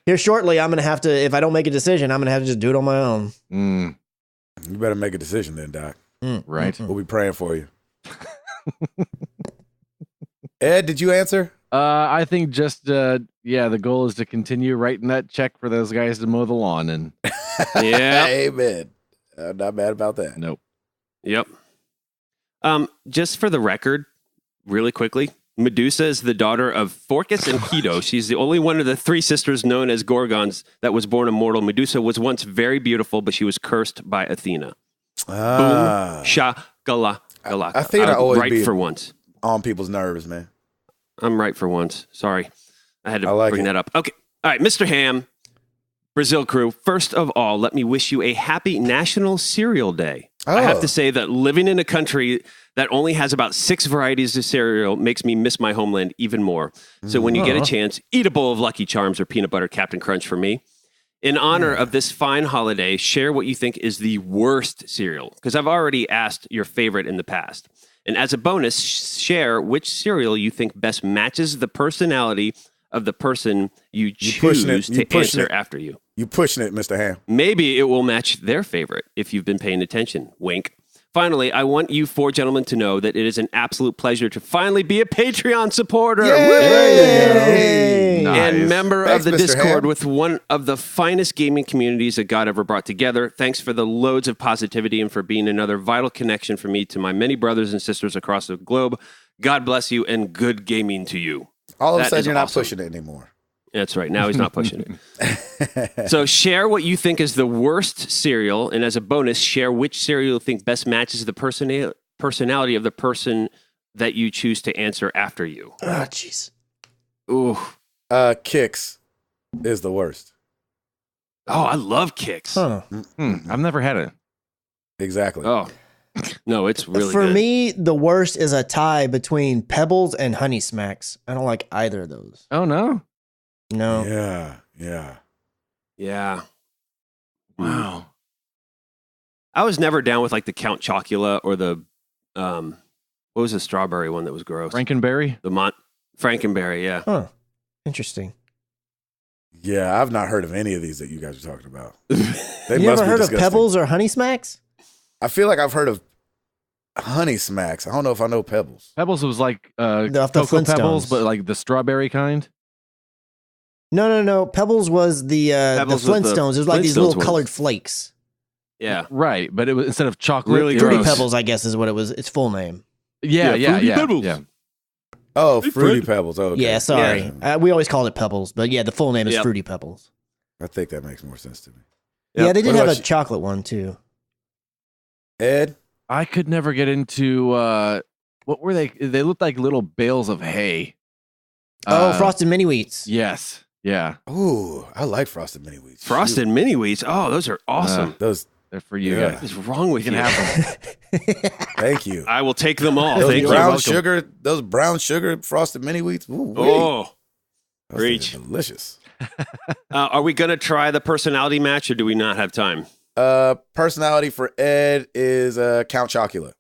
Speaker 2: here shortly, I'm gonna have to. If I don't make a decision, I'm gonna have to just do it on my own.
Speaker 1: You better make a decision then, Doc.
Speaker 4: Right.
Speaker 1: We'll be praying for you. Ed, did you answer?
Speaker 4: I think just the goal is to continue writing that check for those guys to mow the lawn, and
Speaker 3: Yeah.
Speaker 1: Amen. I'm not mad about that.
Speaker 4: nope.
Speaker 3: Yep. Just for the record, really quickly, Medusa is the daughter of Phorcys and Keto. She's the only one of the three sisters known as Gorgons that was born immortal. Medusa was once very beautiful, but she was cursed by Athena.
Speaker 1: Ah,
Speaker 3: Boom. Sha-gala.
Speaker 1: Athena always
Speaker 3: right
Speaker 1: be
Speaker 3: for once.
Speaker 1: on people's nerves, man.
Speaker 3: I'm right for once. Sorry. I had to
Speaker 1: I like
Speaker 3: bring
Speaker 1: it.
Speaker 3: that up. Okay. All right, Mr. Ham, Brazil crew. First of all, let me wish you a happy National Cereal Day. I have
Speaker 1: Oh.
Speaker 3: to say that living in a country that only has about 6 varieties of cereal makes me miss my homeland even more. So when you get a chance, eat a bowl of Lucky Charms or peanut butter Captain Crunch for me. In honor of this fine holiday, share what you think is the worst cereal, because I've already asked your favorite in the past. And as a bonus, share which cereal you think best matches the personality of the person you
Speaker 1: pushing it.
Speaker 3: choose
Speaker 1: You
Speaker 3: to
Speaker 1: pushing
Speaker 3: answer
Speaker 1: it.
Speaker 3: after you.
Speaker 1: You pushing it, Mr. Ham.
Speaker 3: Maybe it will match their favorite if you've been paying attention. Wink. Finally, I want you 4 gentlemen to know that it is an absolute pleasure to finally be a Patreon supporter.
Speaker 2: Yay!
Speaker 4: Nice.
Speaker 3: And member
Speaker 1: Thanks,
Speaker 3: of the
Speaker 1: Mr.
Speaker 3: Discord
Speaker 1: Ham.
Speaker 3: with one of the finest gaming communities that God ever brought together. Thanks for the loads of positivity and for being another vital connection for me to my many brothers and sisters across the globe. God bless you and good gaming to you.
Speaker 1: All of a
Speaker 3: That
Speaker 1: sudden,
Speaker 3: is
Speaker 1: you're not
Speaker 3: awesome.
Speaker 1: pushing it anymore.
Speaker 3: That's right. Now he's not pushing it. So share what you think is the worst cereal. And as a bonus, share which cereal you think best matches the personality of the person that you choose to answer after you.
Speaker 2: Oh, jeez.
Speaker 3: Ooh.
Speaker 1: Kicks is the worst.
Speaker 3: Oh, I love Kicks.
Speaker 2: Huh.
Speaker 4: I've never had it.
Speaker 1: Exactly.
Speaker 3: Oh, no, it's really
Speaker 2: For
Speaker 3: good.
Speaker 2: me, the worst is a tie between Pebbles and Honey Smacks. I don't like either of those.
Speaker 4: Oh no!
Speaker 2: No.
Speaker 1: Yeah.
Speaker 3: Yeah.
Speaker 4: Wow.
Speaker 3: I was never down with like the Count Chocula or the, what was the strawberry one that was gross?
Speaker 4: Frankenberry.
Speaker 3: The Frankenberry, yeah.
Speaker 2: Huh. Interesting.
Speaker 1: Yeah, I've not heard of any of these that you guys are talking about. They
Speaker 2: You
Speaker 1: must
Speaker 2: ever
Speaker 1: be
Speaker 2: heard of
Speaker 1: disgusting.
Speaker 2: Pebbles or Honey Smacks?
Speaker 1: I feel like I've heard of Honey Smacks. I don't know if I know Pebbles.
Speaker 4: Pebbles was like
Speaker 2: The
Speaker 4: Cocoa Pebbles,
Speaker 2: Flintstones.
Speaker 4: but like the strawberry kind.
Speaker 2: No. Pebbles was the
Speaker 3: Pebbles was the
Speaker 2: Flintstones. It was like these
Speaker 3: Flintstones
Speaker 2: little
Speaker 3: ones.
Speaker 2: colored flakes.
Speaker 3: Yeah.
Speaker 4: Right, but it was instead of chocolate.
Speaker 3: Really
Speaker 4: it
Speaker 3: gross.
Speaker 2: Fruity
Speaker 4: was-
Speaker 2: Pebbles, I guess, is what it was. Its full name.
Speaker 4: Yeah.
Speaker 3: Fruity Pebbles.
Speaker 4: Yeah.
Speaker 1: Oh,
Speaker 3: Hey,
Speaker 1: Fruity
Speaker 3: Fred.
Speaker 1: Pebbles. Okay.
Speaker 2: Yeah, sorry. We always called it Pebbles, but yeah, the full name is
Speaker 3: Yep.
Speaker 2: Fruity Pebbles.
Speaker 1: I think that makes more sense to me.
Speaker 3: Yep.
Speaker 2: Yeah, they did
Speaker 1: What
Speaker 2: have a
Speaker 1: about you?
Speaker 2: chocolate one too.
Speaker 1: Ed?
Speaker 4: I could never get into what were they? They looked like little bales of hay.
Speaker 2: Frosted Mini Wheats.
Speaker 4: Yes. Yeah.
Speaker 1: Ooh, I like Frosted Mini Wheats.
Speaker 3: Frosted Mini Wheats. Oh, those are awesome.
Speaker 1: Those,
Speaker 4: They're for you
Speaker 1: Yeah.
Speaker 3: What
Speaker 4: guys.
Speaker 3: is wrong with
Speaker 4: You
Speaker 3: you?
Speaker 4: can have them.
Speaker 1: thank you.
Speaker 3: I will take them all.
Speaker 1: Those
Speaker 3: Thank you.
Speaker 1: brown
Speaker 4: welcome.
Speaker 1: sugar, those brown sugar Frosted Mini Wheats. Ooh,
Speaker 3: Oh,
Speaker 1: those
Speaker 3: reach.
Speaker 1: are delicious.
Speaker 3: are we going to try the personality match or do we not have time?
Speaker 1: Personality for Ed is Count Chocula.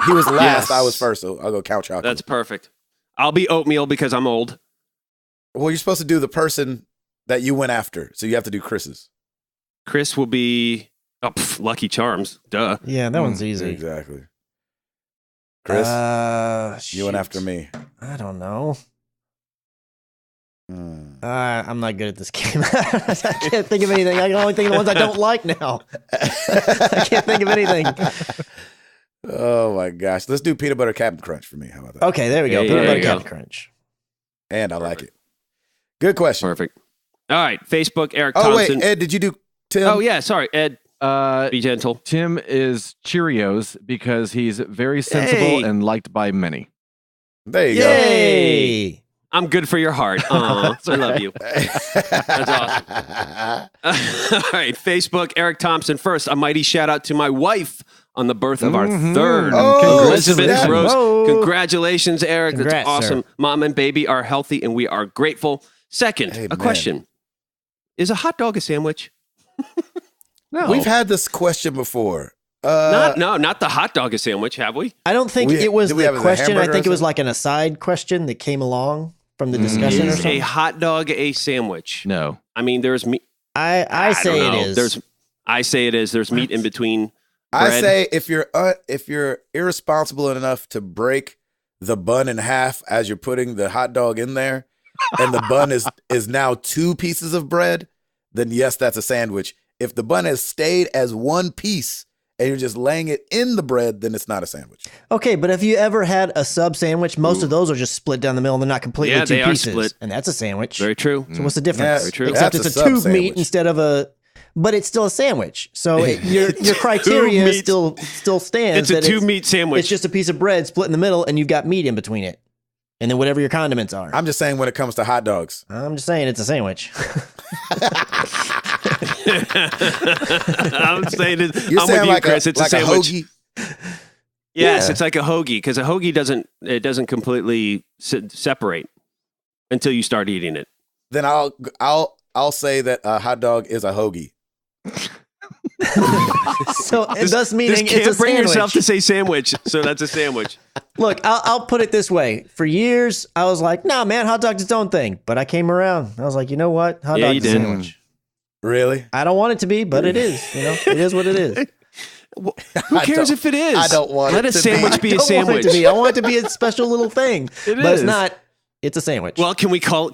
Speaker 1: He was last.
Speaker 3: Yes.
Speaker 1: I was first, so I'll go Count Chocula.
Speaker 3: That's perfect. I'll be oatmeal because I'm old.
Speaker 1: Well, you're supposed to do the person that you went after, so you have to do Chris's.
Speaker 3: Chris will be Lucky Charms. Duh.
Speaker 2: Yeah, that one's easy.
Speaker 1: Exactly. Chris, you went
Speaker 2: shoot.
Speaker 1: after me.
Speaker 2: I don't know.
Speaker 1: Hmm.
Speaker 2: I'm not good at this game. I can't think of anything. I can only think of the ones I don't like now. I can't think of anything.
Speaker 1: Oh my gosh. Let's do peanut butter Captain Crunch for me. How about that?
Speaker 2: Okay, there we go.
Speaker 3: Hey,
Speaker 2: Peanut
Speaker 3: there
Speaker 2: butter
Speaker 3: you go.
Speaker 2: Captain Crunch.
Speaker 1: And I like it. Good question.
Speaker 3: Perfect. All right. Facebook, Eric
Speaker 1: Oh,
Speaker 3: Thompson.
Speaker 1: wait. Ed, did you do Tim?
Speaker 3: Oh, yeah. Sorry, Ed. Be gentle.
Speaker 4: Tim is Cheerios because he's very sensible
Speaker 3: Hey.
Speaker 4: and liked by many.
Speaker 1: There you go.
Speaker 2: Yay!
Speaker 3: I'm good for your heart. I love you. That's awesome. All right, Facebook, Eric Thompson. First, a mighty shout out to my wife on the birth of our third.
Speaker 1: Oh,
Speaker 3: Elizabeth
Speaker 1: snap.
Speaker 3: Rose.
Speaker 2: Whoa.
Speaker 3: Congratulations, Eric.
Speaker 2: Congrats,
Speaker 3: That's awesome.
Speaker 2: sir.
Speaker 3: Mom and baby are healthy, and we are grateful. Second,
Speaker 1: Amen.
Speaker 3: a question. Is a hot dog a sandwich?
Speaker 4: No.
Speaker 1: We've had this question before.
Speaker 3: Not the hot dog a sandwich, have we?
Speaker 2: I don't think it was
Speaker 1: did we have
Speaker 2: the
Speaker 1: it as a
Speaker 2: question. I
Speaker 1: hamburger
Speaker 2: think
Speaker 1: or
Speaker 2: it was like an aside question that came along from the discussion or
Speaker 3: Is
Speaker 2: something.
Speaker 3: a hot dog a sandwich?
Speaker 4: No.
Speaker 3: I mean, there's meat.
Speaker 2: I say
Speaker 3: don't
Speaker 2: it
Speaker 3: know.
Speaker 2: is.
Speaker 3: I say it is. There's meat in between.
Speaker 1: I
Speaker 3: bread.
Speaker 1: say if you're irresponsible enough to break the bun in half as you're putting the hot dog in there, and the bun is now 2 pieces of bread, then yes, that's a sandwich. If the bun has stayed as 1 piece and you're just laying it in the bread, then it's not a sandwich.
Speaker 2: Okay, but have you ever had a sub sandwich? Most of those are just split down the middle and they're not completely
Speaker 3: Yeah,
Speaker 2: 2
Speaker 3: they are
Speaker 2: pieces.
Speaker 3: split.
Speaker 2: And that's a sandwich.
Speaker 3: Very true.
Speaker 2: So what's the difference?
Speaker 1: Yeah,
Speaker 3: true.
Speaker 2: Except
Speaker 1: that's
Speaker 2: it's
Speaker 1: a
Speaker 2: a tube
Speaker 1: sub-sandwich.
Speaker 2: meat instead of a, but it's still a sandwich. So your criteria
Speaker 3: meat.
Speaker 2: still stands.
Speaker 3: It's a
Speaker 2: that
Speaker 3: 2 meat sandwich.
Speaker 2: It's just a piece of bread split in the middle and you've got meat in between it. And then whatever your condiments are.
Speaker 1: I'm just saying when it comes to hot dogs.
Speaker 2: I'm just saying it's a sandwich.
Speaker 3: I'm saying it.
Speaker 1: You're
Speaker 3: I'm
Speaker 1: saying
Speaker 3: with you,
Speaker 1: like
Speaker 3: Chris. It's
Speaker 1: like
Speaker 3: a sandwich.
Speaker 1: hoagie?
Speaker 3: Yes,
Speaker 2: Yeah.
Speaker 3: it's like a hoagie because a hoagie doesn't completely separate until you start eating it.
Speaker 1: Then I'll say that a hot dog is a hoagie.
Speaker 2: So thus meaning
Speaker 3: Just can't
Speaker 2: it's a
Speaker 3: bring
Speaker 2: sandwich.
Speaker 3: yourself to say sandwich, so that's a sandwich.
Speaker 2: Look, I'll put it this way. For years, I was like, nah, man, hot dog's its own thing. But I came around. I was like, you know what? Hot
Speaker 3: Yeah,
Speaker 2: dog's
Speaker 3: you
Speaker 2: a
Speaker 3: did.
Speaker 2: sandwich.
Speaker 1: Really?
Speaker 2: I don't want it to be, but it is. You know, it is what it is.
Speaker 3: Who cares if it is?
Speaker 1: I don't want
Speaker 3: Let
Speaker 1: it
Speaker 3: a
Speaker 1: to
Speaker 3: sandwich be a
Speaker 2: I don't want
Speaker 3: sandwich.
Speaker 2: it to be. I want it to be a special little thing.
Speaker 4: It
Speaker 2: but
Speaker 4: is.
Speaker 2: it's not. It's a sandwich.
Speaker 3: Well, can we call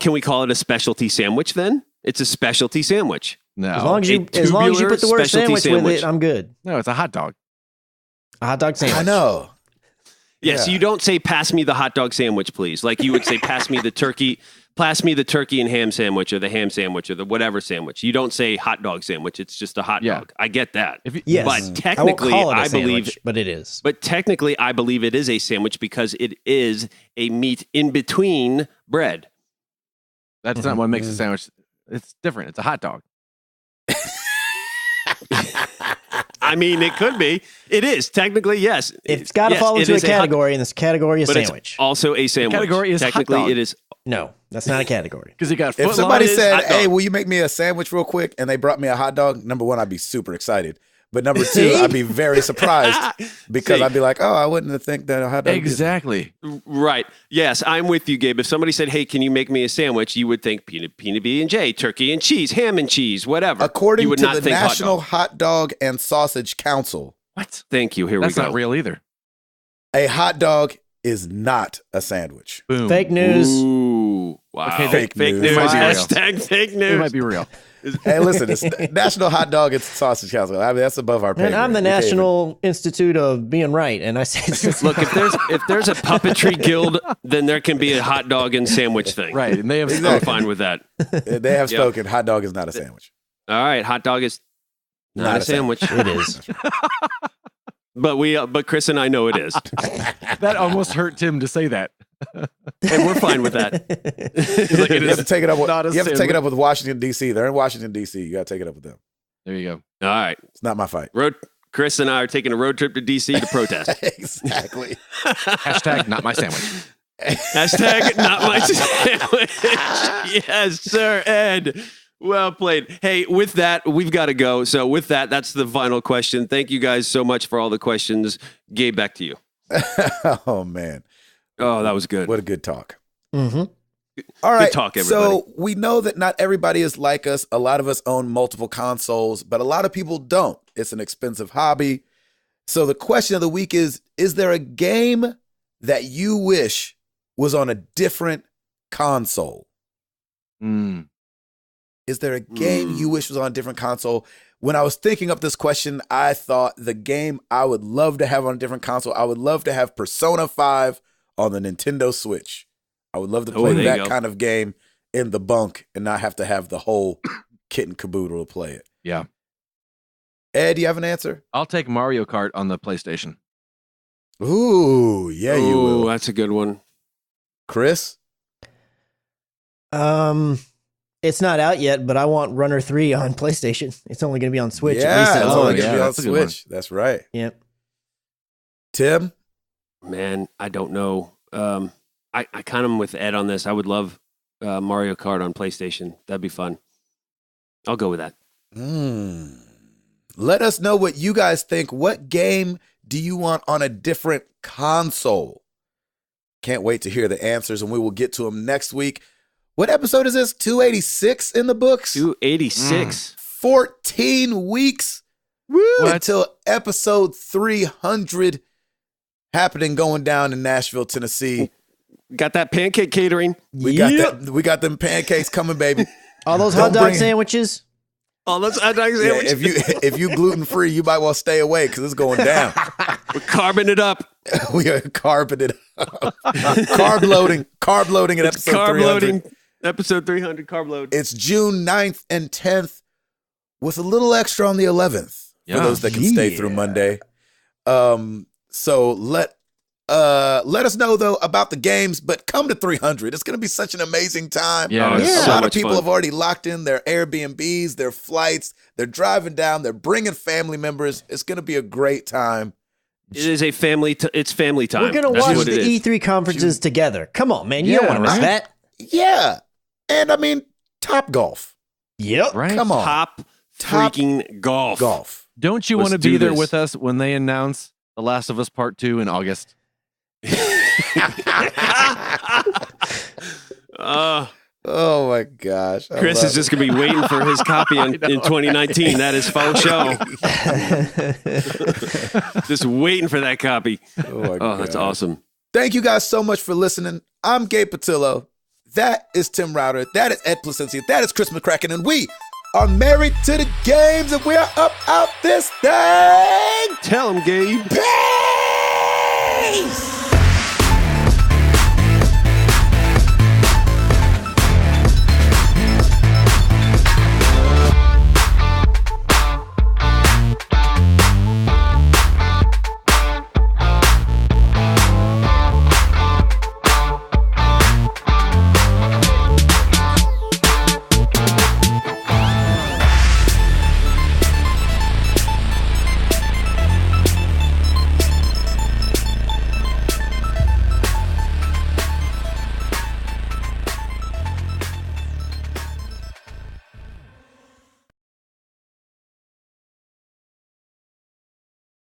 Speaker 3: it a specialty sandwich then? It's a specialty sandwich.
Speaker 4: No.
Speaker 2: as long as you
Speaker 3: a
Speaker 2: put the word
Speaker 3: tubular
Speaker 2: sandwich,
Speaker 3: specialty
Speaker 2: with it,
Speaker 3: sandwich.
Speaker 2: I'm good.
Speaker 4: No, it's a hot dog.
Speaker 2: A hot dog sandwich.
Speaker 1: I know.
Speaker 3: Yeah, so
Speaker 1: Yeah.
Speaker 3: you don't say pass me the hot dog sandwich, please. Like you would say pass me the turkey and ham sandwich or the ham sandwich or the whatever sandwich. You don't say hot dog sandwich. It's just a hot
Speaker 4: Yeah.
Speaker 3: dog. I get that.
Speaker 4: If you,
Speaker 2: Yes.
Speaker 3: But
Speaker 2: I won't
Speaker 3: technically,
Speaker 2: call it a
Speaker 3: I believe
Speaker 2: sandwich, but it is.
Speaker 3: But technically, I believe it is a sandwich because it is a meat in between bread.
Speaker 4: that's not what makes a sandwich. It's different. It's a hot dog.
Speaker 3: I mean, it could be. It is technically yes.
Speaker 2: It's got to
Speaker 3: Yes,
Speaker 2: fall
Speaker 3: it
Speaker 2: into a
Speaker 3: is hot-
Speaker 2: category, and this category is
Speaker 3: but
Speaker 2: sandwich.
Speaker 3: it's also a sandwich.
Speaker 4: category is hot
Speaker 3: technically
Speaker 4: dog.
Speaker 3: it is.
Speaker 2: No, that's not a category.
Speaker 4: Because you got
Speaker 1: If
Speaker 4: foot
Speaker 1: somebody
Speaker 3: is
Speaker 1: said,
Speaker 3: hot dog.
Speaker 1: "Hey, will you make me a sandwich real quick?" and they brought me a hot dog, number one, I'd be super excited. But number 2,
Speaker 2: See?
Speaker 1: I'd be very surprised because
Speaker 3: See?
Speaker 1: I'd be like, "Oh, I wouldn't have think that a hot dog."
Speaker 4: Exactly.
Speaker 3: Right. Yes, I'm with you, Gabe. If somebody said, "Hey, can you make me a sandwich?" you would think peanut B&J, turkey and cheese, ham and cheese, whatever.
Speaker 1: According
Speaker 3: you would
Speaker 1: to
Speaker 3: not
Speaker 1: the
Speaker 3: think
Speaker 1: National
Speaker 3: hot dog.
Speaker 1: Hot Dog and Sausage Council,
Speaker 4: What?
Speaker 3: Thank you. Here
Speaker 4: That's
Speaker 3: we go.
Speaker 4: not real either.
Speaker 1: a hot dog is not a sandwich.
Speaker 4: Boom.
Speaker 2: Fake news.
Speaker 3: Ooh, wow.
Speaker 4: Okay,
Speaker 1: Fake
Speaker 3: fake
Speaker 1: news.
Speaker 3: news.
Speaker 1: It might
Speaker 4: be real.
Speaker 3: Hashtag fake
Speaker 4: It
Speaker 3: news.
Speaker 4: might be real.
Speaker 1: Hey, listen, it's National Hot Dog and Sausage Council. I mean, that's above our pay
Speaker 2: And I'm the
Speaker 1: grade. We can't even-
Speaker 2: National Institute of Being Right, and I said,
Speaker 3: Look, if there's a puppetry guild, then there can be a hot dog and sandwich thing.
Speaker 4: Right. And they have
Speaker 3: I'm fine with that.
Speaker 1: They have
Speaker 3: Yep.
Speaker 1: spoken. Hot dog is not a sandwich.
Speaker 3: All right, hot dog is not, a sandwich.
Speaker 2: it is.
Speaker 3: But Chris and I know it is.
Speaker 4: that almost hurt Tim to say that.
Speaker 3: And we're fine with that.
Speaker 4: He's like, it
Speaker 1: You have to
Speaker 4: is
Speaker 1: take it up with.
Speaker 4: not a
Speaker 1: You have to take
Speaker 4: sandwich.
Speaker 1: it up with Washington D.C. They're in Washington D.C. You got to take it up with them.
Speaker 4: There you go.
Speaker 3: All right.
Speaker 1: It's not my fight.
Speaker 3: Chris and I are taking a road trip to DC to protest.
Speaker 1: Exactly.
Speaker 4: Hashtag not my sandwich.
Speaker 3: Hashtag not my sandwich. Yes, sir, Ed. Well played. Hey, with that, we've got to go. So with that, that's the final question. Thank you guys so much for all the questions. Gabe, back to you.
Speaker 1: Oh man,
Speaker 3: Oh, that was good.
Speaker 1: what a good talk.
Speaker 2: Mm-hmm.
Speaker 1: All right,
Speaker 3: talk, everybody.
Speaker 1: so we know that not everybody is like us. A lot of us own multiple consoles, but a lot of people don't. It's an expensive hobby. So the question of the week is there a game that you wish was on a different console?
Speaker 4: Mm.
Speaker 1: Is there a game you wish was on a different console? When I was thinking up this question, I thought the game I would love to have on a different console, I would love to have Persona 5 on the Nintendo Switch. I would love to play
Speaker 3: there you
Speaker 1: that
Speaker 3: go.
Speaker 1: kind of game in the bunk and not have to have the whole kit and caboodle to play it.
Speaker 4: Yeah.
Speaker 1: Ed, do you have an answer?
Speaker 4: I'll take Mario Kart on the PlayStation.
Speaker 1: Ooh, yeah, you
Speaker 3: Ooh,
Speaker 1: will.
Speaker 3: that's a good one.
Speaker 1: Chris?
Speaker 2: It's not out yet, but I want Runner 3 on PlayStation. It's only going to be on Switch.
Speaker 1: Yeah,
Speaker 2: at least
Speaker 1: it's
Speaker 2: at
Speaker 1: only
Speaker 2: launch.
Speaker 1: going to be on
Speaker 4: that's a good one.
Speaker 1: Switch. That's right.
Speaker 2: Yep.
Speaker 1: Tim?
Speaker 3: Man, I don't know. I kind of am with Ed on this. I would love Mario Kart on PlayStation. That'd be fun. I'll go with that.
Speaker 1: Let us know what you guys think. What game do you want on a different console? Can't wait to hear the answers, and we will get to them next week. What episode is this? 286 in the books?
Speaker 3: 286.
Speaker 1: 14 weeks until episode 300 happening, going down in Nashville, Tennessee.
Speaker 3: Got that pancake catering.
Speaker 1: We got them pancakes coming, baby.
Speaker 2: All those
Speaker 1: Don't
Speaker 2: hot dog
Speaker 1: bring-
Speaker 2: sandwiches.
Speaker 3: Oh, that's hot dog
Speaker 1: Yeah,
Speaker 3: sandwich.
Speaker 1: if you gluten free, you might well stay away because it's going down.
Speaker 3: We're carbing it up.
Speaker 1: We are carbing it up. Carb loading at episode
Speaker 3: Carb
Speaker 1: 300.
Speaker 3: loading. Episode 300, carb load.
Speaker 1: It's June 9th and 10th with a little extra on the 11th for those that can stay through Monday. So let us know though about the games, but come to 300. It's going to be such an amazing time.
Speaker 4: Yeah,
Speaker 3: it's
Speaker 1: A
Speaker 3: so
Speaker 1: lot of
Speaker 3: much
Speaker 1: people
Speaker 3: fun.
Speaker 1: have already locked in their Airbnbs, their flights. They're driving down. They're bringing family members. It's going to be a great time.
Speaker 3: It is a family. It's family time.
Speaker 2: We're going to
Speaker 3: That's
Speaker 2: watch
Speaker 3: what it
Speaker 2: the
Speaker 3: is.
Speaker 2: E3 conferences together. Come on, man. You don't
Speaker 4: Yeah,
Speaker 2: want to miss
Speaker 4: right?
Speaker 2: that.
Speaker 1: Yeah. And I mean, Top Golf.
Speaker 2: Yep.
Speaker 4: Right?
Speaker 1: Come on.
Speaker 3: Top freaking golf.
Speaker 1: Golf.
Speaker 4: Don't you
Speaker 3: Let's
Speaker 4: want to
Speaker 3: do
Speaker 4: be there
Speaker 3: this.
Speaker 4: with us when they announce The Last of Us Part 2 in August?
Speaker 1: Oh my gosh. I
Speaker 3: Chris
Speaker 1: love
Speaker 3: is just going to be waiting for his copy in 2019. That is faux show. Just waiting for that copy.
Speaker 1: it. Oh, my
Speaker 3: Oh, that's
Speaker 1: God.
Speaker 3: awesome.
Speaker 1: Thank you guys so much for listening. I'm Gabe Patillo. That is Tim Router. That is Ed Placencia. That is Chris McCracken. And we are married to the games, and we are up out this thing.
Speaker 3: Tell him, Gabe.
Speaker 1: Peace!